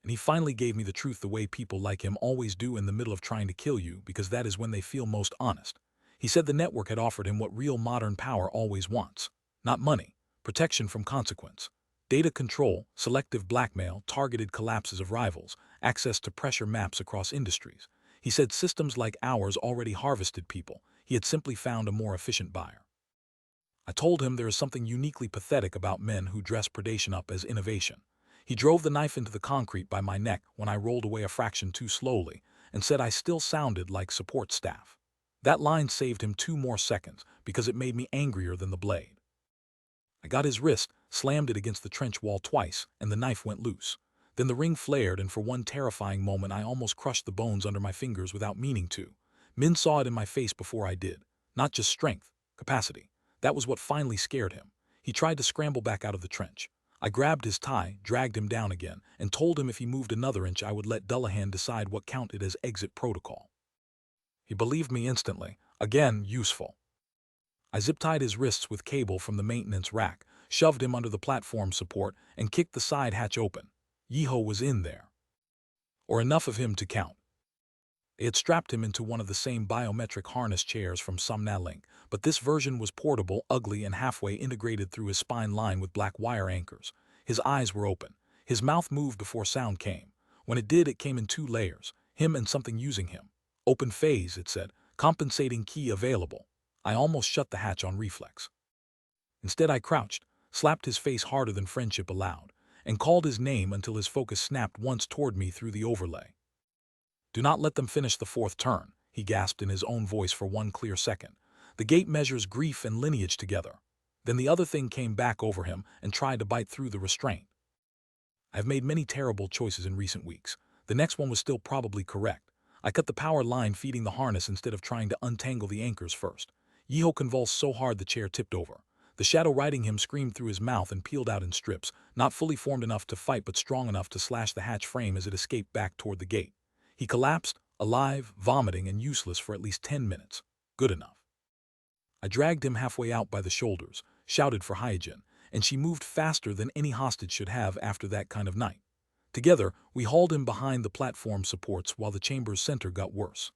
Speaker 1: And he finally gave me the truth the way people like him always do in the middle of trying to kill you, because that is when they feel most honest. He said the network had offered him what real modern power always wants. Not money, protection from consequence. Data control, selective blackmail, targeted collapses of rivals, access to pressure maps across industries. He said systems like ours already harvested people. He had simply found a more efficient buyer. I told him there is something uniquely pathetic about men who dress predation up as innovation. He drove the knife into the concrete by my neck when I rolled away a fraction too slowly and said I still sounded like support staff. That line saved him 2 more seconds because it made me angrier than the blade. I got his wrist, slammed it against the trench wall twice, and the knife went loose. Then the ring flared, and for one terrifying moment I almost crushed the bones under my fingers without meaning to. Min saw it in my face before I did. Not just strength, capacity. That was what finally scared him. He tried to scramble back out of the trench. I grabbed his tie, dragged him down again, and told him if he moved another inch I would let Dullahan decide what counted as exit protocol. He believed me instantly. Again, useful. I zip-tied his wrists with cable from the maintenance rack, shoved him under the platform support, and kicked the side hatch open. Yeho was in there. Or enough of him to count. They had strapped him into one of the same biometric harness chairs from Somnalink, but this version was portable, ugly, and halfway integrated through his spine lined with black wire anchors. His eyes were open. His mouth moved before sound came. When it did, it came in 2 layers, him and something using him. Open phase, it said. Compensating key available. I almost shut the hatch on reflex. Instead, I crouched, slapped his face harder than friendship allowed, and called his name until his focus snapped once toward me through the overlay. "Do not let them finish the 4th turn," he gasped in his own voice for one clear second. "The gate measures grief and lineage together." Then the other thing came back over him and tried to bite through the restraint. I've made many terrible choices in recent weeks. The next one was still probably correct. I cut the power line feeding the harness instead of trying to untangle the anchors first. Yeho convulsed so hard the chair tipped over. The shadow riding him screamed through his mouth and peeled out in strips, not fully formed enough to fight but strong enough to slash the hatch frame as it escaped back toward the gate. He collapsed, alive, vomiting, and useless for at least 10 minutes. Good enough. I dragged him halfway out by the shoulders, shouted for hygiene, and she moved faster than any hostage should have after that kind of night. Together, we hauled him behind the platform supports while the chamber's center got worse.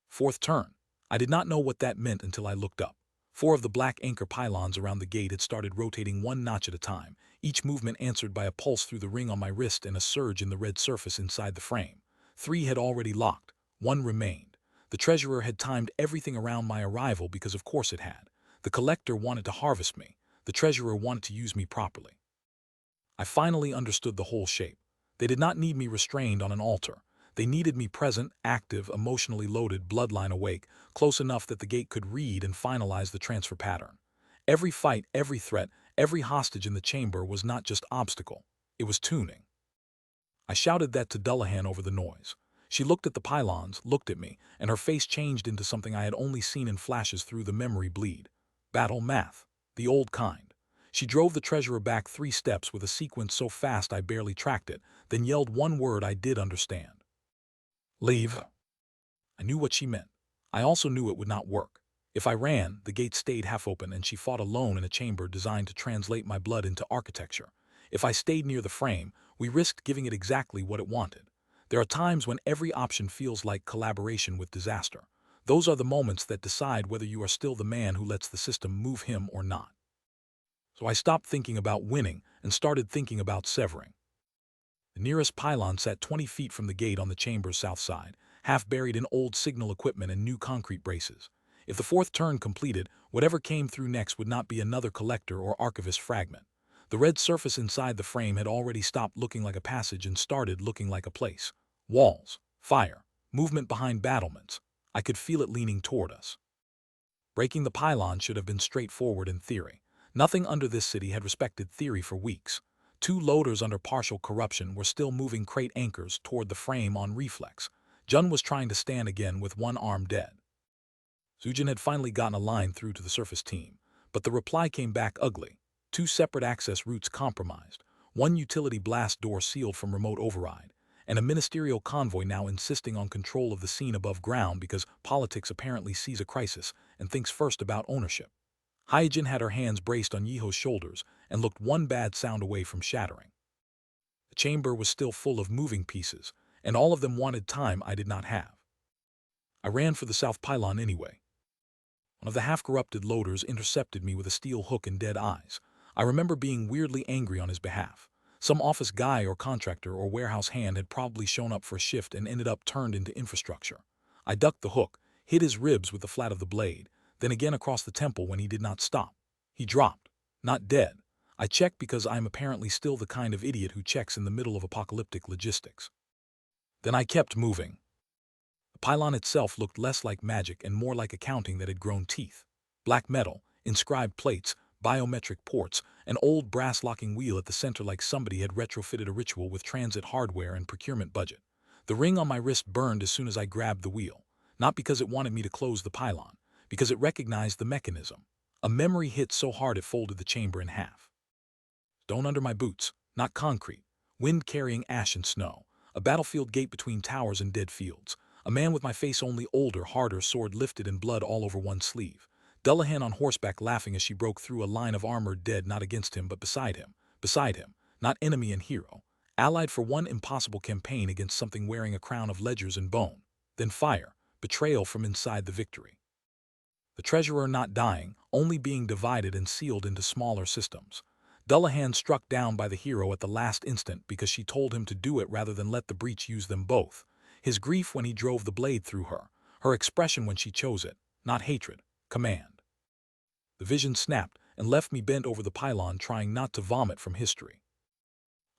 Speaker 1: 4th turn. I did not know what that meant until I looked up. 4 of the black anchor pylons around the gate had started rotating 1 notch at a time, each movement answered by a pulse through the ring on my wrist and a surge in the red surface inside the frame. 3 had already locked. 1 remained. The treasurer had timed everything around my arrival because of course it had. The collector wanted to harvest me. The treasurer wanted to use me properly. I finally understood the whole shape. They did not need me restrained on an altar. They needed me present, active, emotionally loaded, bloodline awake, close enough that the gate could read and finalize the transfer pattern. Every fight, every threat, every hostage in the chamber was not just obstacle. It was tuning. I shouted that to Dullahan over the noise. She looked at the pylons, looked at me, and her face changed into something I had only seen in flashes through the memory bleed. Battle math. The old kind. She drove the treasurer back 3 steps with a sequence so fast I barely tracked it, then yelled one word I did understand. "Leave." I knew what she meant. I also knew it would not work. If I ran, the gate stayed half open and she fought alone in a chamber designed to translate my blood into architecture. If I stayed near the frame, we risked giving it exactly what it wanted. There are times when every option feels like collaboration with disaster. Those are the moments that decide whether you are still the man who lets the system move him or not. So I stopped thinking about winning and started thinking about severing. The nearest pylon sat 20 feet from the gate on the chamber's south side, half buried in old signal equipment and new concrete braces. If the 4th turn completed, whatever came through next would not be another collector or archivist fragment. The red surface inside the frame had already stopped looking like a passage and started looking like a place. Walls, fire, movement behind battlements. I could feel it leaning toward us. Breaking the pylon should have been straightforward in theory. Nothing under this city had respected theory for weeks. 2 loaders under partial corruption were still moving crate anchors toward the frame on reflex. Jun was trying to stand again with one arm dead. Zujin had finally gotten a line through to the surface team, but the reply came back ugly. 2 separate access routes compromised, 1 utility blast door sealed from remote override, and a ministerial convoy now insisting on control of the scene above ground because politics apparently sees a crisis and thinks first about ownership. Hyjin had her hands braced on Yeho's shoulders and looked one bad sound away from shattering. The chamber was still full of moving pieces, and all of them wanted time I did not have. I ran for the south pylon anyway. One of the half-corrupted loaders intercepted me with a steel hook and dead eyes. I remember being weirdly angry on his behalf. Some office guy or contractor or warehouse hand had probably shown up for a shift and ended up turned into infrastructure. I ducked the hook, hit his ribs with the flat of the blade, then again across the temple when he did not stop. He dropped. Not dead. I checked because I am apparently still the kind of idiot who checks in the middle of apocalyptic logistics. Then I kept moving. The pylon itself looked less like magic and more like accounting that had grown teeth. Black metal, inscribed plates, biometric ports, an old brass locking wheel at the center like somebody had retrofitted a ritual with transit hardware and procurement budget. The ring on my wrist burned as soon as I grabbed the wheel, not because it wanted me to close the pylon, because it recognized the mechanism. A memory hit so hard it folded the chamber in half. Stone under my boots, not concrete. Wind carrying ash and snow. A battlefield gate between towers and dead fields. A man with my face only older, harder, sword lifted and blood all over one sleeve. Dullahan on horseback laughing as she broke through a line of armored dead not against him but beside him, not enemy and hero, allied for one impossible campaign against something wearing a crown of ledgers and bone. Then fire, betrayal from inside the victory. The treasurer not dying, only being divided and sealed into smaller systems. Dullahan struck down by the hero at the last instant because she told him to do it rather than let the breach use them both. His grief when he drove the blade through her, her expression when she chose it, not hatred, command. The vision snapped and left me bent over the pylon trying not to vomit from history.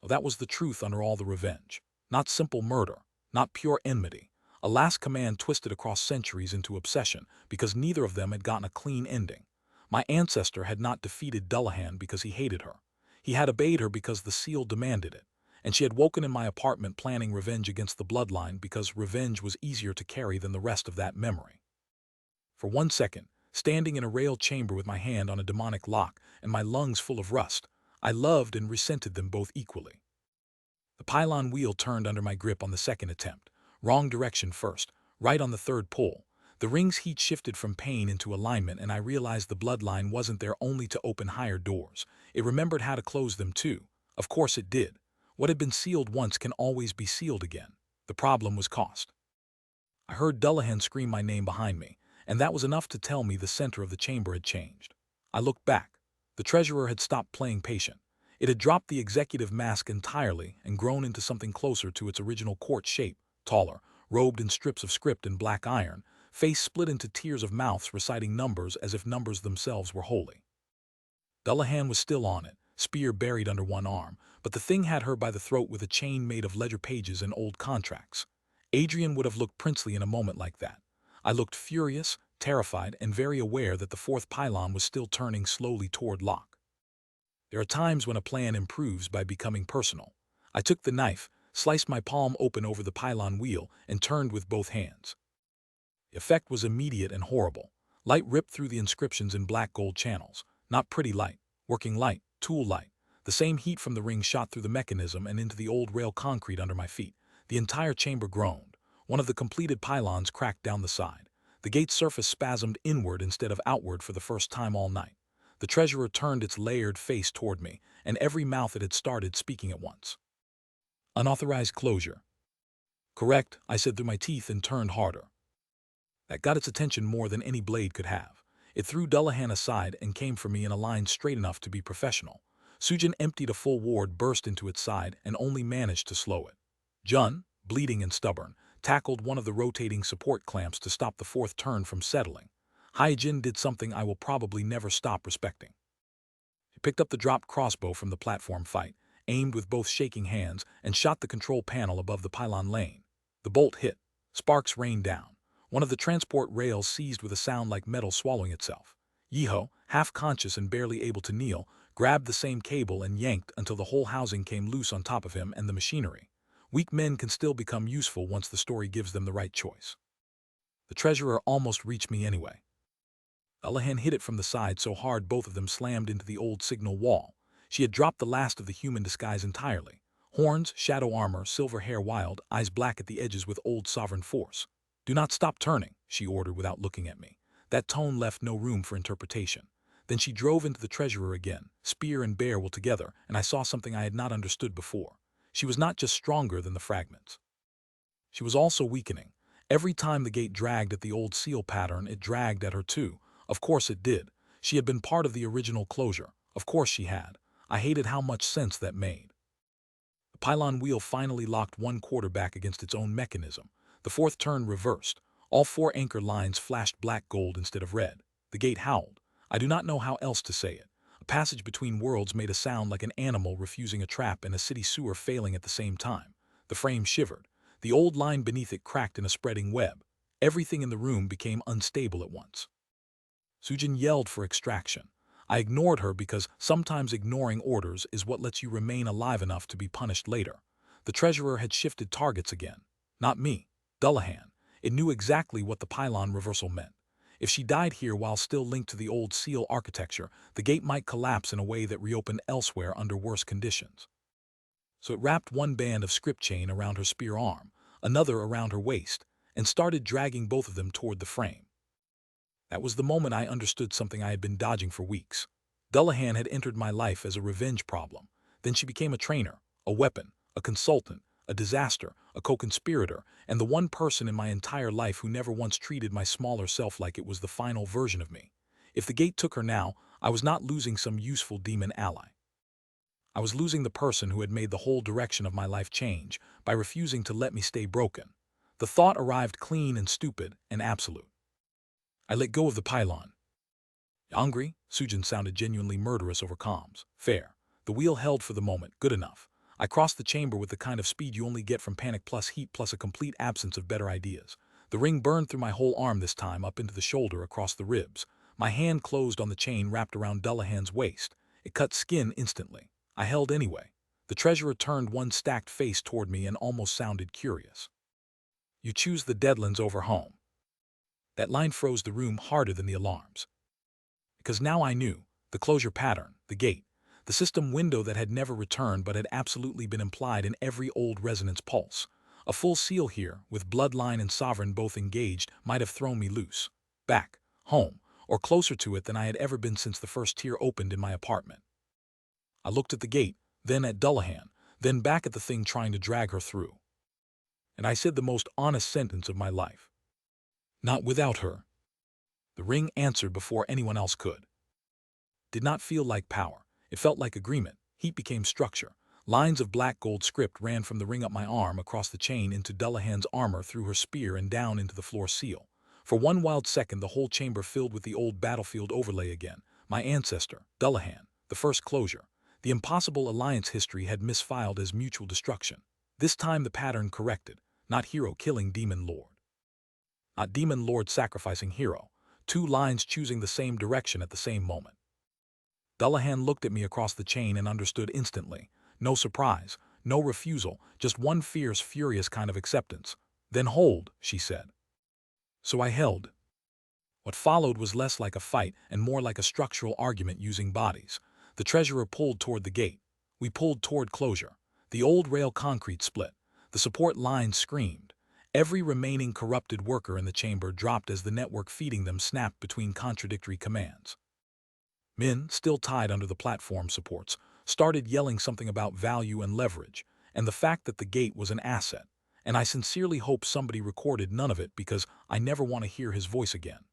Speaker 1: That was the truth under all the revenge. Not simple murder, not pure enmity. A last command twisted across centuries into obsession because neither of them had gotten a clean ending. My ancestor had not defeated Dullahan because he hated her. He had obeyed her because the seal demanded it. And she had woken in my apartment planning revenge against the bloodline because revenge was easier to carry than the rest of that memory. For 1 second, standing in a railed chamber with my hand on a demonic lock and my lungs full of rust, I loved and resented them both equally. The pylon wheel turned under my grip on the second attempt. Wrong direction first, right on the third pull. The ring's heat shifted from pain into alignment and I realized the bloodline wasn't there only to open higher doors. It remembered how to close them too. Of course it did. What had been sealed once can always be sealed again. The problem was cost. I heard Dullahan scream my name behind me, and that was enough to tell me the center of the chamber had changed. I looked back. The treasurer had stopped playing patient. It had dropped the executive mask entirely and grown into something closer to its original court shape, taller, robed in strips of script and black iron, face split into tiers of mouths reciting numbers as if numbers themselves were holy. Dullahan was still on it, spear buried under one arm, but the thing had her by the throat with a chain made of ledger pages and old contracts. Adrian would have looked princely in a moment like that. I looked furious, terrified, and very aware that the fourth pylon was still turning slowly toward lock. There are times when a plan improves by becoming personal. I took the knife, sliced my palm open over the pylon wheel, and turned with both hands. The effect was immediate and horrible. Light ripped through the inscriptions in black gold channels. Not pretty light, working light, tool light. The same heat from the ring shot through the mechanism and into the old rail concrete under my feet. The entire chamber groaned. One of the completed pylons cracked down the side. The gate's surface spasmed inward instead of outward for the first time all night. The treasurer turned its layered face toward me, and every mouth it had started speaking at once. Unauthorized closure. Correct, I said through my teeth and turned harder. That got its attention more than any blade could have. It threw Dullahan aside and came for me in a line straight enough to be professional. Sujin emptied a full ward burst into its side and only managed to slow it. Jun, bleeding and stubborn, tackled one of the rotating support clamps to stop the fourth turn from settling. Hyjin did something I will probably never stop respecting. He picked up the dropped crossbow from the platform fight, aimed with both shaking hands, and shot the control panel above the pylon lane. The bolt hit. Sparks rained down. One of the transport rails seized with a sound like metal swallowing itself. Yiho, half-conscious and barely able to kneel, grabbed the same cable and yanked until the whole housing came loose on top of him and the machinery. Weak men can still become useful once the story gives them the right choice. The treasurer almost reached me anyway. Dullahan hit it from the side so hard both of them slammed into the old signal wall. She had dropped the last of the human disguise entirely. Horns, shadow armor, silver hair wild, eyes black at the edges with old sovereign force. Do not stop turning, she ordered without looking at me. That tone left no room for interpretation. Then she drove into the treasurer again, spear and bear were together, and I saw something I had not understood before. She was not just stronger than the fragments. She was also weakening. Every time the gate dragged at the old seal pattern, it dragged at her too. Of course it did. She had been part of the original closure. Of course she had. I hated how much sense that made. The pylon wheel finally locked one quarter back against its own mechanism. The fourth turn reversed. All four anchor lines flashed black gold instead of red. The gate howled. I do not know how else to say it. A passage between worlds made a sound like an animal refusing a trap and a city sewer failing at the same time. The frame shivered. The old line beneath it cracked in a spreading web. Everything in the room became unstable at once. Sujin yelled for extraction. I ignored her because sometimes ignoring orders is what lets you remain alive enough to be punished later. The treasurer had shifted targets again. Not me. Dullahan. It knew exactly what the pylon reversal meant. If she died here while still linked to the old seal architecture, the gate might collapse in a way that reopened elsewhere under worse conditions. So it wrapped one band of script chain around her spear arm, another around her waist, and started dragging both of them toward the frame. That was the moment I understood something I had been dodging for weeks. Dullahan had entered my life as a revenge problem. Then she became a trainer, a weapon, a consultant, a disaster, a co-conspirator, and the one person in my entire life who never once treated my smaller self like it was the final version of me. If the gate took her now, I was not losing some useful demon ally. I was losing the person who had made the whole direction of my life change by refusing to let me stay broken. The thought arrived clean and stupid and absolute. I let go of the pylon. Yongrae, Sujin sounded genuinely murderous over comms. Fair. The wheel held for the moment, good enough. I crossed the chamber with the kind of speed you only get from panic plus heat plus a complete absence of better ideas. The ring burned through my whole arm this time, up into the shoulder, across the ribs. My hand closed on the chain wrapped around Dullahan's waist. It cut skin instantly. I held anyway. The treasurer turned one stacked face toward me and almost sounded curious. You choose the Deadlands over home. That line froze the room harder than the alarms. Because now I knew, the closure pattern, the gate, the system window that had never returned but had absolutely been implied in every old resonance pulse. A full seal here, with bloodline and sovereign both engaged, might have thrown me loose. Back, home, or closer to it than I had ever been since the first tier opened in my apartment. I looked at the gate, then at Dullahan, then back at the thing trying to drag her through. And I said the most honest sentence of my life. Not without her. The ring answered before anyone else could. Did not feel like power. It felt like agreement. Heat became structure. Lines of black gold script ran from the ring up my arm, across the chain, into Dullahan's armor, through her spear, and down into the floor seal. For one wild second, the whole chamber filled with the old battlefield overlay again. My ancestor, Dullahan, the first closure. The impossible alliance history had misfiled as mutual destruction. This time the pattern corrected. Not hero killing demon lord. Not demon lord sacrificing hero. Two lines choosing the same direction at the same moment. Dullahan looked at me across the chain and understood instantly. No surprise, no refusal, just one fierce, furious kind of acceptance. Then hold, she said. So I held. What followed was less like a fight and more like a structural argument using bodies. The treasurer pulled toward the gate. We pulled toward closure. The old rail concrete split. The support lines screamed. Every remaining corrupted worker in the chamber dropped as the network feeding them snapped between contradictory commands. Men, still tied under the platform supports, started yelling something about value and leverage, and the fact that the gate was an asset, and I sincerely hope somebody recorded none of it because I never want to hear his voice again.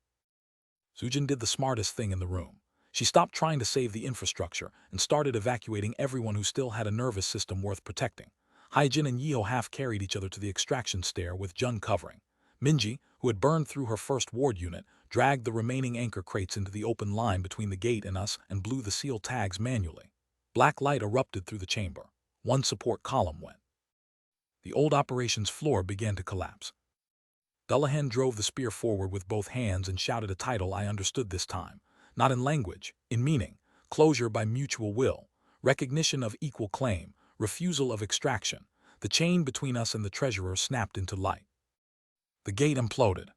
Speaker 1: Sujin did the smartest thing in the room. She stopped trying to save the infrastructure and started evacuating everyone who still had a nervous system worth protecting. Haijin and Yeho half carried each other to the extraction stair with Jun covering. Minji, who had burned through her first ward unit, dragged the remaining anchor crates into the open line between the gate and us and blew the seal tags manually. Black light erupted through the chamber. One support column went. The old operations floor began to collapse. Dullahan drove the spear forward with both hands and shouted a title I understood this time. Not in language, in meaning. Closure by mutual will. Recognition of equal claim. Refusal of extraction. The chain between us and the treasurer snapped into light. The gate imploded.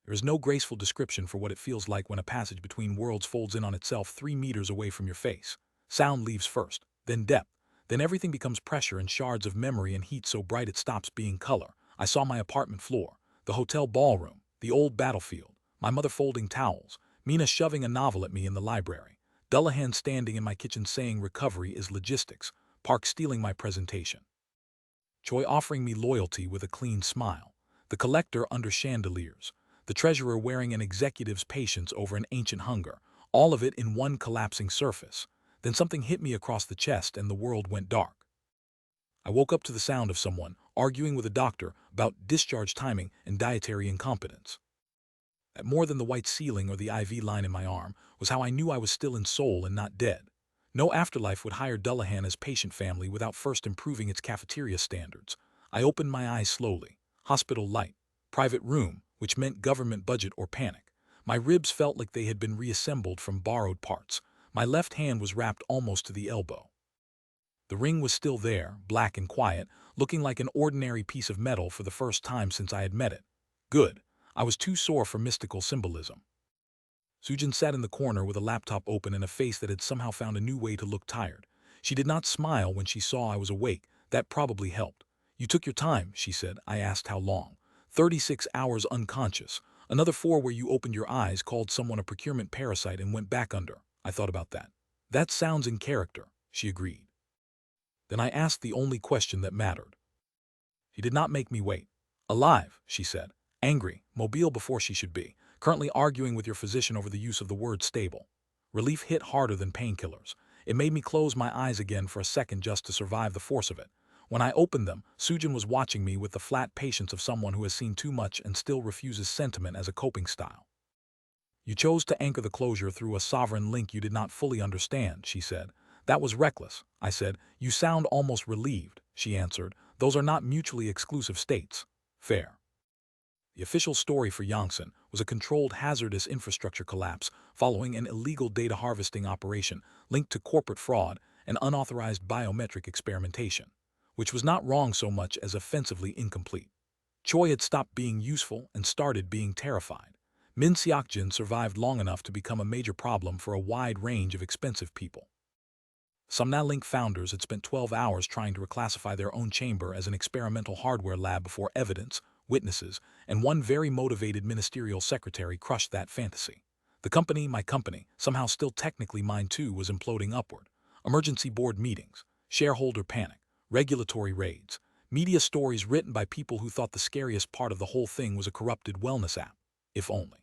Speaker 1: There is no graceful description for what it feels like when a passage between worlds folds in on itself 3 meters away from your face. Sound leaves first, then depth, then everything becomes pressure and shards of memory and heat so bright it stops being color. I saw my apartment floor, the hotel ballroom, the old battlefield, my mother folding towels, Mina shoving a novel at me in the library, Dullahan standing in my kitchen saying recovery is logistics, Park stealing my presentation, Choi offering me loyalty with a clean smile, the collector under chandeliers, the treasurer wearing an executive's patience over an ancient hunger, all of it in one collapsing surface. Then something hit me across the chest and the world went dark. I woke up to the sound of someone arguing with a doctor about discharge timing and dietary incompetence. That more than the white ceiling or the IV line in my arm was how I knew I was still in soul and not dead. No afterlife would hire Dullahan as patient family without first improving its cafeteria standards. I opened my eyes slowly. Hospital light. Private room, which meant government budget or panic. My ribs felt like they had been reassembled from borrowed parts. My left hand was wrapped almost to the elbow. The ring was still there, black and quiet, looking like an ordinary piece of metal for the first time since I had met it. Good. I was too sore for mystical symbolism. Sujin sat in the corner with a laptop open and a face that had somehow found a new way to look tired. She did not smile when she saw I was awake. That probably helped. You took your time, she said. I asked how long. 36 hours unconscious. Another 4 where you opened your eyes, called someone a procurement parasite, and went back under. I thought about that. That sounds in character, she agreed. Then I asked the only question that mattered. She did not make me wait. Alive, she said. Angry, mobile before she should be. Currently arguing with your physician over the use of the word stable. Relief hit harder than painkillers. It made me close my eyes again for a second just to survive the force of it. When I opened them, Sujin was watching me with the flat patience of someone who has seen too much and still refuses sentiment as a coping style. You chose to anchor the closure through a sovereign link you did not fully understand, she said. That was reckless, I said. You sound almost relieved, she answered. Those are not mutually exclusive states. Fair. The official story for Yongsan was a controlled hazardous infrastructure collapse following an illegal data harvesting operation linked to corporate fraud and unauthorized biometric experimentation, which was not wrong so much as offensively incomplete. Choi had stopped being useful and started being terrified. Min Seokjin survived long enough to become a major problem for a wide range of expensive people. Some Link founders had spent 12 hours trying to reclassify their own chamber as an experimental hardware lab before evidence, witnesses, and one very motivated ministerial secretary crushed that fantasy. The company, my company, somehow still technically mine too, was imploding upward. Emergency board meetings, shareholder panic, regulatory raids, media stories written by people who thought the scariest part of the whole thing was a corrupted wellness app. If only.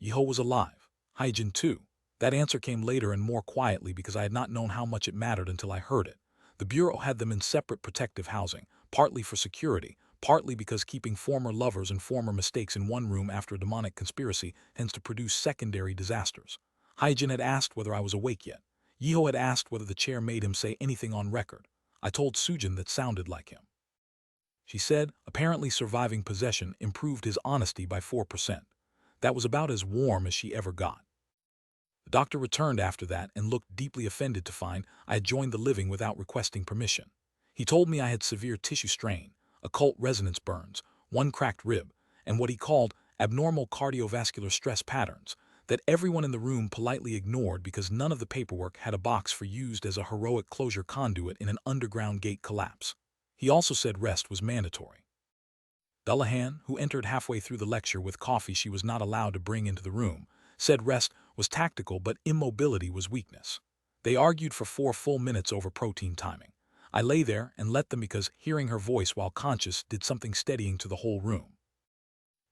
Speaker 1: Yeho was alive. Hyjin too. That answer came later and more quietly because I had not known how much it mattered until I heard it. The Bureau had them in separate protective housing, partly for security, partly because keeping former lovers and former mistakes in one room after a demonic conspiracy tends to produce secondary disasters. Hyjin had asked whether I was awake yet. Yeho had asked whether the chair made him say anything on record. I told Sujin that sounded like him. She said, apparently surviving possession improved his honesty by 4%. That was about as warm as she ever got. The doctor returned after that and looked deeply offended to find I had joined the living without requesting permission. He told me I had severe tissue strain, occult resonance burns, one cracked rib, and what he called abnormal cardiovascular stress patterns that everyone in the room politely ignored because none of the paperwork had a box for used as a heroic closure conduit in an underground gate collapse. He also said rest was mandatory. Dullahan, who entered halfway through the lecture with coffee she was not allowed to bring into the room, said rest was tactical but immobility was weakness. They argued for 4 full minutes over protein timing. I lay there and let them because hearing her voice while conscious did something steadying to the whole room.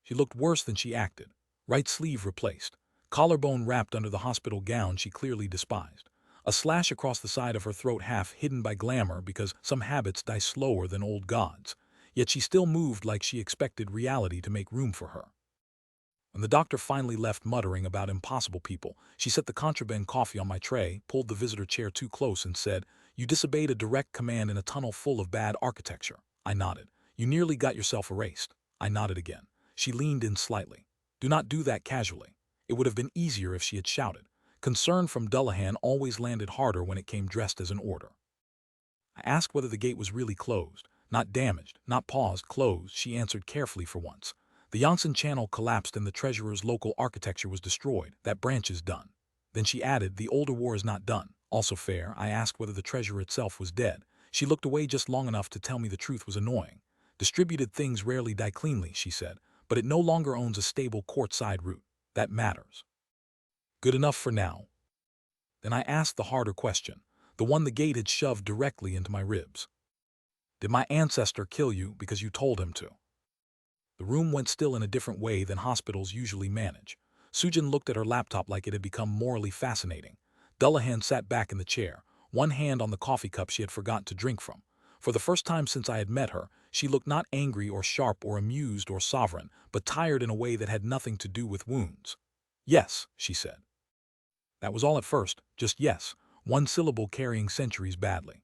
Speaker 1: She looked worse than she acted. Right sleeve replaced. Collarbone wrapped under the hospital gown she clearly despised. A slash across the side of her throat half hidden by glamour because some habits die slower than old gods. Yet she still moved like she expected reality to make room for her. When the doctor finally left muttering about impossible people, she set the contraband coffee on my tray, pulled the visitor chair too close and said, "You disobeyed a direct command in a tunnel full of bad architecture." I nodded. "You nearly got yourself erased." I nodded again. She leaned in slightly. "Do not do that casually." It would have been easier if she had shouted. Concern from Dullahan always landed harder when it came dressed as an order. I asked whether the gate was really closed. Not damaged, not paused, closed, she answered carefully for once. The Yongsan Channel collapsed and the treasurer's local architecture was destroyed. That branch is done. Then she added, the older war is not done. Also fair, I asked whether the treasurer itself was dead. She looked away just long enough to tell me the truth was annoying. Distributed things rarely die cleanly, she said, but it no longer owns a stable courtside route. That matters. Good enough for now. Then I asked the harder question, the one the gate had shoved directly into my ribs. Did my ancestor kill you because you told him to? The room went still in a different way than hospitals usually manage. Sujin looked at her laptop like it had become morally fascinating. Dullahan sat back in the chair, one hand on the coffee cup she had forgotten to drink from. For the first time since I had met her, she looked not angry or sharp or amused or sovereign, but tired in a way that had nothing to do with wounds. Yes, she said. That was all at first, just yes, one syllable carrying centuries badly.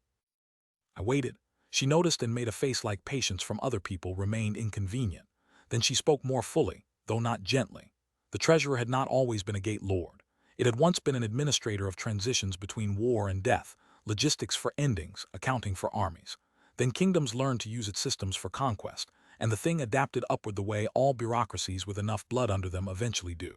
Speaker 1: I waited. She noticed and made a face like patience from other people remained inconvenient. Then she spoke more fully, though not gently. The treasurer had not always been a gate lord. It had once been an administrator of transitions between war and death, logistics for endings, accounting for armies. Then kingdoms learned to use its systems for conquest, and the thing adapted upward the way all bureaucracies with enough blood under them eventually do.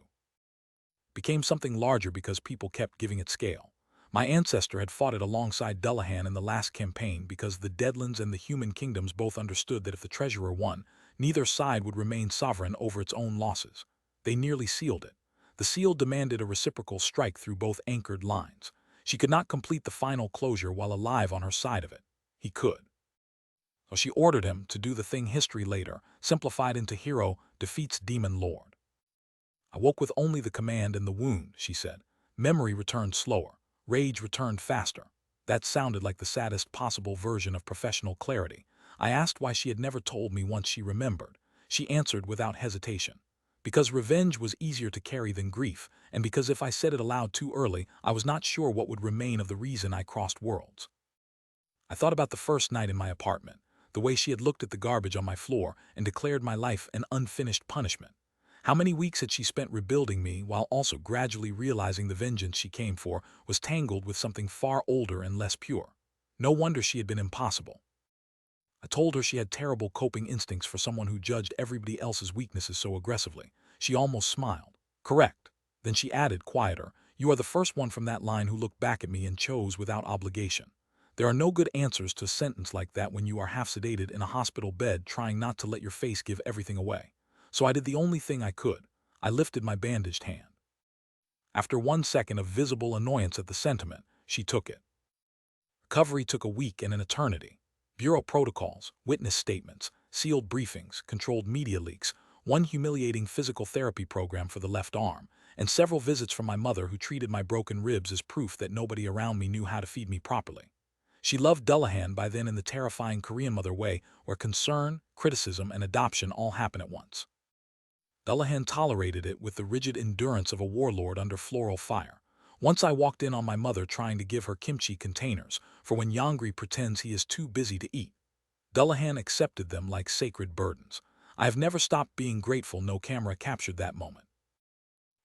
Speaker 1: Became something larger because people kept giving it scale. My ancestor had fought it alongside Dullahan in the last campaign because the Deadlands and the human kingdoms both understood that if the treasurer won, Neither side would remain sovereign over its own losses. They nearly sealed it. The seal demanded a reciprocal strike through both anchored lines. She could not complete the final closure while alive on her side of it. He could. So she ordered him to do the thing history later simplified into hero defeats demon lord. I woke with only the command and the wound, she said. Memory returned slower. Rage returned faster. That sounded like the saddest possible version of professional clarity. I asked why she had never told me once she remembered. She answered without hesitation. Because revenge was easier to carry than grief, and because if I said it aloud too early, I was not sure what would remain of the reason I crossed worlds. I thought about the first night in my apartment, the way she had looked at the garbage on my floor and declared my life an unfinished punishment. How many weeks had she spent rebuilding me while also gradually realizing the vengeance she came for was tangled with something far older and less pure? No wonder she had been impossible. I told her she had terrible coping instincts for someone who judged everybody else's weaknesses so aggressively. She almost smiled. Correct. Then she added, quieter, you are the first one from that line who looked back at me and chose without obligation. There are no good answers to a sentence like that when you are half sedated in a hospital bed trying not to let your face give everything away. So I did the only thing I could. I lifted my bandaged hand. After 1 second of visible annoyance at the sentiment, she took it. Recovery took a week and an eternity. Bureau protocols, witness statements, sealed briefings, controlled media leaks, one humiliating physical therapy program for the left arm, and several visits from my mother who treated my broken ribs as proof that nobody around me knew how to feed me properly. She loved Dullahan by then in the terrifying Korean mother way where concern, criticism, and adoption all happen at once. Dullahan tolerated it with the rigid endurance of a warlord under floral fire. Once I walked in on my mother trying to give her kimchi containers for when Yongrae pretends he is too busy to eat. Dullahan accepted them like sacred burdens. I have never stopped being grateful no camera captured that moment.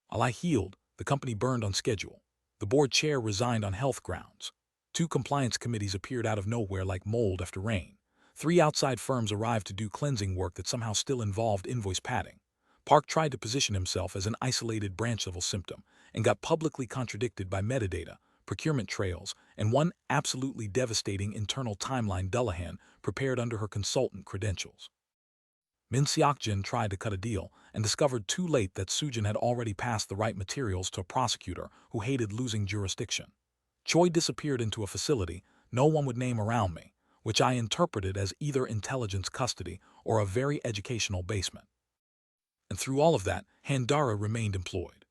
Speaker 1: While I healed, the company burned on schedule. The board chair resigned on health grounds. 2 compliance committees appeared out of nowhere like mold after rain. 3 outside firms arrived to do cleansing work that somehow still involved invoice padding. Park tried to position himself as an isolated branch-level symptom and got publicly contradicted by metadata, procurement trails, and one absolutely devastating internal timeline Dullahan prepared under her consultant credentials. Min Seokjin tried to cut a deal and discovered too late that Sujin had already passed the right materials to a prosecutor who hated losing jurisdiction. Choi disappeared into a facility no one would name around me, which I interpreted as either intelligence custody or a very educational basement. And through all of that, Dara remained employed.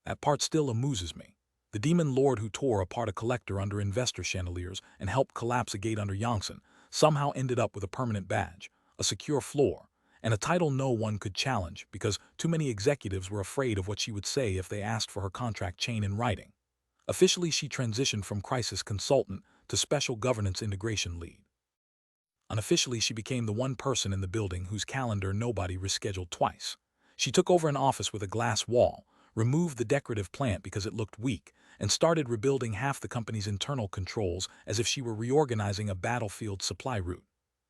Speaker 1: That part still amuses me. The demon lord who tore apart a collector under investor chandeliers and helped collapse a gate under Yongsan somehow ended up with a permanent badge, a secure floor, and a title no one could challenge because too many executives were afraid of what she would say if they asked for her contract chain in writing. Officially, she transitioned from crisis consultant to special governance integration lead. Unofficially, she became the one person in the building whose calendar nobody rescheduled twice. She took over an office with a glass wall, removed the decorative plant because it looked weak, and started rebuilding half the company's internal controls as if she were reorganizing a battlefield supply route.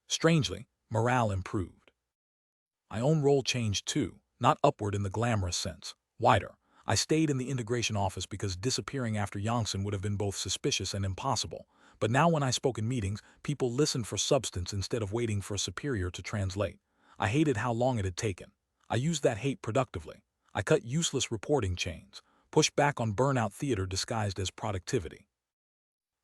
Speaker 1: Strangely, morale improved. My own role changed too, not upward in the glamorous sense, wider. I stayed in the integration office because disappearing after Yongsan would have been both suspicious and impossible. But now when I spoke in meetings, people listened for substance instead of waiting for a superior to translate. I hated how long it had taken. I used that hate productively. I cut useless reporting chains, pushed back on burnout theater disguised as productivity,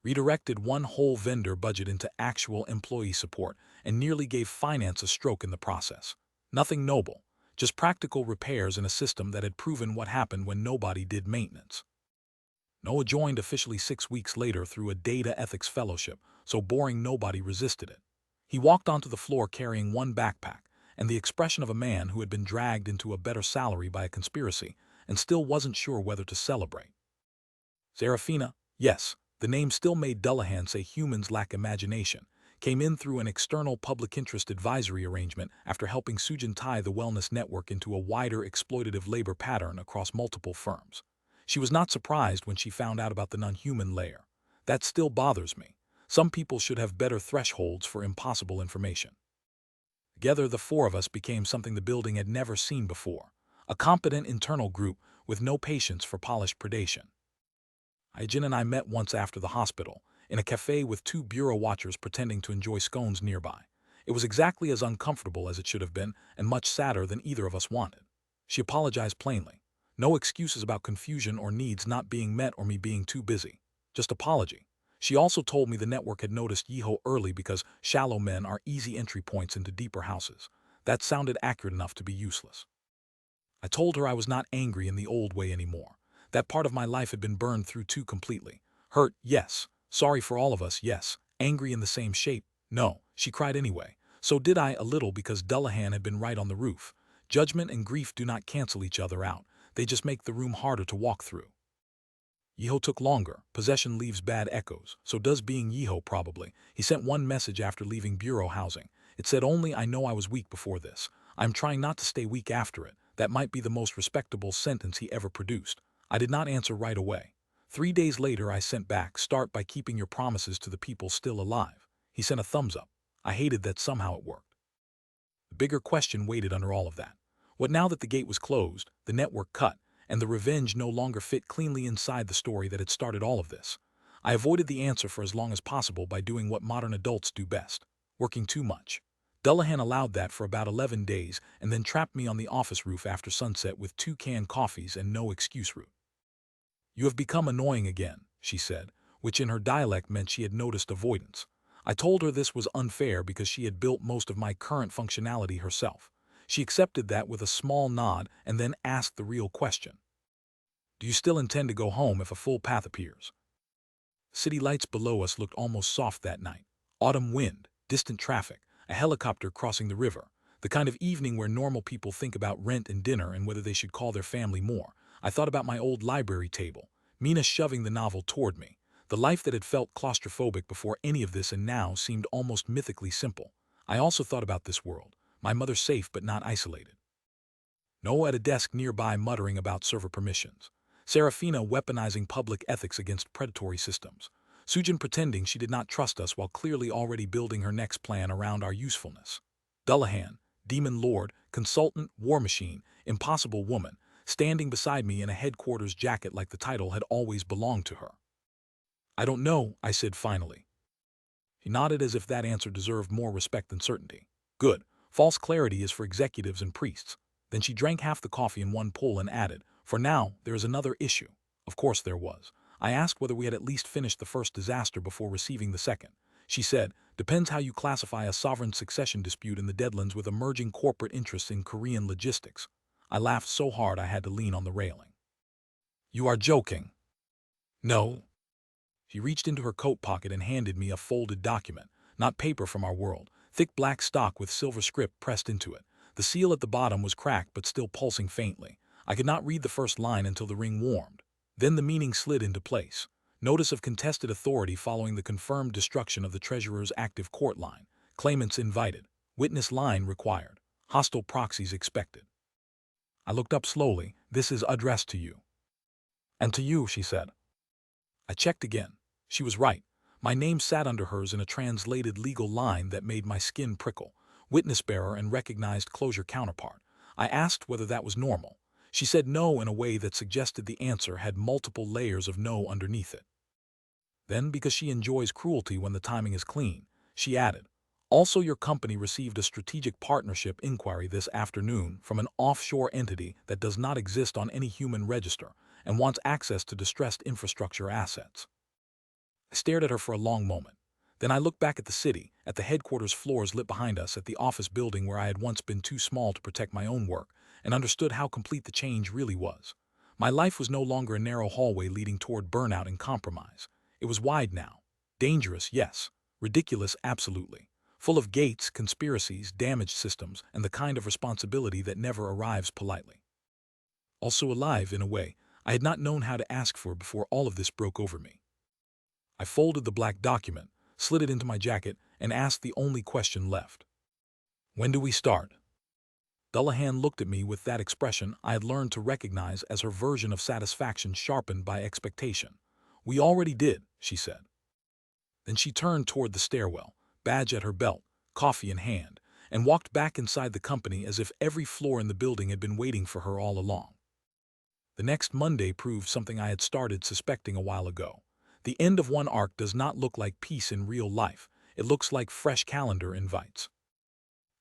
Speaker 1: redirected one whole vendor budget into actual employee support, and nearly gave finance a stroke in the process. Nothing noble, just practical repairs in a system that had proven what happened when nobody did maintenance. Noah joined officially 6 weeks later through a data ethics fellowship, so boring nobody resisted it. He walked onto the floor carrying one backpack, and the expression of a man who had been dragged into a better salary by a conspiracy and still wasn't sure whether to celebrate. Serafina, yes, the name still made Dullahan say humans lack imagination, came in through an external public interest advisory arrangement after helping Sujin tie the wellness network into a wider exploitative labor pattern across multiple firms. She was not surprised when she found out about the non-human layer. That still bothers me. Some people should have better thresholds for impossible information. Together, the 4 of us became something the building had never seen before, a competent internal group with no patience for polished predation. Hyjin and I met once after the hospital, in a cafe with 2 bureau watchers pretending to enjoy scones nearby. It was exactly as uncomfortable as it should have been, and much sadder than either of us wanted. She apologized plainly. No excuses about confusion or needs not being met or me being too busy. Just apology. She also told me the network had noticed Yeho early because shallow men are easy entry points into deeper houses. That sounded accurate enough to be useless. I told her I was not angry in the old way anymore. That part of my life had been burned through too completely. Hurt, yes. Sorry for all of us, yes. Angry in the same shape, no. She cried anyway. So did I, a little, because Dullahan had been right on the roof. Judgment and grief do not cancel each other out. They just make the room harder to walk through. Yeho took longer. Possession leaves bad echoes. So does being Yeho, probably. He sent one message after leaving bureau housing. It said only, I know I was weak before this. I'm trying not to stay weak after it. That might be the most respectable sentence he ever produced. I did not answer right away. 3 days later I sent back, start by keeping your promises to the people still alive. He sent a thumbs up. I hated that somehow it worked. The bigger question waited under all of that. What now that the gate was closed, the network cut, and the revenge no longer fit cleanly inside the story that had started all of this? I avoided the answer for as long as possible by doing what modern adults do best, working too much. Dullahan allowed that for about 11 days and then trapped me on the office roof after sunset with 2 canned coffees and no excuse route. You have become annoying again, she said, which in her dialect meant she had noticed avoidance. I told her this was unfair because she had built most of my current functionality herself. She accepted that with a small nod and then asked the real question. Do you still intend to go home if a full path appears? City lights below us looked almost soft that night. Autumn wind, distant traffic, a helicopter crossing the river. The kind of evening where normal people think about rent and dinner and whether they should call their family more. I thought about my old library table, Mina shoving the novel toward me. The life that had felt claustrophobic before any of this and now seemed almost mythically simple. I also thought about this world, my mother safe but not isolated. Noah at a desk nearby muttering about server permissions. Serafina weaponizing public ethics against predatory systems. Sujin pretending she did not trust us while clearly already building her next plan around our usefulness. Dullahan, demon lord, consultant, war machine, impossible woman, standing beside me in a headquarters jacket like the title had always belonged to her. I don't know, I said finally. He nodded as if that answer deserved more respect than certainty. Good. False clarity is for executives and priests. Then she drank half the coffee in one pull and added, for now, there is another issue. Of course there was. I asked whether we had at least finished the first disaster before receiving the second. She said, depends how you classify a sovereign succession dispute in the Deadlands with emerging corporate interests in Korean logistics. I laughed so hard I had to lean on the railing. You are joking. No. She reached into her coat pocket and handed me a folded document, not paper from our world, thick black stock with silver script pressed into it. The seal at the bottom was cracked but still pulsing faintly. I could not read the first line until the ring warmed. Then the meaning slid into place. Notice of contested authority following the confirmed destruction of the treasurer's active court line. Claimants invited. Witness line required. Hostile proxies expected. I looked up slowly. This is addressed to you. And to you, she said. I checked again. She was right. My name sat under hers in a translated legal line that made my skin prickle. Witness bearer and recognized closure counterpart. I asked whether that was normal. She said no in a way that suggested the answer had multiple layers of no underneath it. Then, because she enjoys cruelty when the timing is clean, she added, also your company received a strategic partnership inquiry this afternoon from an offshore entity that does not exist on any human register and wants access to distressed infrastructure assets. I stared at her for a long moment. Then I looked back at the city, at the headquarters floors lit behind us, at the office building where I had once been too small to protect my own work, and understood how complete the change really was. My life was no longer a narrow hallway leading toward burnout and compromise. It was wide now. Dangerous, yes. Ridiculous, absolutely. Full of gates, conspiracies, damaged systems, and the kind of responsibility that never arrives politely. Also alive, in a way, I had not known how to ask for before all of this broke over me. I folded the black document, slid it into my jacket, and asked the only question left. When do we start? Dullahan looked at me with that expression I had learned to recognize as her version of satisfaction sharpened by expectation. We already did, she said. Then she turned toward the stairwell, badge at her belt, coffee in hand, and walked back inside the company as if every floor in the building had been waiting for her all along. The next Monday proved something I had started suspecting a while ago. The end of one arc does not look like peace in real life. It looks like fresh calendar invites.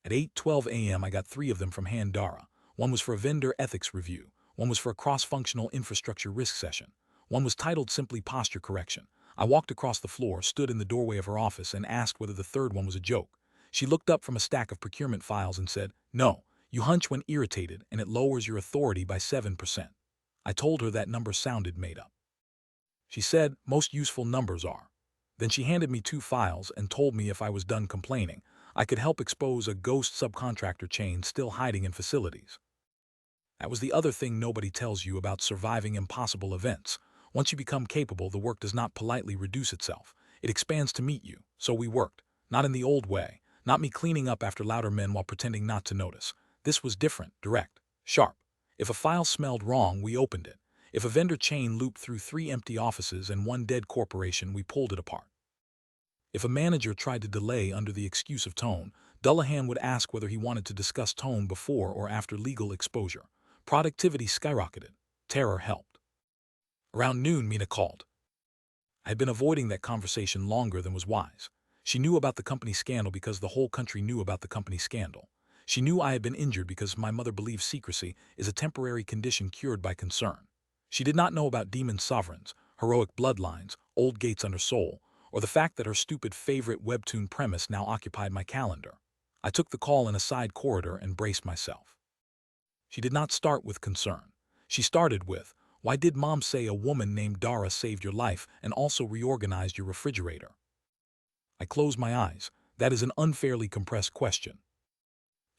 Speaker 1: At 8:12 a.m. I got 3 of them from Dara. One was for a vendor ethics review. One was for a cross-functional infrastructure risk session. One was titled simply posture correction. I walked across the floor, stood in the doorway of her office, and asked whether the third one was a joke. She looked up from a stack of procurement files and said, "No, you hunch when irritated, and it lowers your authority by 7%. I told her that number sounded made up. She said, "Most useful numbers are." Then she handed me 2 files and told me if I was done complaining, I could help expose a ghost subcontractor chain still hiding in facilities. That was the other thing nobody tells you about surviving impossible events. Once you become capable, the work does not politely reduce itself. It expands to meet you. So we worked. Not in the old way. Not me cleaning up after louder men while pretending not to notice. This was different, direct, sharp. If a file smelled wrong, we opened it. If a vendor chain looped through 3 empty offices and 1 dead corporation, we pulled it apart. If a manager tried to delay under the excuse of tone, Dullahan would ask whether he wanted to discuss tone before or after legal exposure. Productivity skyrocketed. Terror helped. Around noon, Mina called. I had been avoiding that conversation longer than was wise. She knew about the company scandal because the whole country knew about the company scandal. She knew I had been injured because my mother believes secrecy is a temporary condition cured by concern. She did not know about demon sovereigns, heroic bloodlines, old gates under soul, or the fact that her stupid favorite webtoon premise now occupied my calendar. I took the call in a side corridor and braced myself. She did not start with concern. She started with, "Why did Mom say a woman named Dara saved your life and also reorganized your refrigerator?" I closed my eyes. That is an unfairly compressed question.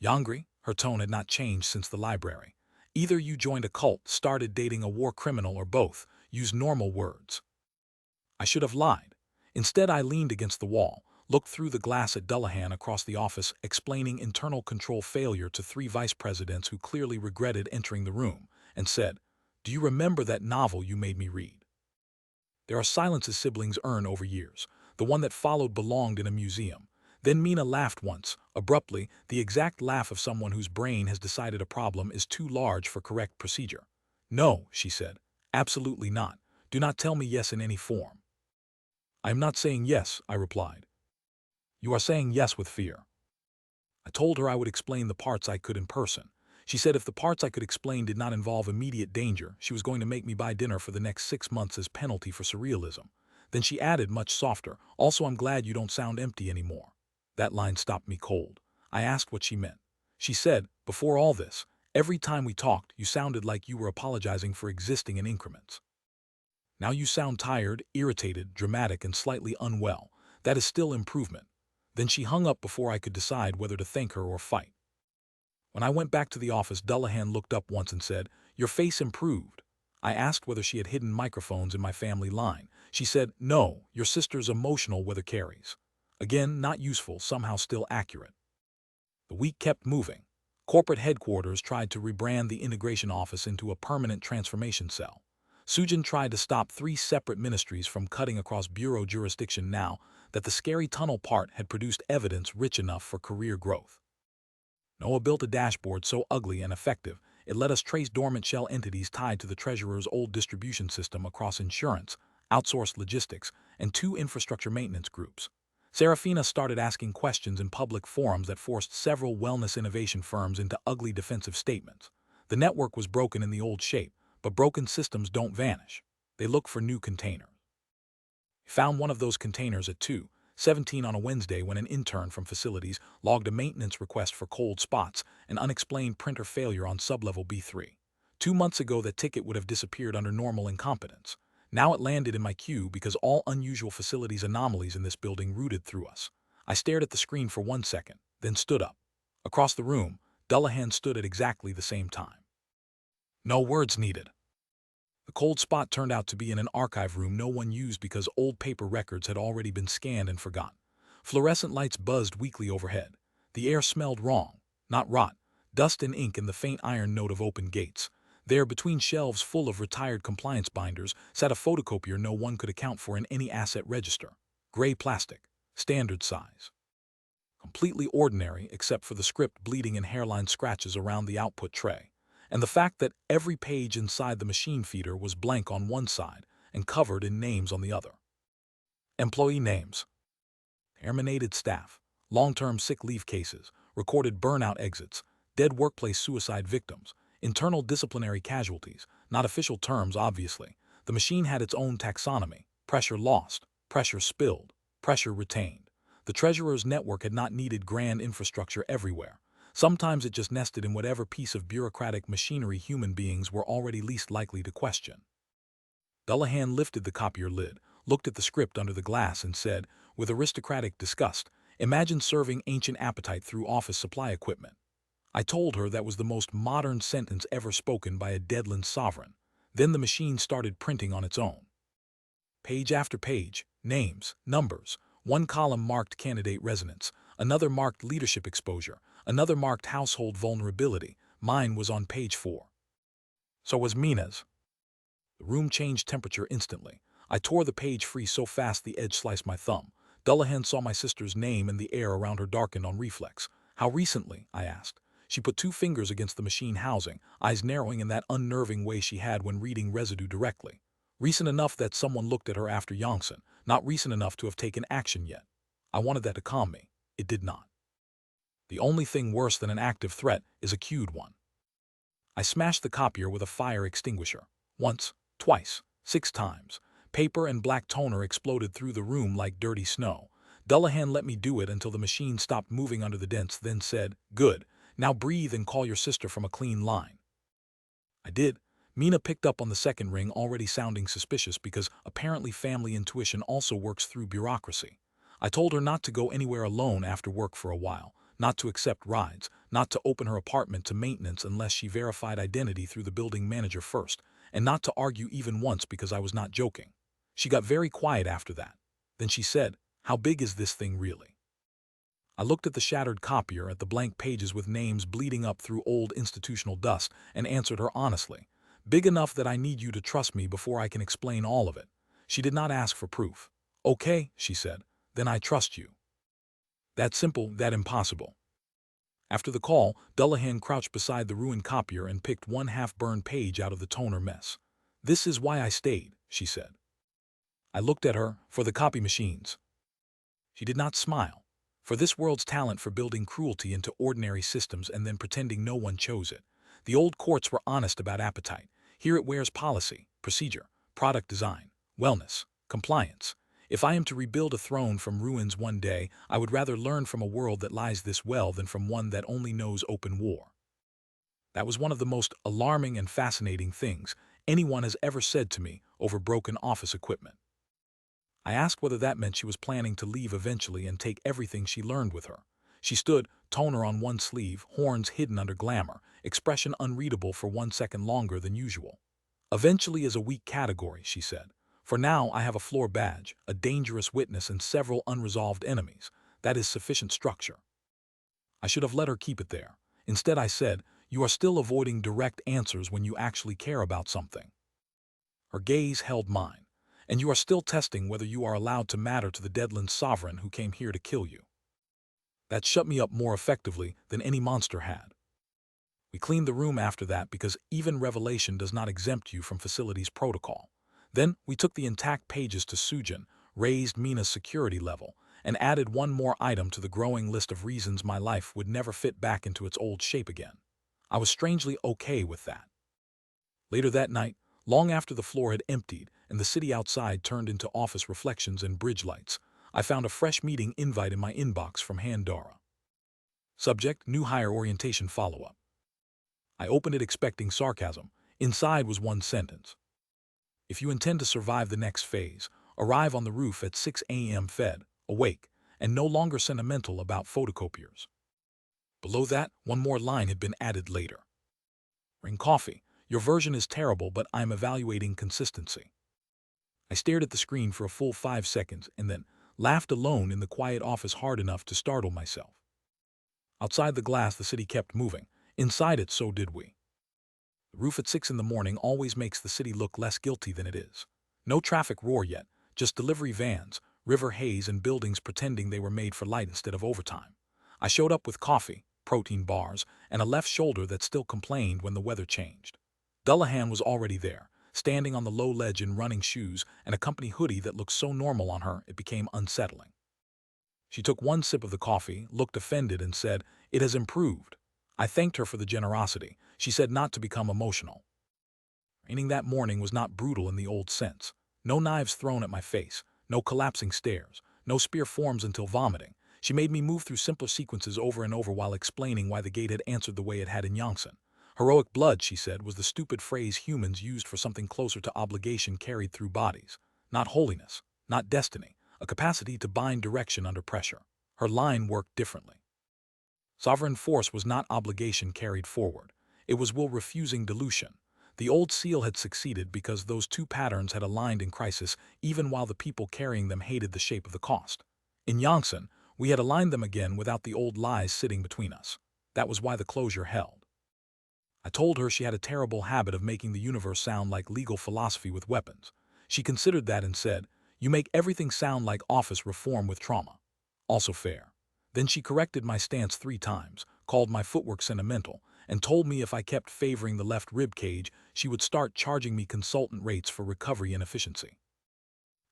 Speaker 1: Yongrae, her tone had not changed since the library. Either you joined a cult, started dating a war criminal, or both. Use normal words. I should have lied. Instead, I leaned against the wall, looked through the glass at Dullahan across the office, explaining internal control failure to 3 vice presidents who clearly regretted entering the room, and said, "Do you remember that novel you made me read? There are silences siblings earn over years. The one that followed belonged in a museum." Then Mina laughed once, abruptly, the exact laugh of someone whose brain has decided a problem is too large for correct procedure. "No," she said. "Absolutely not. Do not tell me yes in any form." "I am not saying yes," I replied. "You are saying yes with fear." I told her I would explain the parts I could in person. She said if the parts I could explain did not involve immediate danger, she was going to make me buy dinner for the next 6 months as penalty for surrealism. Then she added much softer, "Also, I'm glad you don't sound empty anymore." That line stopped me cold. I asked what she meant. She said, "Before all this, every time we talked, you sounded like you were apologizing for existing in increments. Now you sound tired, irritated, dramatic, and slightly unwell. That is still improvement." Then she hung up before I could decide whether to thank her or fight. When I went back to the office, Dullahan looked up once and said, "Your face improved." I asked whether she had hidden microphones in my family line. She said, "No, your sister's emotional weather carries." Again, not useful, somehow still accurate. The week kept moving. Corporate headquarters tried to rebrand the integration office into a permanent transformation cell. Sujin tried to stop 3 separate ministries from cutting across bureau jurisdiction now that the scary tunnel part had produced evidence rich enough for career growth. Noah built a dashboard so ugly and effective, it let us trace dormant shell entities tied to the treasurer's old distribution system across insurance, outsourced logistics, and 2 infrastructure maintenance groups. Serafina started asking questions in public forums that forced several wellness innovation firms into ugly defensive statements. The network was broken in the old shape, but broken systems don't vanish. They look for new containers. We found one of those containers at 2:17 on a Wednesday when an intern from facilities logged a maintenance request for cold spots and unexplained printer failure on sublevel B3. 2 months ago, that ticket would have disappeared under normal incompetence. Now it landed in my queue because all unusual facilities anomalies in this building routed through us. I stared at the screen for 1 second, then stood up. Across the room, Dullahan stood at exactly the same time. No words needed. The cold spot turned out to be in an archive room no one used because old paper records had already been scanned and forgotten. Fluorescent lights buzzed weakly overhead. The air smelled wrong, not rot, dust and ink, and the faint iron note of open gates. There, between shelves full of retired compliance binders, sat a photocopier no one could account for in any asset register. Gray plastic, standard size. Completely ordinary except for the script bleeding in hairline scratches around the output tray, and the fact that every page inside the machine feeder was blank on one side and covered in names on the other. Employee names. Terminated staff, long-term sick leave cases, recorded burnout exits, dead workplace suicide victims, internal disciplinary casualties, not official terms obviously. The machine had its own taxonomy: pressure lost, pressure spilled, pressure retained. The treasurer's network had not needed grand infrastructure everywhere. Sometimes it just nested in whatever piece of bureaucratic machinery human beings were already least likely to question. Dullahan lifted the copier lid, looked at the script under the glass and said, with aristocratic disgust, "Imagine serving ancient appetite through office supply equipment." I told her that was the most modern sentence ever spoken by a Deadland sovereign. Then the machine started printing on its own. Page after page, names, numbers. One column marked candidate resonance, another marked leadership exposure, another marked household vulnerability. Mine was on page 4. So was Mina's. The room changed temperature instantly. I tore the page free so fast the edge sliced my thumb. Dullahan saw my sister's name and the air around her darkened on reflex. "How recently?" I asked. She put 2 fingers against the machine housing, eyes narrowing in that unnerving way she had when reading residue directly. "Recent enough that someone looked at her after Yongsan, not recent enough to have taken action yet." I wanted that to calm me. It did not. The only thing worse than an active threat is a cued one. I smashed the copier with a fire extinguisher. Once, twice, 6 times. Paper and black toner exploded through the room like dirty snow. Dullahan let me do it until the machine stopped moving under the dents, then said, "Good. Now breathe and call your sister from a clean line." I did. Mina picked up on the second ring, already sounding suspicious because apparently family intuition also works through bureaucracy. I told her not to go anywhere alone after work for a while, not to accept rides, not to open her apartment to maintenance unless she verified identity through the building manager first, and not to argue even once because I was not joking. She got very quiet after that. Then she said, "How big is this thing really?" I looked at the shattered copier, at the blank pages with names bleeding up through old institutional dust, and answered her honestly. "Big enough that I need you to trust me before I can explain all of it." She did not ask for proof. "Okay," she said, "then I trust you." That simple, that impossible. After the call, Dullahan crouched beside the ruined copier and picked one half-burned page out of the toner mess. "This is why I stayed," she said. I looked at her. "For the copy machines." She did not smile. "For this world's talent for building cruelty into ordinary systems and then pretending no one chose it. The old courts were honest about appetite. Here it wears policy, procedure, product design, wellness, compliance. If I am to rebuild a throne from ruins one day, I would rather learn from a world that lies this well than from one that only knows open war." That was one of the most alarming and fascinating things anyone has ever said to me over broken office equipment. I asked whether that meant she was planning to leave eventually and take everything she learned with her. She stood, toner on one sleeve, horns hidden under glamour, expression unreadable for 1 second longer than usual. "Eventually is a weak category," she said. "For now I have a floor badge, a dangerous witness and several unresolved enemies. That is sufficient structure." I should have let her keep it there. Instead I said, "You are still avoiding direct answers when you actually care about something." Her gaze held mine. "And you are still testing whether you are allowed to matter to the Deadland sovereign who came here to kill you." That shut me up more effectively than any monster had. We cleaned the room after that because even revelation does not exempt you from facilities protocol. Then we took the intact pages to Sujin, raised Mina's security level, and added one more item to the growing list of reasons my life would never fit back into its old shape again. I was strangely okay with that. Later that night, long after the floor had emptied and the city outside turned into office reflections and bridge lights, I found a fresh meeting invite in my inbox from Dara. Subject: New hire orientation follow-up. I opened it expecting sarcasm. Inside was one sentence: "If you intend to survive the next phase, arrive on the roof at 6 a.m. fed, awake, and no longer sentimental about photocopiers." Below that, one more line had been added later. "Ring coffee. Your version is terrible, but I'm evaluating consistency." I stared at the screen for a full 5 seconds and then laughed alone in the quiet office hard enough to startle myself. Outside the glass, the city kept moving. Inside it, so did we. The roof at 6 in the morning always makes the city look less guilty than it is. No traffic roar yet, just delivery vans, river haze, and buildings pretending they were made for light instead of overtime. I showed up with coffee, protein bars, and a left shoulder that still complained when the weather changed. Dullahan was already there, standing on the low ledge in running shoes and a company hoodie that looked so normal on her it became unsettling. She took one sip of the coffee, looked offended, and said, It has improved. I thanked her for the generosity. She said not to become emotional. Training that morning was not brutal in the old sense. No knives thrown at my face, no collapsing stairs, no spear forms until vomiting. She made me move through simpler sequences over and over while explaining why the gate had answered the way it had in Yongsan. Heroic blood, she said, was the stupid phrase humans used for something closer to obligation carried through bodies. Not holiness, not destiny, a capacity to bind direction under pressure. Her line worked differently. Sovereign force was not obligation carried forward. It was will refusing dilution. The old seal had succeeded because those two patterns had aligned in crisis even while the people carrying them hated the shape of the cost. In Yongsan, we had aligned them again without the old lies sitting between us. That was why the closure held. I told her she had a terrible habit of making the universe sound like legal philosophy with weapons. She considered that and said, "You make everything sound like office reform with trauma." Also fair. Then she corrected my stance 3 times, called my footwork sentimental, and told me if I kept favoring the left rib cage, she would start charging me consultant rates for recovery and efficiency.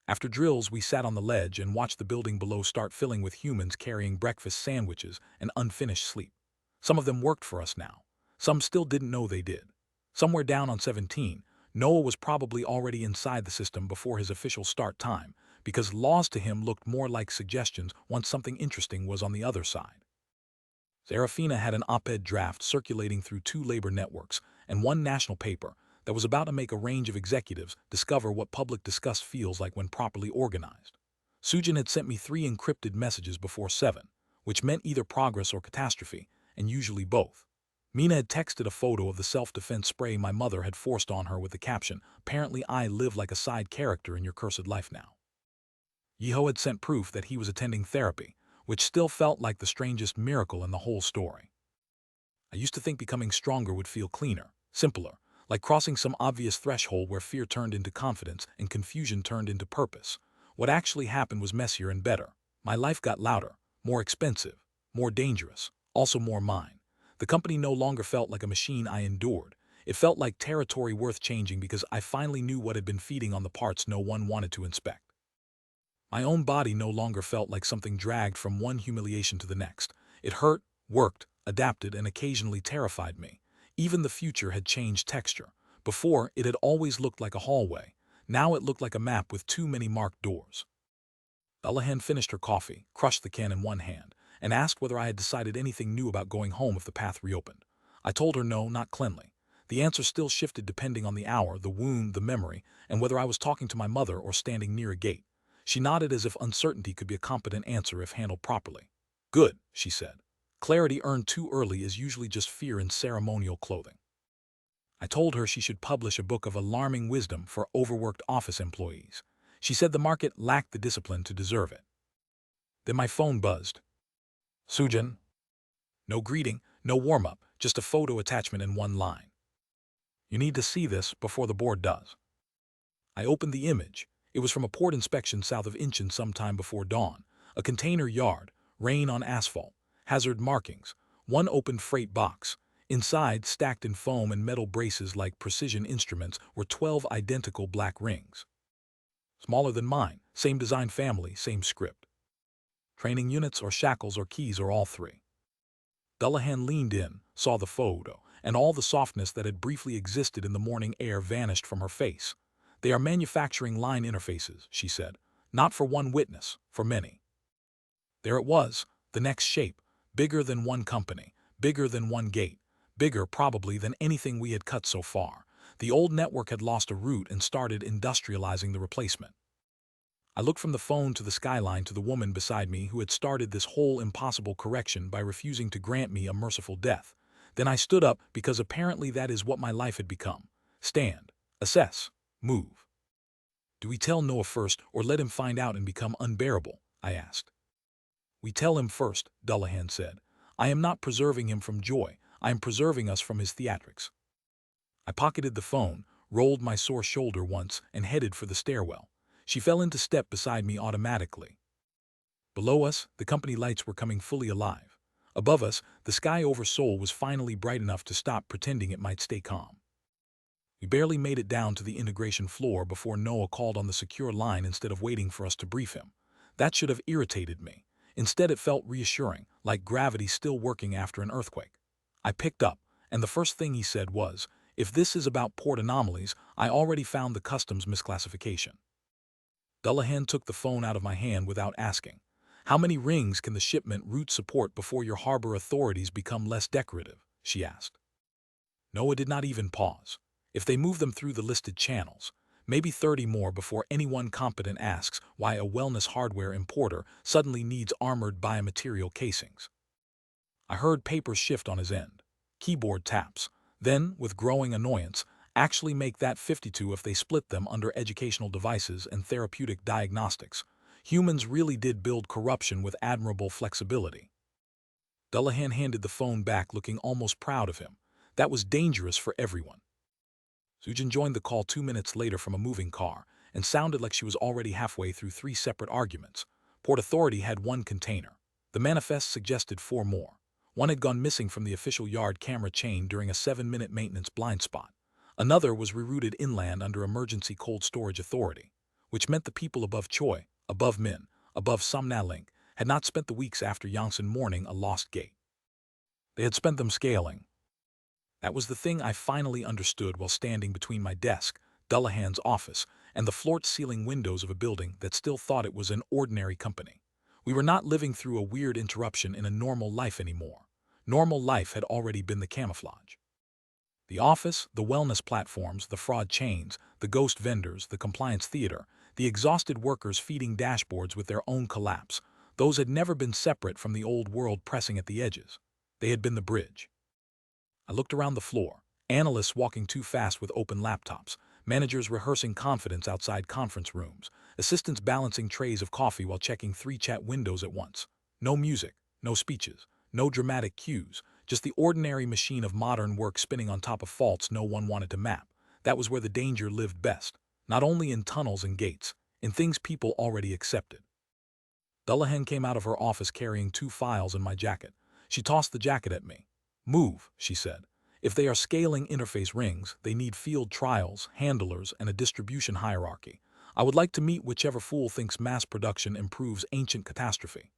Speaker 1: After drills, we sat on the ledge and watched the building below start filling with humans carrying breakfast sandwiches and unfinished sleep. Some of them worked for us now. Some still didn't know they did. Somewhere down on 17, Noah was probably already inside the system before his official start time, because laws to him looked more like suggestions once something interesting was on the other side. Serafina had an op-ed draft circulating through 2 labor networks and 1 national paper that was about to make a range of executives discover what public disgust feels like when properly organized. Sujin had sent me 3 encrypted messages before 7, which meant either progress or catastrophe, and usually both. Mina had texted a photo of the self-defense spray my mother had forced on her with the caption, "Apparently I live like a side character in your cursed life now." Yeho had sent proof that he was attending therapy, which still felt like the strangest miracle in the whole story. I used to think becoming stronger would feel cleaner, simpler, like crossing some obvious threshold where fear turned into confidence and confusion turned into purpose. What actually happened was messier and better. My life got louder, more expensive, more dangerous, also more mine. The company no longer felt like a machine I endured. It felt like territory worth changing because I finally knew what had been feeding on the parts no one wanted to inspect. My own body no longer felt like something dragged from one humiliation to the next. It hurt, worked, adapted, and occasionally terrified me. Even the future had changed texture. Before, it had always looked like a hallway. Now it looked like a map with too many marked doors. Dullahan finished her coffee, crushed the can in one hand, and asked whether I had decided anything new about going home if the path reopened. I told her no, not cleanly. The answer still shifted depending on the hour, the wound, the memory, and whether I was talking to my mother or standing near a gate. She nodded as if uncertainty could be a competent answer if handled properly. "Good," she said. "Clarity earned too early is usually just fear in ceremonial clothing." I told her she should publish a book of alarming wisdom for overworked office employees. She said the market lacked the discipline to deserve it. Then my phone buzzed. "Sujin?" No greeting, no warm-up, just a photo attachment in 1 line. "You need to see this before the board does." I opened the image. It was from a port inspection south of Incheon sometime before dawn. A container yard, rain on asphalt, hazard markings, 1 opened freight box. Inside, stacked in foam and metal braces like precision instruments, were 12 identical black rings. Smaller than mine, same design family, same script. Training units or shackles or keys or all 3. Dullahan leaned in, saw the photo, and all the softness that had briefly existed in the morning air vanished from her face. "They are manufacturing line interfaces," she said. "Not for 1 witness, for many." There it was, the next shape, bigger than 1 company, bigger than 1 gate, bigger probably than anything we had cut so far. The old network had lost a root and started industrializing the replacement. I looked from the phone to the skyline to the woman beside me who had started this whole impossible correction by refusing to grant me a merciful death. Then I stood up because apparently that is what my life had become. Stand, assess, move. "Do we tell Noah first or let him find out and become unbearable?" I asked. "We tell him first," Dullahan said. "I am not preserving him from joy. I am preserving us from his theatrics." I pocketed the phone, rolled my sore shoulder once, and headed for the stairwell. She fell into step beside me automatically. Below us, the company lights were coming fully alive. Above us, the sky over Seoul was finally bright enough to stop pretending it might stay calm. We barely made it down to the integration floor before Noah called on the secure line instead of waiting for us to brief him. That should have irritated me. Instead, it felt reassuring, like gravity still working after an earthquake. I picked up, and the first thing he said was, "If this is about port anomalies, I already found the customs misclassification." Dullahan took the phone out of my hand without asking, "How many rings can the shipment route support before your harbor authorities become less decorative?" she asked. Noah did not even pause. "If they move them through the listed channels, maybe 30 more before anyone competent asks why a wellness hardware importer suddenly needs armored biomaterial casings." I heard paper shift on his end. Keyboard taps. Then, with growing annoyance, "Actually make that 52 if they split them under educational devices and therapeutic diagnostics. Humans really did build corruption with admirable flexibility." Dullahan handed the phone back looking almost proud of him. That was dangerous for everyone. Sujin joined the call 2 minutes later from a moving car and sounded like she was already halfway through 3 separate arguments. Port Authority had 1 container. The manifest suggested 4 more. 1 had gone missing from the official yard camera chain during a 7-minute maintenance blind spot. Another was rerouted inland under emergency cold storage authority, which meant the people above Choi, above Min, above Somnalink, had not spent the weeks after Yongsan mourning a lost gate. They had spent them scaling. That was the thing I finally understood while standing between my desk, Dullahan's office, and the floor-to-ceiling windows of a building that still thought it was an ordinary company. We were not living through a weird interruption in a normal life anymore. Normal life had already been the camouflage. The office, the wellness platforms, the fraud chains, the ghost vendors, the compliance theater, the exhausted workers feeding dashboards with their own collapse, those had never been separate from the old world pressing at the edges. They had been the bridge. I looked around the floor, analysts walking too fast with open laptops, managers rehearsing confidence outside conference rooms, assistants balancing trays of coffee while checking 3 chat windows at once. No music, no speeches, no dramatic cues, just the ordinary machine of modern work spinning on top of faults no one wanted to map. That was where the danger lived best, not only in tunnels and gates, in things people already accepted. Dullahan came out of her office carrying 2 files in my jacket. She tossed the jacket at me. "Move," she said. "If they are scaling interface rings, they need field trials, handlers, and a distribution hierarchy. I would like to meet whichever fool thinks mass production improves ancient catastrophe."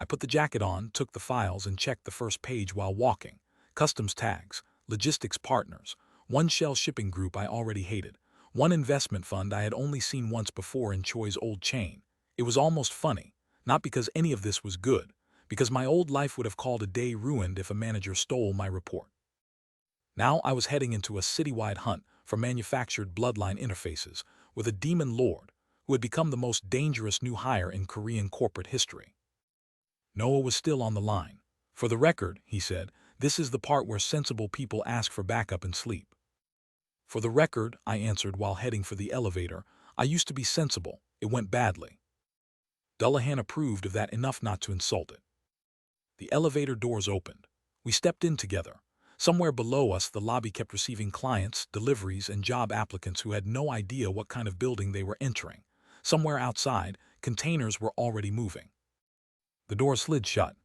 Speaker 1: I put the jacket on, took the files, and checked the first page while walking. Customs tags, logistics partners, 1 shell shipping group I already hated, 1 investment fund I had only seen once before in Choi's old chain. It was almost funny, not because any of this was good, because my old life would have called a day ruined if a manager stole my report. Now I was heading into a citywide hunt for manufactured bloodline interfaces with a demon lord who had become the most dangerous new hire in Korean corporate history. Noah was still on the line. "For the record," he said, "this is the part where sensible people ask for backup and sleep." "For the record," I answered while heading for the elevator, "I used to be sensible. It went badly." Dullahan approved of that enough not to insult it. The elevator doors opened. We stepped in together. Somewhere below us, the lobby kept receiving clients, deliveries, and job applicants who had no idea what kind of building they were entering. Somewhere outside, containers were already moving. The door slid shut.